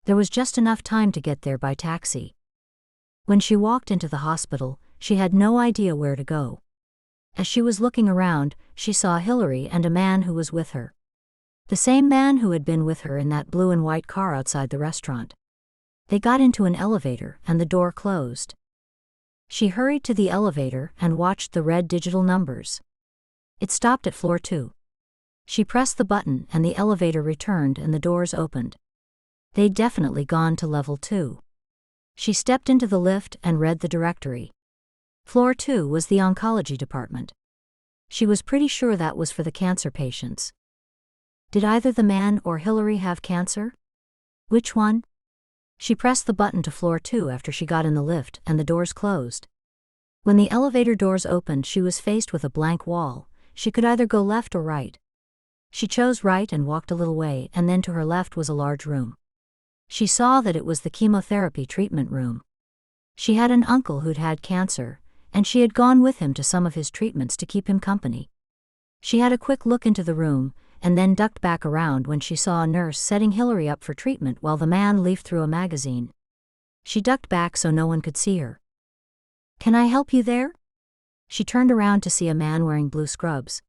There was just enough time to get there by taxi. When she walked into the hospital, she had no idea where to go. As she was looking around, she saw Hillary and a man who was with her. The same man who had been with her in that blue and white car outside the restaurant. They got into an elevator and the door closed. She hurried to the elevator and watched the red digital numbers. It stopped at floor 2. She pressed the button and the elevator returned and the doors opened. They'd definitely gone to level 2. She stepped into the lift and read the directory. Floor 2 was the oncology department. She was pretty sure that was for the cancer patients. Did either the man or Hillary have cancer? Which one? She pressed the button to floor 2 after she got in the lift and the doors closed. When the elevator doors opened, she was faced with a blank wall. She could either go left or right. She chose right and walked a little way, and then to her left was a large room. She saw that it was the chemotherapy treatment room. She had an uncle who'd had cancer, and she had gone with him to some of his treatments to keep him company. She had a quick look into the room, and then ducked back around when she saw a nurse setting Hillary up for treatment while the man leafed through a magazine. She ducked back so no one could see her. "Can I help you there?" She turned around to see a man wearing blue scrubs.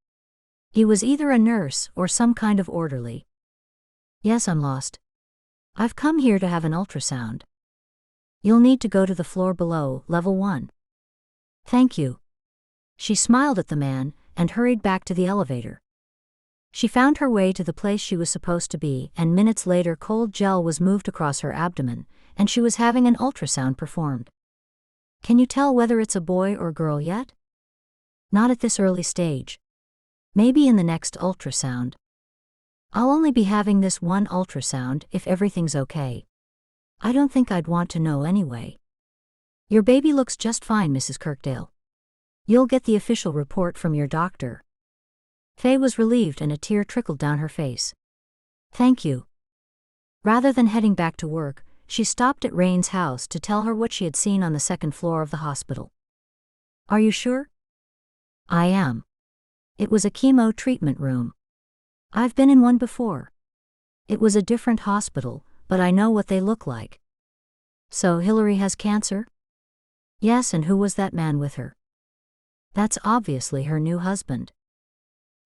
He was either a nurse or some kind of orderly. "Yes, I'm lost. I've come here to have an ultrasound. You'll need to go to the floor below, level 1. "Thank you." She smiled at the man and hurried back to the elevator. She found her way to the place she was supposed to be, and minutes later cold gel was moved across her abdomen, and she was having an ultrasound performed. "Can you tell whether it's a boy or girl yet?" "Not at this early stage. Maybe in the next ultrasound. I'll only be having this one ultrasound if everything's okay. I don't think I'd want to know anyway. Your baby looks just fine, Mrs. Kirkdale. You'll get the official report from your doctor." Faye was relieved and a tear trickled down her face. "Thank you." Rather than heading back to work, she stopped at Rain's house to tell her what she had seen on the second floor of the hospital. "Are you sure?" "I am. It was a chemo treatment room. I've been in one before. It was a different hospital, but I know what they look like." "So Hillary has cancer?" "Yes, and who was that man with her?" "That's obviously her new husband."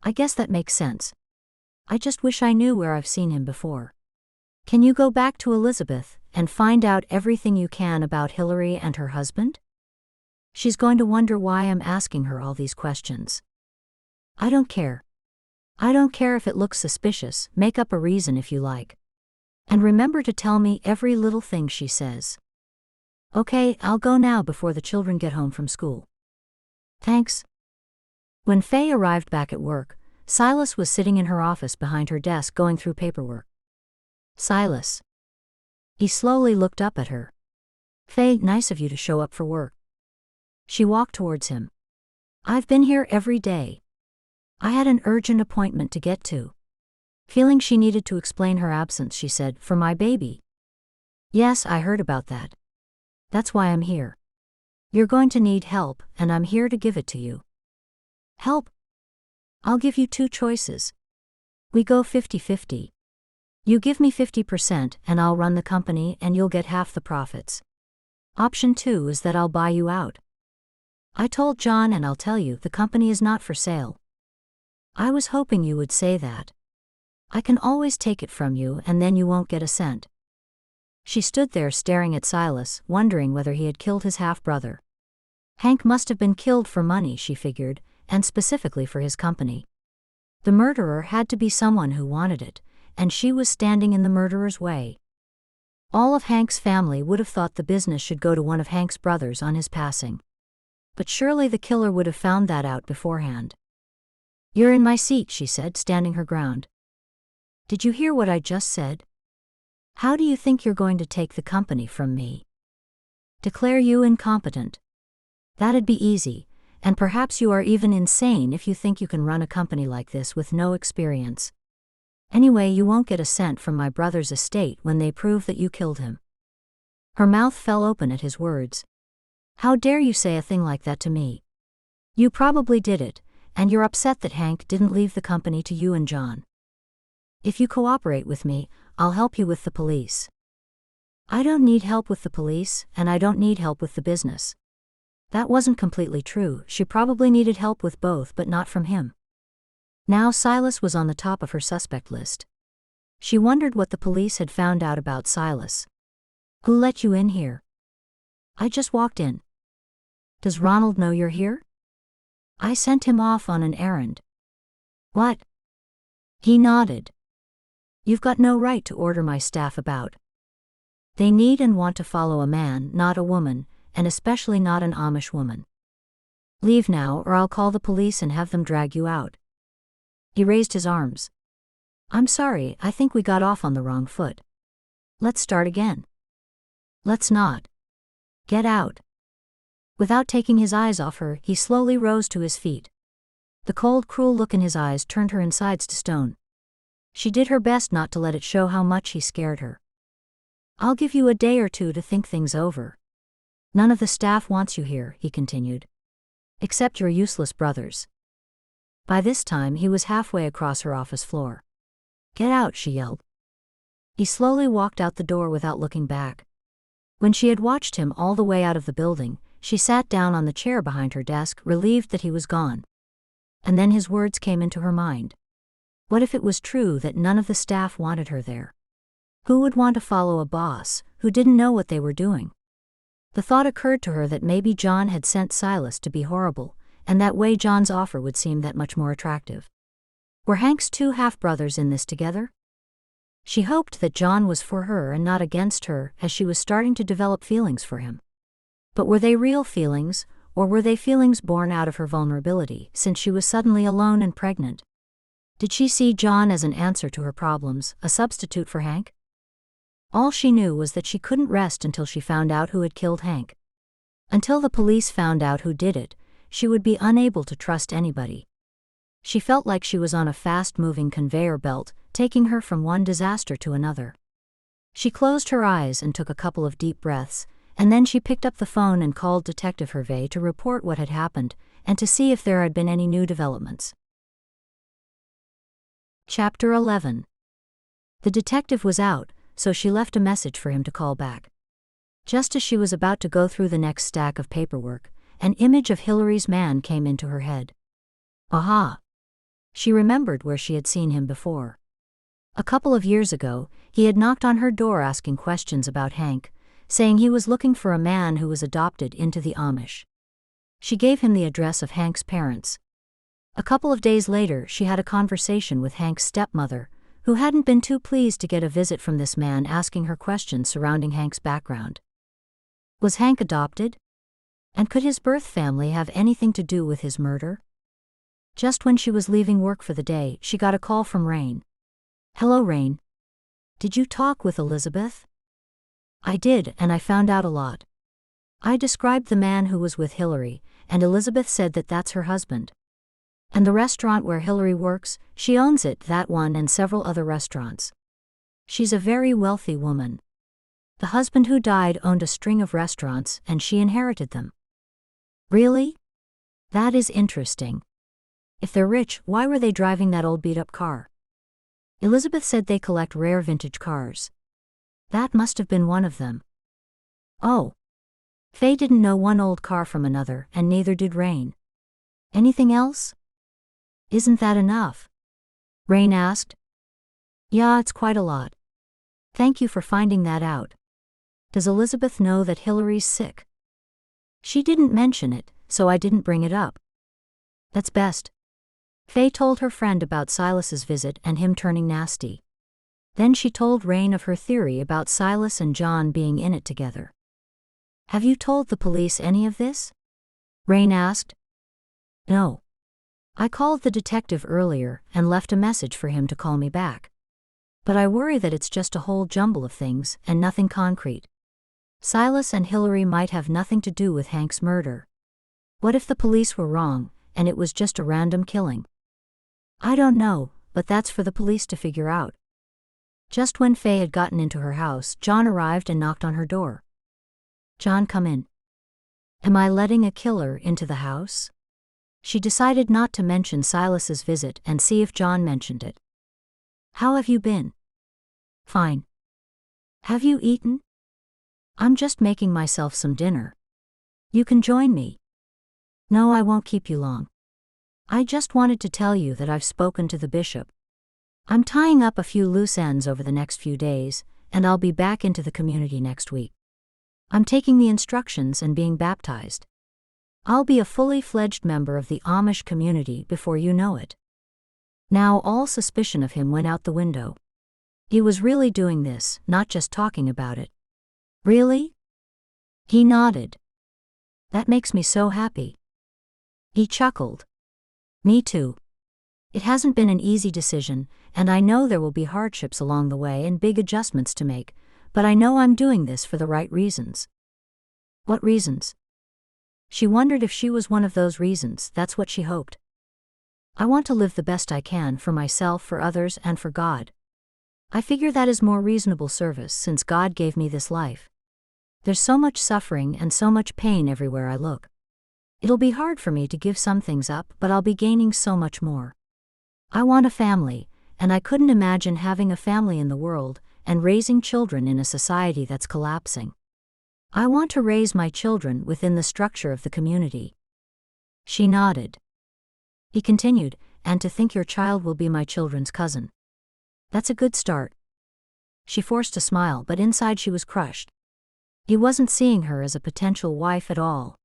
"I guess that makes sense. I just wish I knew where I've seen him before. Can you go back to Elizabeth and find out everything you can about Hillary and her husband? She's going to wonder why I'm asking her all these questions." "I don't care. I don't care if it looks suspicious, make up a reason if you like. And remember to tell me every little thing she says." "Okay, I'll go now before the children get home from school." "Thanks." When Faye arrived back at work, Silas was sitting in her office behind her desk going through paperwork. "Silas." He slowly looked up at her. "Faye, nice of you to show up for work." She walked towards him. "I've been here every day. I had an urgent appointment to get to." Feeling she needed to explain her absence, she said, "For my baby." "Yes, I heard about that. That's why I'm here. You're going to need help, and I'm here to give it to you." "Help?" "I'll give you 2 choices. We go 50-50. You give me 50% and I'll run the company and you'll get half the profits. Option 2 is that I'll buy you out. I told John and I'll tell you the company is not for sale." "I was hoping you would say that. I can always take it from you and then you won't get a cent." She stood there staring at Silas, wondering whether he had killed his half-brother. Hank must have been killed for money, she figured, and specifically for his company. The murderer had to be someone who wanted it, and she was standing in the murderer's way. All of Hank's family would have thought the business should go to one of Hank's brothers on his passing. But surely the killer would have found that out beforehand. "You're in my seat," she said, standing her ground. "Did you hear what I just said? How do you think you're going to take the company from me? Declare you incompetent. That'd be easy, and perhaps you are even insane if you think you can run a company like this with no experience. Anyway, you won't get a cent from my brother's estate when they prove that you killed him." Her mouth fell open at his words. "How dare you say a thing like that to me? You probably did it, and you're upset that Hank didn't leave the company to you and John. If you cooperate with me, I'll help you with the police." "I don't need help with the police, and I don't need help with the business." That wasn't completely true. She probably needed help with both, but not from him. Now Silas was on the top of her suspect list. She wondered what the police had found out about Silas. Who let you in here? I just walked in. Does Ronald know you're here? I sent him off on an errand. What? He nodded. You've got no right to order my staff about. They need and want to follow a man, not a woman, and especially not an Amish woman. Leave now or I'll call the police and have them drag you out. He raised his arms. I'm sorry, I think we got off on the wrong foot. Let's start again. Let's not. Get out. Without taking his eyes off her, he slowly rose to his feet. The cold, cruel look in his eyes turned her insides to stone. She did her best not to let it show how much he scared her. I'll give you a day or two to think things over. None of the staff wants you here, he continued. Except your useless brothers. By this time he was halfway across her office floor. Get out, she yelled. He slowly walked out the door without looking back. When she had watched him all the way out of the building, she sat down on the chair behind her desk, relieved that he was gone. And then his words came into her mind. What if it was true that none of the staff wanted her there? Who would want to follow a boss who didn't know what they were doing? The thought occurred to her that maybe John had sent Silas to be horrible, and that way John's offer would seem that much more attractive. Were Hank's two half-brothers in this together? She hoped that John was for her and not against her, as she was starting to develop feelings for him. But were they real feelings, or were they feelings born out of her vulnerability, since she was suddenly alone and pregnant? Did she see John as an answer to her problems, a substitute for Hank? All she knew was that she couldn't rest until she found out who had killed Hank. Until the police found out who did it, she would be unable to trust anybody. She felt like she was on a fast-moving conveyor belt, taking her from one disaster to another. She closed her eyes and took a couple of deep breaths, and then she picked up the phone and called Detective Hervey to report what had happened, and to see if there had been any new developments. Chapter 11. The detective was out, so she left a message for him to call back. Just as she was about to go through the next stack of paperwork, an image of Hillary's man came into her head. Aha! She remembered where she had seen him before. A couple of years ago, he had knocked on her door asking questions about Hank, saying he was looking for a man who was adopted into the Amish. She gave him the address of Hank's parents. A couple of days later, she had a conversation with Hank's stepmother, who hadn't been too pleased to get a visit from this man asking her questions surrounding Hank's background. Was Hank adopted? And could his birth family have anything to do with his murder? Just when she was leaving work for the day, she got a call from Rain. Hello, Rain. Did you talk with Elizabeth? I did, and I found out a lot. I described the man who was with Hillary, and Elizabeth said that that's her husband. And the restaurant where Hillary works, she owns it, that one and several other restaurants. She's a very wealthy woman. The husband who died owned a string of restaurants, and she inherited them. Really? That is interesting. If they're rich, why were they driving that old beat-up car? Elizabeth said they collect rare vintage cars. That must have been one of them. Oh. Faye didn't know one old car from another, and neither did Rain. Anything else? Isn't that enough? Rain asked. Yeah, it's quite a lot. Thank you for finding that out. Does Elizabeth know that Hillary's sick? She didn't mention it, so I didn't bring it up. That's best. Faye told her friend about Silas's visit and him turning nasty. Then she told Rain of her theory about Silas and John being in it together. Have you told the police any of this? Rain asked. No. I called the detective earlier and left a message for him to call me back. But I worry that it's just a whole jumble of things and nothing concrete. Silas and Hillary might have nothing to do with Hank's murder. What if the police were wrong, and it was just a random killing? I don't know, but that's for the police to figure out. Just when Faye had gotten into her house, John arrived and knocked on her door. John, come in. Am I letting a killer into the house? She decided not to mention Silas's visit and see if John mentioned it. How have you been? Fine. Have you eaten? I'm just making myself some dinner. You can join me. No, I won't keep you long. I just wanted to tell you that I've spoken to the bishop. I'm tying up a few loose ends over the next few days, and I'll be back into the community next week. I'm taking the instructions and being baptized. I'll be a fully fledged member of the Amish community before you know it." Now all suspicion of him went out the window. He was really doing this, not just talking about it. "Really?" He nodded. "That makes me so happy." He chuckled. "Me too. It hasn't been an easy decision, and I know there will be hardships along the way and big adjustments to make, but I know I'm doing this for the right reasons." "What reasons?" She wondered if she was one of those reasons. That's what she hoped. "I want to live the best I can for myself, for others, and for God. I figure that is more reasonable service since God gave me this life. There's so much suffering and so much pain everywhere I look. It'll be hard for me to give some things up, but I'll be gaining so much more. I want a family, and I couldn't imagine having a family in the world and raising children in a society that's collapsing. I want to raise my children within the structure of the community." She nodded. He continued, "And to think your child will be my children's cousin. That's a good start." She forced a smile, but inside she was crushed. He wasn't seeing her as a potential wife at all.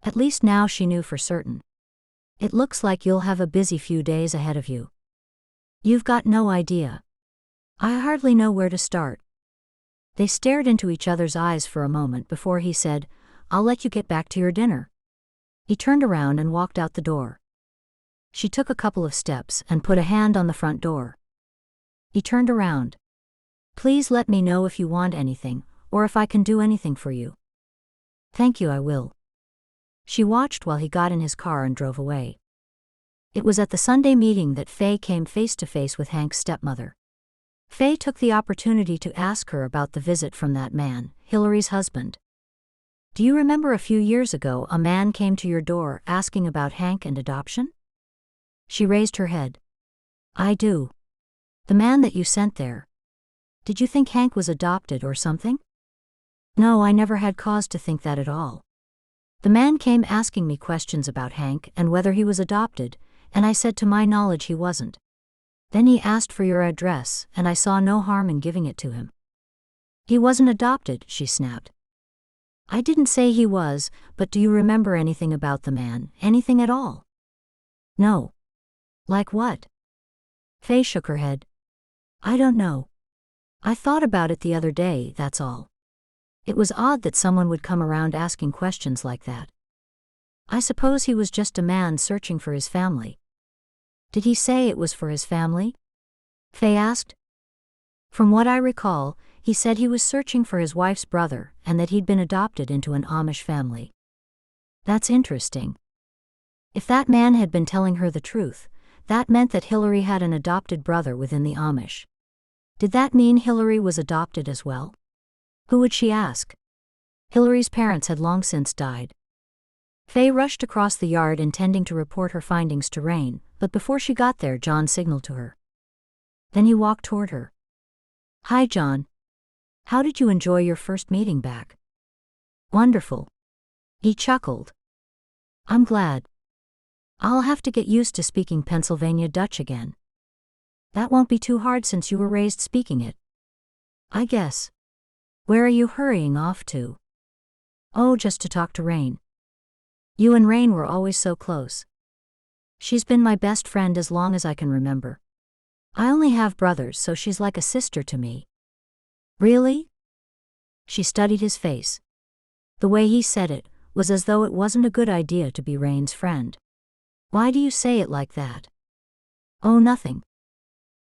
At least now she knew for certain. "It looks like you'll have a busy few days ahead of you." "You've got no idea. I hardly know where to start." They stared into each other's eyes for a moment before he said, "I'll let you get back to your dinner." He turned around and walked out the door. She took a couple of steps and put a hand on the front door. He turned around. "Please let me know if you want anything, or if I can do anything for you." "Thank you, I will." She watched while he got in his car and drove away. It was at the Sunday meeting that Faye came face to face with Hank's stepmother. Faye took the opportunity to ask her about the visit from that man, Hillary's husband. "Do you remember a few years ago a man came to your door asking about Hank and adoption?" She raised her head. "I do. The man that you sent there. Did you think Hank was adopted or something?" "No, I never had cause to think that at all. The man came asking me questions about Hank and whether he was adopted, and I said to my knowledge he wasn't. Then he asked for your address, and I saw no harm in giving it to him." "He wasn't adopted," she snapped. "I didn't say he was, but do you remember anything about the man, anything at all?" "No." "Like what?" Faye shook her head. "I don't know. I thought about it the other day, that's all. It was odd that someone would come around asking questions like that. I suppose he was just a man searching for his family." "Did he say it was for his family?" Faye asked. "From what I recall, he said he was searching for his wife's brother and that he'd been adopted into an Amish family." "That's interesting." If that man had been telling her the truth, that meant that Hillary had an adopted brother within the Amish. Did that mean Hillary was adopted as well? Who would she ask? Hillary's parents had long since died. Faye rushed across the yard intending to report her findings to Rain, but before she got there John signaled to her. Then he walked toward her. "Hi, John. How did you enjoy your first meeting back?" "Wonderful." He chuckled. "I'm glad. I'll have to get used to speaking Pennsylvania Dutch again." "That won't be too hard since you were raised speaking it." "I guess. Where are you hurrying off to?" "Oh, just to talk to Rain. You and Rain were always so close. She's been my best friend as long as I can remember. I only have brothers, so she's like a sister to me." "Really?" She studied his face. The way he said it was as though it wasn't a good idea to be Rain's friend. "Why do you say it like that?" "Oh, nothing."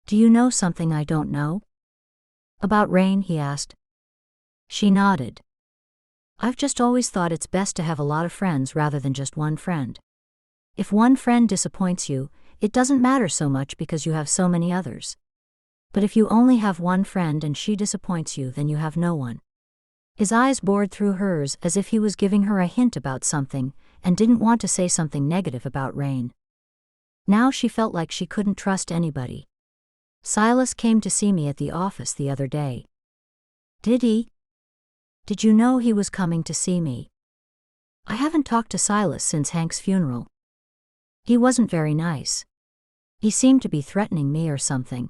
"Do you know something I don't know?" "About Rain?" he asked. She nodded. "I've just always thought it's best to have a lot of friends rather than just one friend. If one friend disappoints you, it doesn't matter so much because you have so many others. But if you only have one friend and she disappoints you, then you have no one." His eyes bored through hers as if he was giving her a hint about something and didn't want to say something negative about Rain. Now she felt like she couldn't trust anybody. "Silas came to see me at the office the other day." "Did he? Did you know he was coming to see me?" "I haven't talked to Silas since Hank's funeral. He wasn't very nice. He seemed to be threatening me or something."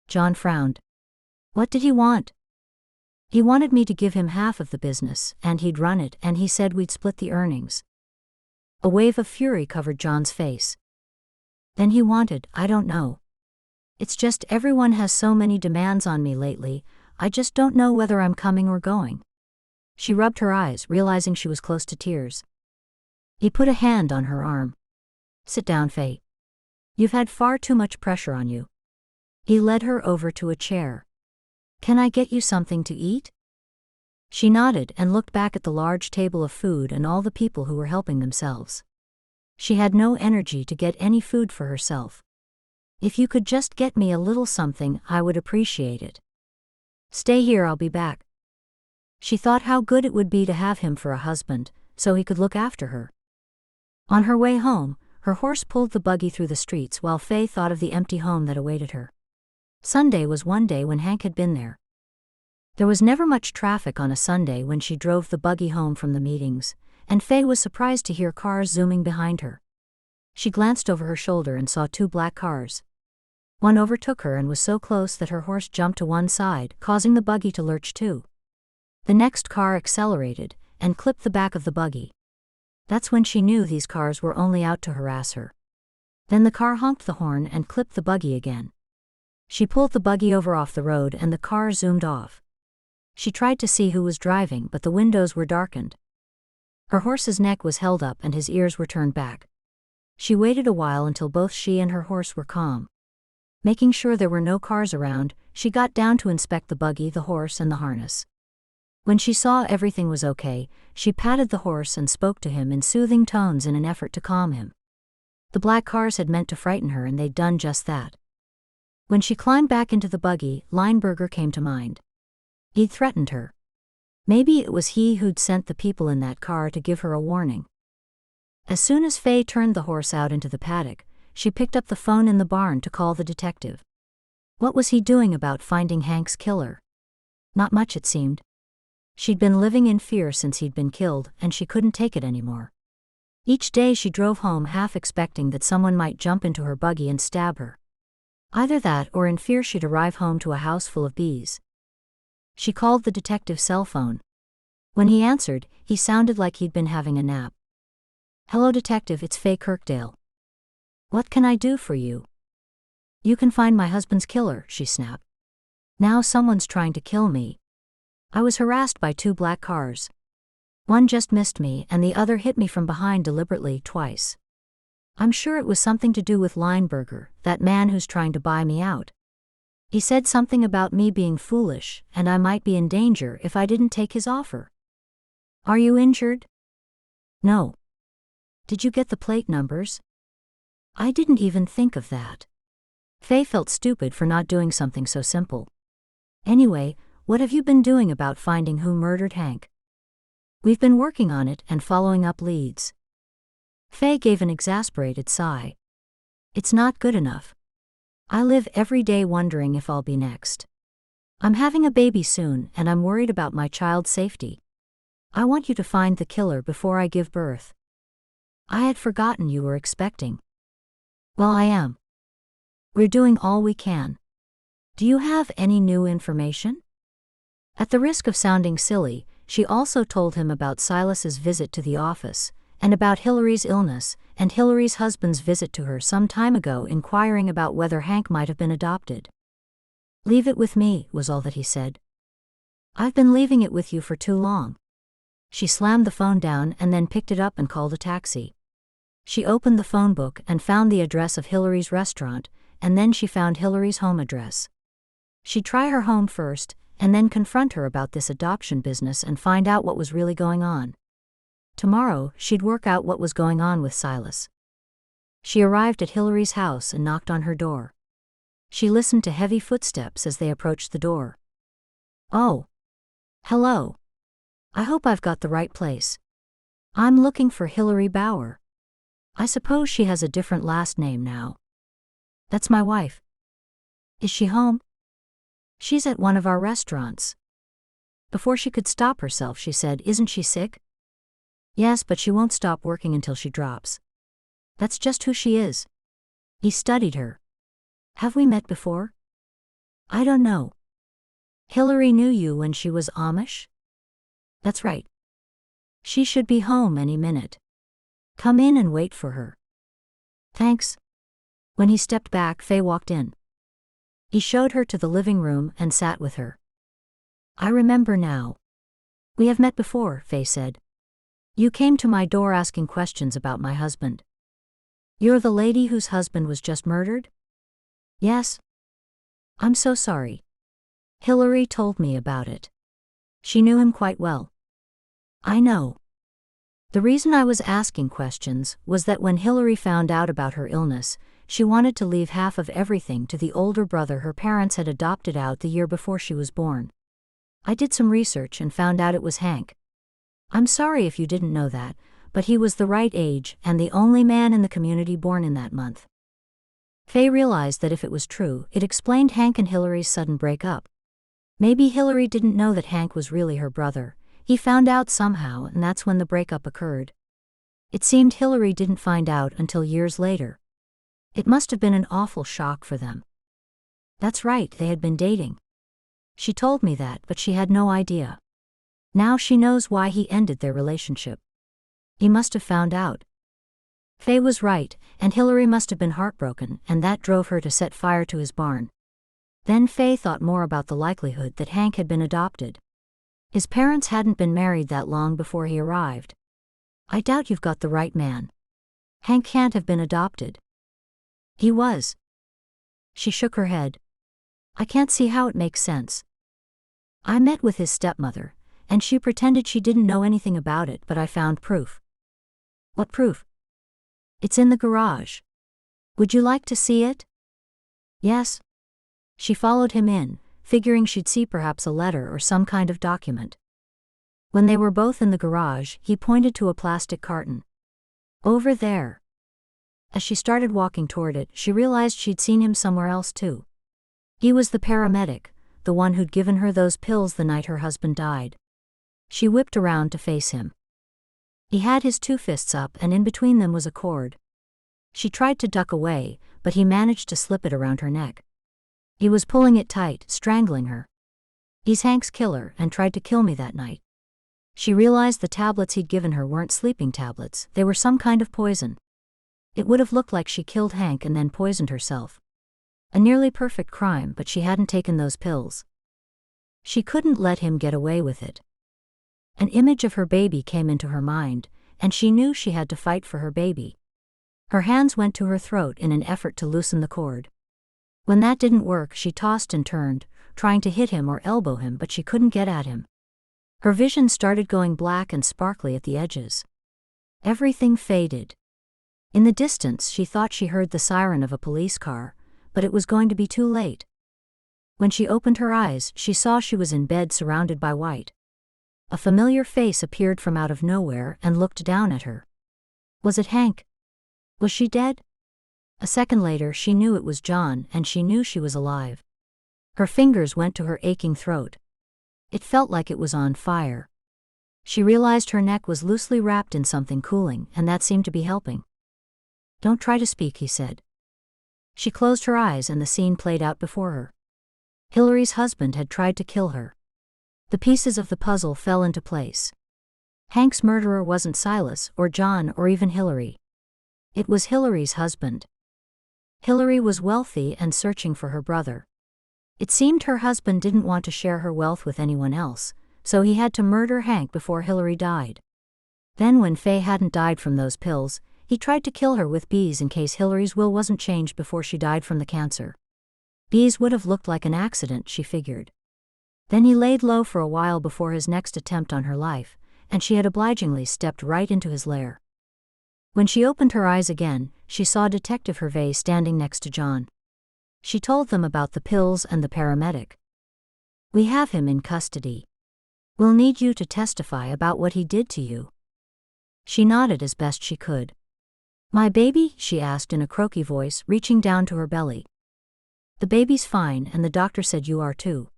John frowned. What did he want? He wanted me to give him half of the business, and he'd run it, and he said we'd split the earnings. A wave of fury covered John's face. Then he wanted, I don't know. It's just everyone has so many demands on me lately, I just don't know whether I'm coming or going. She rubbed her eyes, realizing she was close to tears. He put a hand on her arm. Sit down, Faye. You've had far too much pressure on you. He led her over to a chair. Can I get you something to eat? She nodded and looked back at the large table of food and all the people who were helping themselves. She had no energy to get any food for herself. If you could just get me a little something, I would appreciate it. Stay here, I'll be back. She thought how good it would be to have him for a husband, so he could look after her. On her way home, her horse pulled the buggy through the streets while Faye thought of the empty home that awaited her. Sunday was one day when Hank had been there. There was never much traffic on a Sunday when she drove the buggy home from the meetings, and Faye was surprised to hear cars zooming behind her. She glanced over her shoulder and saw 2 black cars. One overtook her and was so close that her horse jumped to one side, causing the buggy to lurch too. The next car accelerated and clipped the back of the buggy. That's when she knew these cars were only out to harass her. Then the car honked the horn and clipped the buggy again. She pulled the buggy over off the road and the car zoomed off. She tried to see who was driving, but the windows were darkened. Her horse's neck was held up and his ears were turned back. She waited a while until both she and her horse were calm. Making sure there were no cars around, she got down to inspect the buggy, the horse, and the harness. When she saw everything was okay, she patted the horse and spoke to him in soothing tones in an effort to calm him. The black cars had meant to frighten her and they'd done just that. When she climbed back into the buggy, Lineberger came to mind. He'd threatened her. Maybe it was he who'd sent the people in that car to give her a warning. As soon as Faye turned the horse out into the paddock, she picked up the phone in the barn to call the detective. What was he doing about finding Hank's killer? Not much, it seemed. She'd been living in fear since he'd been killed, and she couldn't take it anymore. Each day she drove home half expecting that someone might jump into her buggy and stab her. Either that or in fear she'd arrive home to a house full of bees. She called the detective's cell phone. When he answered, he sounded like he'd been having a nap. Hello, detective, it's Faye Kirkdale. What can I do for you? You can find my husband's killer, she snapped. Now someone's trying to kill me. I was harassed by 2 black cars. One just missed me and the other hit me from behind deliberately twice. I'm sure it was something to do with Lineberger, that man who's trying to buy me out. He said something about me being foolish and I might be in danger if I didn't take his offer. Are you injured? No. Did you get the plate numbers? I didn't even think of that. Faye felt stupid for not doing something so simple. Anyway, what have you been doing about finding who murdered Hank? We've been working on it and following up leads. Faye gave an exasperated sigh. It's not good enough. I live every day wondering if I'll be next. I'm having a baby soon and I'm worried about my child's safety. I want you to find the killer before I give birth. I had forgotten you were expecting. Well, I am. We're doing all we can. Do you have any new information? At the risk of sounding silly, she also told him about Silas's visit to the office, and about Hillary's illness, and Hillary's husband's visit to her some time ago inquiring about whether Hank might have been adopted. Leave it with me, was all that he said. I've been leaving it with you for too long. She slammed the phone down and then picked it up and called a taxi. She opened the phone book and found the address of Hillary's restaurant, and then she found Hillary's home address. She'd try her home first, and then confront her about this adoption business and find out what was really going on. Tomorrow, she'd work out what was going on with Silas. She arrived at Hillary's house and knocked on her door. She listened to heavy footsteps as they approached the door. Oh. Hello. I hope I've got the right place. I'm looking for Hillary Bauer. I suppose she has a different last name now. That's my wife. Is she home? She's at one of our restaurants. Before she could stop herself, she said, Isn't she sick? Yes, but she won't stop working until she drops. That's just who she is. He studied her. Have we met before? I don't know. Hillary knew you when she was Amish? That's right. She should be home any minute. Come in and wait for her. Thanks. When he stepped back, Faye walked in. He showed her to the living room and sat with her. I remember now. We have met before, Faye said. You came to my door asking questions about my husband. You're the lady whose husband was just murdered? Yes. I'm so sorry. Hillary told me about it. She knew him quite well. I know. The reason I was asking questions was that when Hillary found out about her illness, she wanted to leave half of everything to the older brother her parents had adopted out the year before she was born. I did some research and found out it was Hank. I'm sorry if you didn't know that, but he was the right age and the only man in the community born in that month. Faye realized that if it was true, it explained Hank and Hillary's sudden breakup. Maybe Hillary didn't know that Hank was really her brother. He found out somehow, and that's when the breakup occurred. It seemed Hillary didn't find out until years later. It must have been an awful shock for them. That's right, they had been dating. She told me that, but she had no idea. Now she knows why he ended their relationship. He must have found out. Faye was right, and Hillary must have been heartbroken, and that drove her to set fire to his barn. Then Faye thought more about the likelihood that Hank had been adopted. His parents hadn't been married that long before he arrived. I doubt you've got the right man. Hank can't have been adopted. He was. She shook her head. I can't see how it makes sense. I met with his stepmother, and she pretended she didn't know anything about it, but I found proof. What proof? It's in the garage. Would you like to see it? Yes. She followed him in, figuring she'd see perhaps a letter or some kind of document. When they were both in the garage, he pointed to a plastic carton. Over there. As she started walking toward it, she realized she'd seen him somewhere else too. He was the paramedic, the one who'd given her those pills the night her husband died. She whipped around to face him. He had his two fists up and in between them was a cord. She tried to duck away, but he managed to slip it around her neck. He was pulling it tight, strangling her. He's Hank's killer and tried to kill me that night. She realized the tablets he'd given her weren't sleeping tablets, they were some kind of poison. It would have looked like she killed Hank and then poisoned herself. A nearly perfect crime, but she hadn't taken those pills. She couldn't let him get away with it. An image of her baby came into her mind, and she knew she had to fight for her baby. Her hands went to her throat in an effort to loosen the cord. When that didn't work, she tossed and turned, trying to hit him or elbow him, but she couldn't get at him. Her vision started going black and sparkly at the edges. Everything faded. In the distance, she thought she heard the siren of a police car, but it was going to be too late. When she opened her eyes, she saw she was in bed surrounded by white. A familiar face appeared from out of nowhere and looked down at her. Was it Hank? Was she dead? A second later, she knew it was John, and she knew she was alive. Her fingers went to her aching throat. It felt like it was on fire. She realized her neck was loosely wrapped in something cooling, and that seemed to be helping. Don't try to speak, he said. She closed her eyes and the scene played out before her. Hillary's husband had tried to kill her. The pieces of the puzzle fell into place. Hank's murderer wasn't Silas, or John, or even Hillary. It was Hillary's husband. Hillary was wealthy and searching for her brother. It seemed her husband didn't want to share her wealth with anyone else, so he had to murder Hank before Hillary died. Then when Faye hadn't died from those pills, he tried to kill her with bees in case Hillary's will wasn't changed before she died from the cancer. Bees would have looked like an accident, she figured. Then he laid low for a while before his next attempt on her life, and she had obligingly stepped right into his lair. When she opened her eyes again, she saw Detective Hervey standing next to John. She told them about the pills and the paramedic. We have him in custody. We'll need you to testify about what he did to you. She nodded as best she could. My baby? She asked in a croaky voice, reaching down to her belly. The baby's fine, and the doctor said you are too.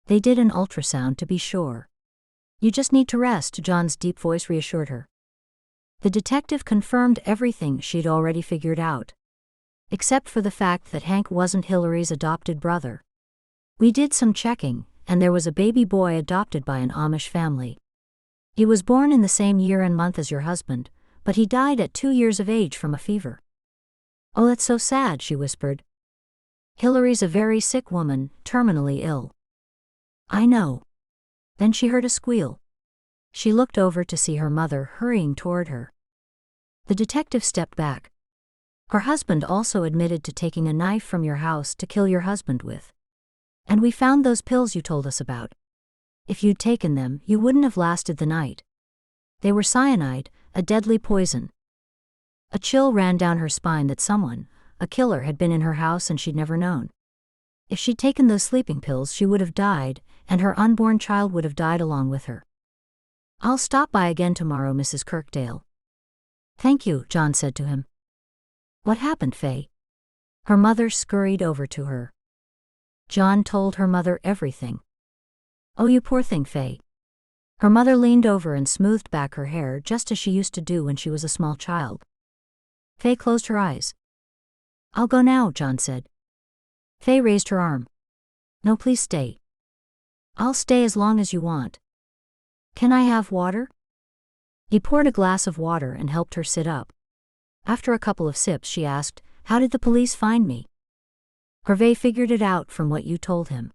They did an ultrasound to be sure. You just need to rest, John's deep voice reassured her. The detective confirmed everything she'd already figured out. Except for the fact that Hank wasn't Hillary's adopted brother. We did some checking, and there was a baby boy adopted by an Amish family. He was born in the same year and month as your husband, but he died at 2 years of age from a fever. Oh, that's so sad, she whispered. Hillary's a very sick woman, terminally ill. I know. Then she heard a squeal. She looked over to see her mother hurrying toward her. The detective stepped back. Her husband also admitted to taking a knife from your house to kill your husband with. And we found those pills you told us about. If you'd taken them, you wouldn't have lasted the night. They were cyanide, a deadly poison. A chill ran down her spine that someone, a killer, had been in her house and she'd never known. If she'd taken those sleeping pills, she would have died, and her unborn child would have died along with her. I'll stop by again tomorrow, Mrs. Kirkdale. Thank you, John said to him. What happened, Faye? Her mother scurried over to her. John told her mother everything. Oh, you poor thing, Faye. Her mother leaned over and smoothed back her hair just as she used to do when she was a small child. Faye closed her eyes. I'll go now, John said. Faye raised her arm. No, please stay. I'll stay as long as you want. Can I have water? He poured a glass of water and helped her sit up. After a couple of sips, she asked, How did the police find me? Hervé figured it out from what you told him.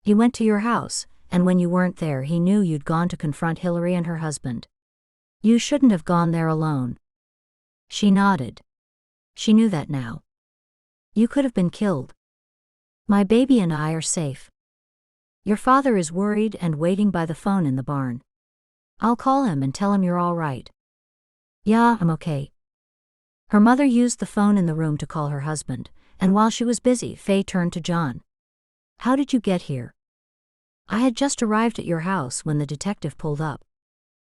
He went to your house, and when you weren't there, he knew you'd gone to confront Hillary and her husband. You shouldn't have gone there alone. She nodded. She knew that now. You could have been killed. My baby and I are safe. Your father is worried and waiting by the phone in the barn. I'll call him and tell him you're all right. Yeah, I'm okay. Her mother used the phone in the room to call her husband, and while she was busy, Faye turned to John. How did you get here? I had just arrived at your house when the detective pulled up.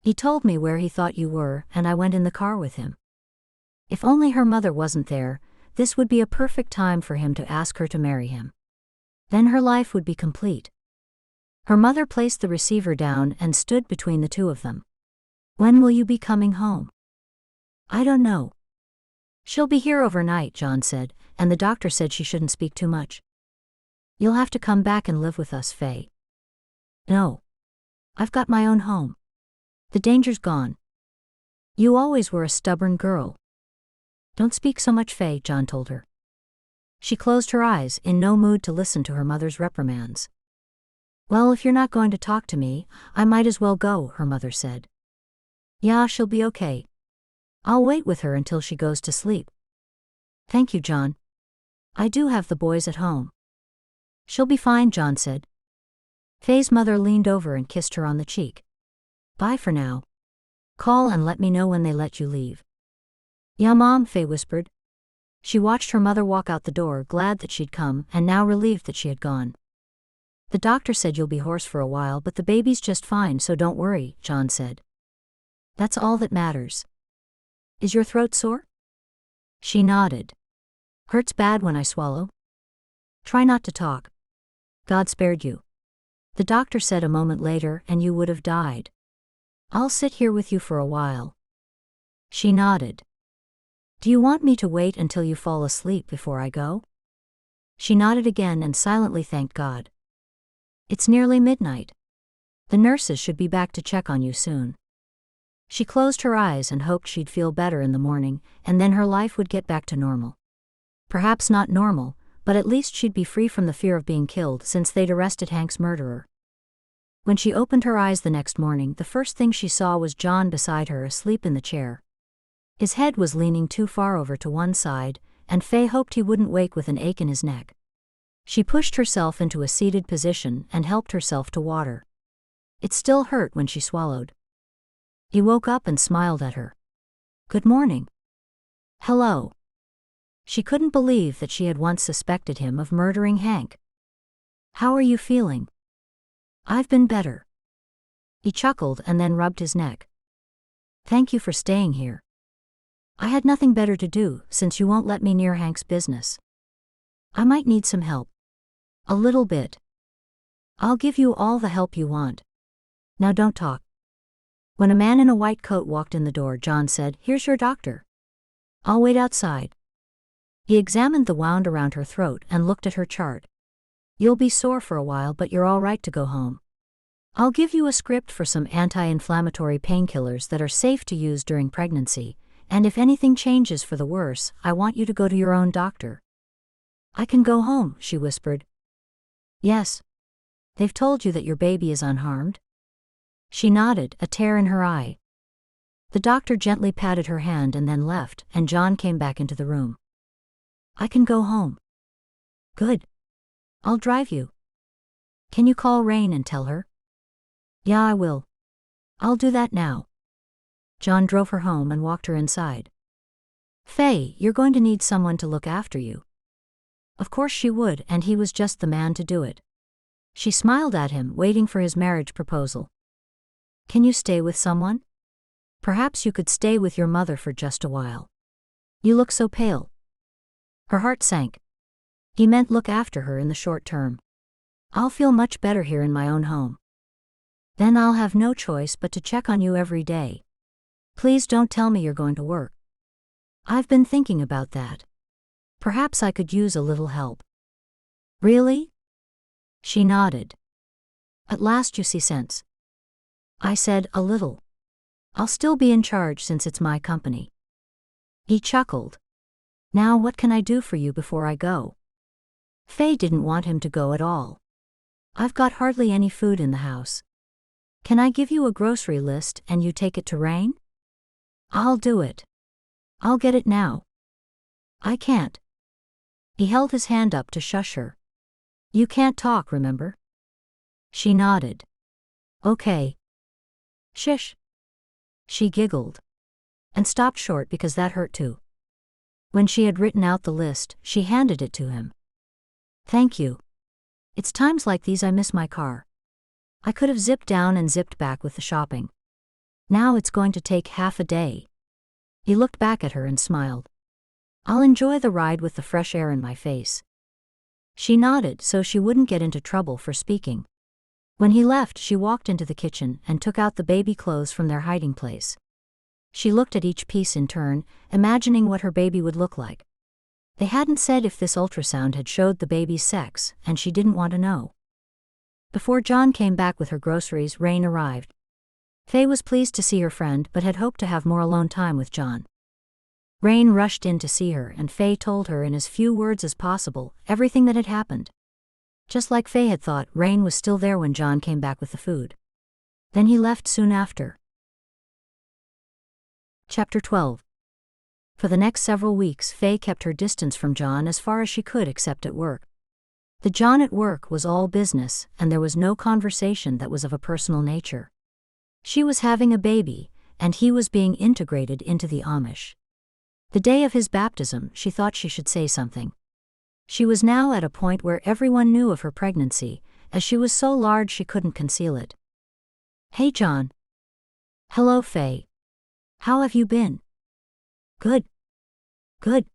He told me where he thought you were, and I went in the car with him. If only her mother wasn't there, this would be a perfect time for him to ask her to marry him. Then her life would be complete. Her mother placed the receiver down and stood between the two of them. When will you be coming home? I don't know. She'll be here overnight, John said, and the doctor said she shouldn't speak too much. You'll have to come back and live with us, Faye. No. I've got my own home. The danger's gone. You always were a stubborn girl. Don't speak so much, Faye, John told her. She closed her eyes, in no mood to listen to her mother's reprimands. Well, if you're not going to talk to me, I might as well go, her mother said. Yeah, she'll be okay. I'll wait with her until she goes to sleep. Thank you, John. I do have the boys at home. She'll be fine, John said. Faye's mother leaned over and kissed her on the cheek. Bye for now. Call and let me know when they let you leave. Yeah, Mom, Faye whispered. She watched her mother walk out the door, glad that she'd come, and now relieved that she had gone. The doctor said you'll be hoarse for a while, but the baby's just fine, so don't worry, John said. That's all that matters. Is your throat sore? She nodded. Hurts bad when I swallow? Try not to talk. God spared you. The doctor said a moment later, and you would have died. I'll sit here with you for a while. She nodded. Do you want me to wait until you fall asleep before I go? She nodded again and silently thanked God. It's nearly midnight. The nurses should be back to check on you soon. She closed her eyes and hoped she'd feel better in the morning, and then her life would get back to normal. Perhaps not normal, but at least she'd be free from the fear of being killed since they'd arrested Hank's murderer. When she opened her eyes the next morning, the first thing she saw was John beside her, asleep in the chair. His head was leaning too far over to one side, and Faye hoped he wouldn't wake with an ache in his neck. She pushed herself into a seated position and helped herself to water. It still hurt when she swallowed. He woke up and smiled at her. Good morning. Hello. She couldn't believe that she had once suspected him of murdering Hank. How are you feeling? I've been better. He chuckled and then rubbed his neck. Thank you for staying here. I had nothing better to do since you won't let me near Hank's business. I might need some help. A little bit. I'll give you all the help you want. Now don't talk. When a man in a white coat walked in the door, John said, Here's your doctor. I'll wait outside. He examined the wound around her throat and looked at her chart. You'll be sore for a while, but you're all right to go home. I'll give you a script for some anti-inflammatory painkillers that are safe to use during pregnancy, and if anything changes for the worse, I want you to go to your own doctor." "I can go home," she whispered. "Yes. They've told you that your baby is unharmed?" She nodded, a tear in her eye. The doctor gently patted her hand and then left, and John came back into the room. "I can go home." "Good. I'll drive you." "Can you call Rain and tell her?" "Yeah, I will. I'll do that now." John drove her home and walked her inside. "Faye, you're going to need someone to look after you." Of course she would, and he was just the man to do it. She smiled at him, waiting for his marriage proposal. "Can you stay with someone? Perhaps you could stay with your mother for just a while. You look so pale." Her heart sank. He meant look after her in the short term. "I'll feel much better here in my own home. Then I'll have no choice but to check on you every day. Please don't tell me you're going to work." "I've been thinking about that. Perhaps I could use a little help." "Really?" She nodded. "At last you see sense." I said, "A little. I'll still be in charge since it's my company." He chuckled. "Now what can I do for you before I go?" Faye didn't want him to go at all. "I've got hardly any food in the house. Can I give you a grocery list and you take it to Rain?" "I'll do it. I'll get it now." "I can't." He held his hand up to shush her. "You can't talk, remember?" She nodded. "Okay." "Shush." She giggled. And stopped short because that hurt too. When she had written out the list, she handed it to him. "Thank you. It's times like these I miss my car. I could have zipped down and zipped back with the shopping. Now it's going to take half a day." He looked back at her and smiled. "I'll enjoy the ride with the fresh air in my face." She nodded so she wouldn't get into trouble for speaking. When he left, she walked into the kitchen and took out the baby clothes from their hiding place. She looked at each piece in turn, imagining what her baby would look like. They hadn't said if this ultrasound had showed the baby's sex, and she didn't want to know. Before John came back with her groceries, Rain arrived. Faye was pleased to see her friend but had hoped to have more alone time with John. Rain rushed in to see her and Faye told her in as few words as possible everything that had happened. Just like Faye had thought, Rain was still there when John came back with the food. Then he left soon after. Chapter 12. For the next several weeks, Faye kept her distance from John as far as she could except at work. The John at work was all business, and there was no conversation that was of a personal nature. She was having a baby, and he was being integrated into the Amish. The day of his baptism, she thought she should say something. She was now at a point where everyone knew of her pregnancy, as she was so large she couldn't conceal it. "Hey, John." "Hello, Faye. How have you been?" "Good. Good."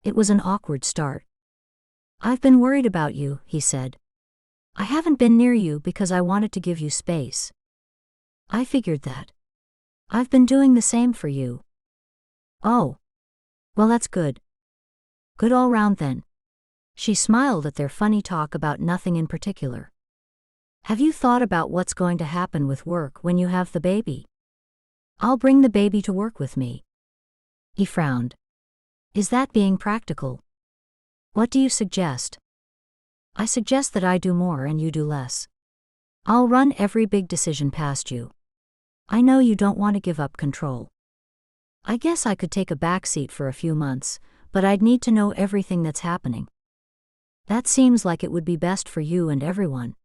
It was an awkward start. "I've been worried about you," he said. "I haven't been near you because I wanted to give you space." "I figured that. I've been doing the same for you." "Oh. Well, that's good. Good all round then." She smiled at their funny talk about nothing in particular. "Have you thought about what's going to happen with work when you have the baby?" "I'll bring the baby to work with me." He frowned. "Is that being practical?" "What do you suggest?" "I suggest that I do more and you do less. I'll run every big decision past you. I know you don't want to give up control. I guess I could take a back seat for a few months, but I'd need to know everything that's happening." "That seems like it would be best for you and everyone."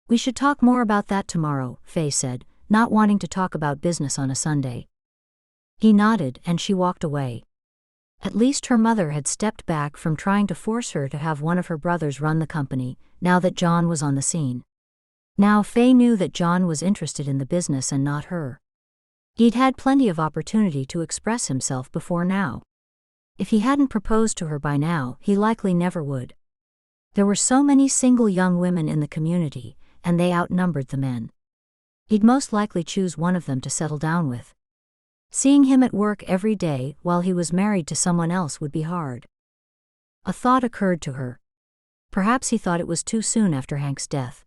"We should talk more about that tomorrow," Faye said, not wanting to talk about business on a Sunday. He nodded and she walked away. At least her mother had stepped back from trying to force her to have one of her brothers run the company, now that John was on the scene. Now Faye knew that John was interested in the business and not her. He'd had plenty of opportunity to express himself before now. If he hadn't proposed to her by now, he likely never would. There were so many single young women in the community, and they outnumbered the men. He'd most likely choose one of them to settle down with. Seeing him at work every day while he was married to someone else would be hard. A thought occurred to her. Perhaps he thought it was too soon after Hank's death.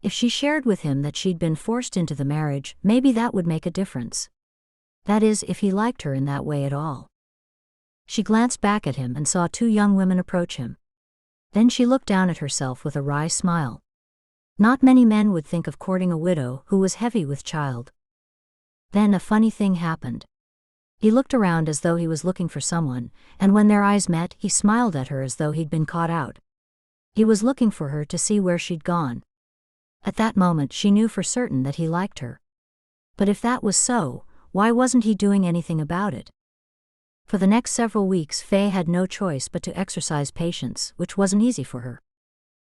If she shared with him that she'd been forced into the marriage, maybe that would make a difference. That is, if he liked her in that way at all. She glanced back at him and saw two young women approach him. Then she looked down at herself with a wry smile. Not many men would think of courting a widow who was heavy with child. Then a funny thing happened. He looked around as though he was looking for someone, and when their eyes met, he smiled at her as though he'd been caught out. He was looking for her to see where she'd gone. At that moment she knew for certain that he liked her. But if that was so, why wasn't he doing anything about it? For the next several weeks Faye had no choice but to exercise patience, which wasn't easy for her.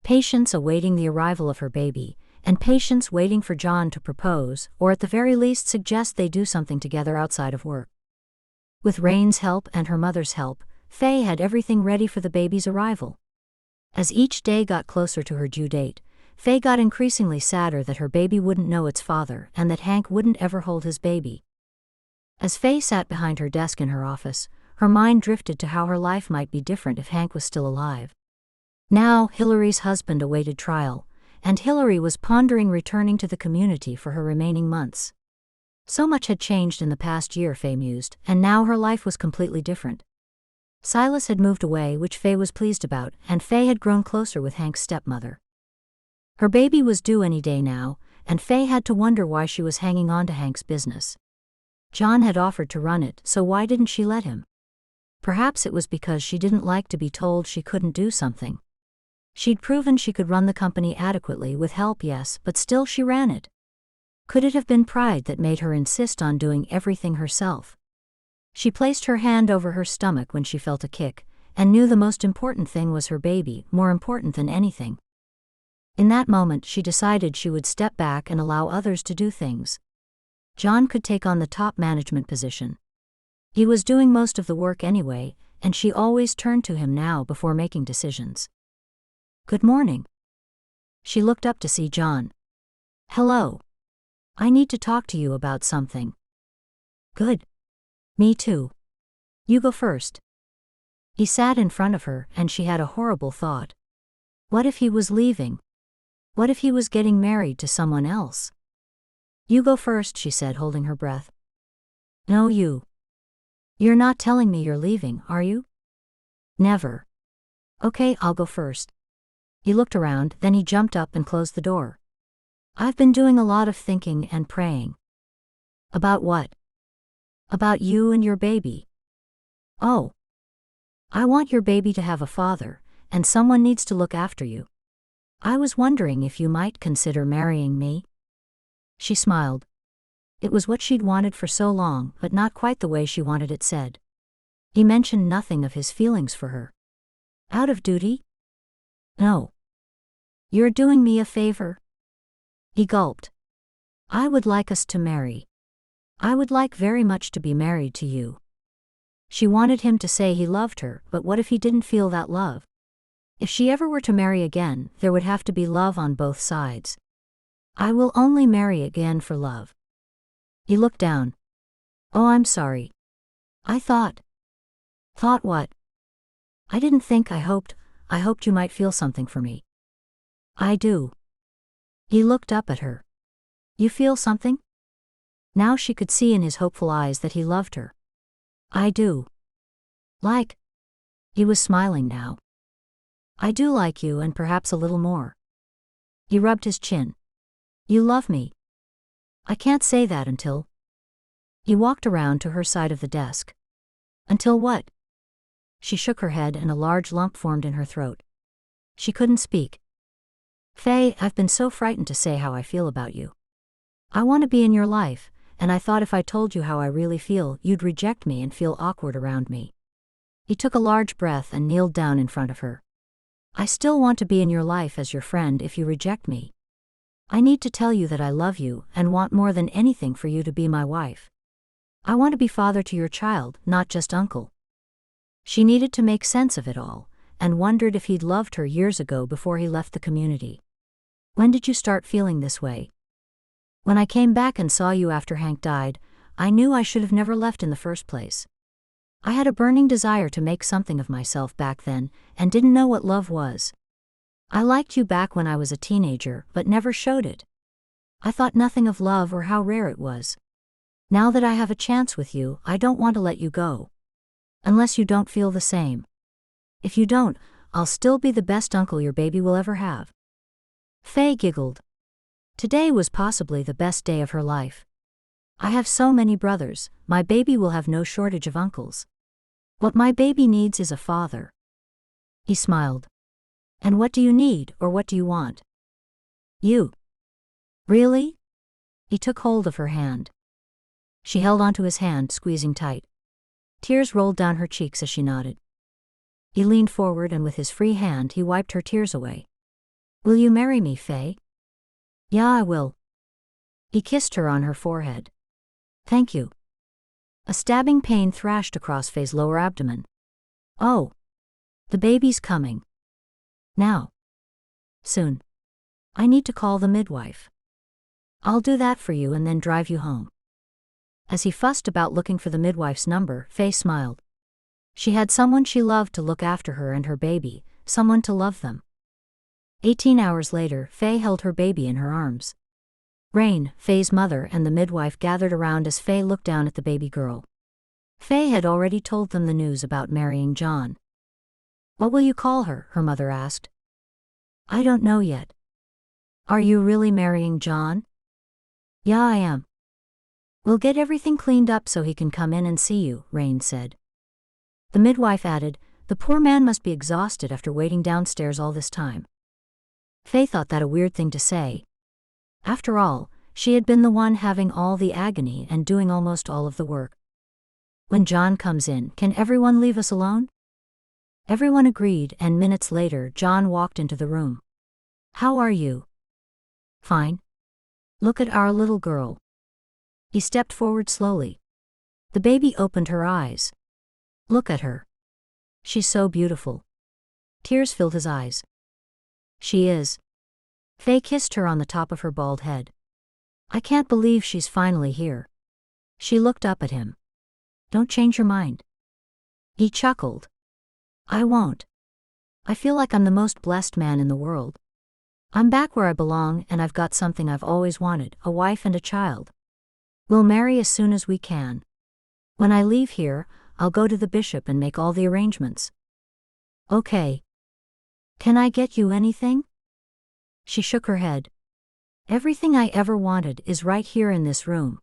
Patience awaiting the arrival of her baby, and patience waiting for John to propose, or at the very least suggest they do something together outside of work. With Rain's help and her mother's help, Faye had everything ready for the baby's arrival. As each day got closer to her due date, Faye got increasingly sadder that her baby wouldn't know its father and that Hank wouldn't ever hold his baby. As Faye sat behind her desk in her office, her mind drifted to how her life might be different if Hank was still alive. Now Hillary's husband awaited trial, and Hillary was pondering returning to the community for her remaining months. So much had changed in the past year, Faye mused, and now her life was completely different. Silas had moved away, which Faye was pleased about, and Faye had grown closer with Hank's stepmother. Her baby was due any day now, and Faye had to wonder why she was hanging on to Hank's business. John had offered to run it, so why didn't she let him? Perhaps it was because she didn't like to be told she couldn't do something. She'd proven she could run the company adequately with help, yes, but still she ran it. Could it have been pride that made her insist on doing everything herself? She placed her hand over her stomach when she felt a kick, and knew the most important thing was her baby, more important than anything. In that moment she decided she would step back and allow others to do things. John could take on the top management position. He was doing most of the work anyway, and she always turned to him now before making decisions. "Good morning." She looked up to see John. "Hello. I need to talk to you about something." "Good. Me too. You go first." He sat in front of her, and she had a horrible thought. What if he was leaving? What if he was getting married to someone else? "You go first," she said, holding her breath. "No, you. You're not telling me you're leaving, are you?" "Never." "Okay, I'll go first." He looked around, then he jumped up and closed the door. "I've been doing a lot of thinking and praying." "About what?" "About you and your baby." "Oh. I want your baby to have a father, and someone needs to look after you. I was wondering if you might consider marrying me." She smiled. It was what she'd wanted for so long, but not quite the way she wanted it said. He mentioned nothing of his feelings for her. "Out of duty?" "No." "You're doing me a favor?" He gulped. "I would like us to marry. I would like very much to be married to you." She wanted him to say he loved her, but what if he didn't feel that love? If she ever were to marry again, there would have to be love on both sides. "I will only marry again for love." He looked down. "Oh, I'm sorry. I thought." "Thought what?" "I didn't think. I hoped you might feel something for me." "I do." He looked up at her. "You feel something?" Now she could see in his hopeful eyes that he loved her. "I do." "Like?" He was smiling now. "I do like you, and perhaps a little more." He rubbed his chin. "You love me." "I can't say that until." He walked around to her side of the desk. "Until what?" She shook her head and a large lump formed in her throat. She couldn't speak. "Faye, I've been so frightened to say how I feel about you. I want to be in your life, and I thought if I told you how I really feel, you'd reject me and feel awkward around me." He took a large breath and kneeled down in front of her. "I still want to be in your life as your friend if you reject me. I need to tell you that I love you and want more than anything for you to be my wife. I want to be father to your child, not just uncle." She needed to make sense of it all, and wondered if he'd loved her years ago before he left the community. "When did you start feeling this way?" "When I came back and saw you after Hank died, I knew I should have never left in the first place. I had a burning desire to make something of myself back then, and didn't know what love was. I liked you back when I was a teenager, but never showed it. I thought nothing of love or how rare it was. Now that I have a chance with you, I don't want to let you go. Unless you don't feel the same. If you don't, I'll still be the best uncle your baby will ever have." Faye giggled. Today was possibly the best day of her life. "I have so many brothers, my baby will have no shortage of uncles. What my baby needs is a father." He smiled. "And what do you need, or what do you want?" "You." "Really?" He took hold of her hand. She held onto his hand, squeezing tight. Tears rolled down her cheeks as she nodded. He leaned forward and with his free hand he wiped her tears away. "Will you marry me, Faye?" "Yeah, I will." He kissed her on her forehead. "Thank you." A stabbing pain thrashed across Faye's lower abdomen. "Oh. The baby's coming. Now. Soon. I need to call the midwife." "I'll do that for you and then drive you home." As he fussed about looking for the midwife's number, Faye smiled. She had someone she loved to look after her and her baby, someone to love them. 18 hours later, Faye held her baby in her arms. Rain, Faye's mother, and the midwife gathered around as Faye looked down at the baby girl. Faye had already told them the news about marrying John. "What will you call her?" her mother asked. "I don't know yet." "Are you really marrying John?" "Yeah, I am." "We'll get everything cleaned up so he can come in and see you," Rain said. The midwife added, "The poor man must be exhausted after waiting downstairs all this time." Faye thought that a weird thing to say. After all, she had been the one having all the agony and doing almost all of the work. "When John comes in, can everyone leave us alone?" Everyone agreed, and minutes later John walked into the room. "How are you?" "Fine. Look at our little girl." He stepped forward slowly. The baby opened her eyes. "Look at her. She's so beautiful." Tears filled his eyes. "She is." Faye kissed her on the top of her bald head. "I can't believe she's finally here." She looked up at him. "Don't change your mind." He chuckled. "I won't. I feel like I'm the most blessed man in the world. I'm back where I belong and I've got something I've always wanted, a wife and a child. We'll marry as soon as we can. When I leave here, I'll go to the bishop and make all the arrangements." "Okay. Can I get you anything?" She shook her head. "Everything I ever wanted is right here in this room."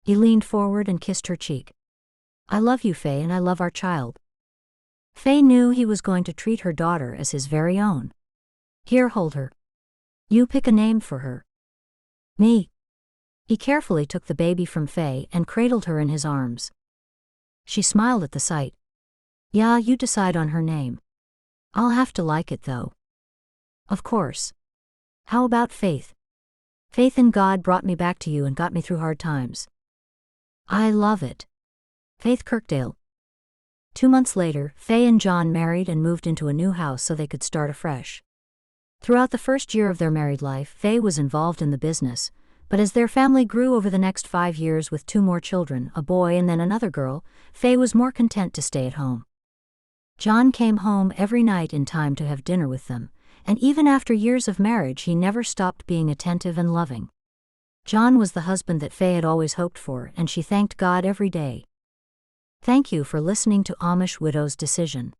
He leaned forward and kissed her cheek. "I love you, Faye, and I love our child." Faye knew he was going to treat her daughter as his very own. "Here, hold her. You pick a name for her." "Me." He carefully took the baby from Faye and cradled her in his arms. She smiled at the sight. "Yeah, you decide on her name. I'll have to like it though." "Of course. How about Faith? Faith in God brought me back to you and got me through hard times." "I love it. Faith Kirkdale." 2 months later, Faye and John married and moved into a new house so they could start afresh. Throughout the first year of their married life, Faye was involved in the business, but as their family grew over the next 5 years with 2 more children, a boy and then another girl, Faye was more content to stay at home. John came home every night in time to have dinner with them, and even after years of marriage he never stopped being attentive and loving. John was the husband that Faye had always hoped for, and she thanked God every day. Thank you for listening to Amish Widow's Decision.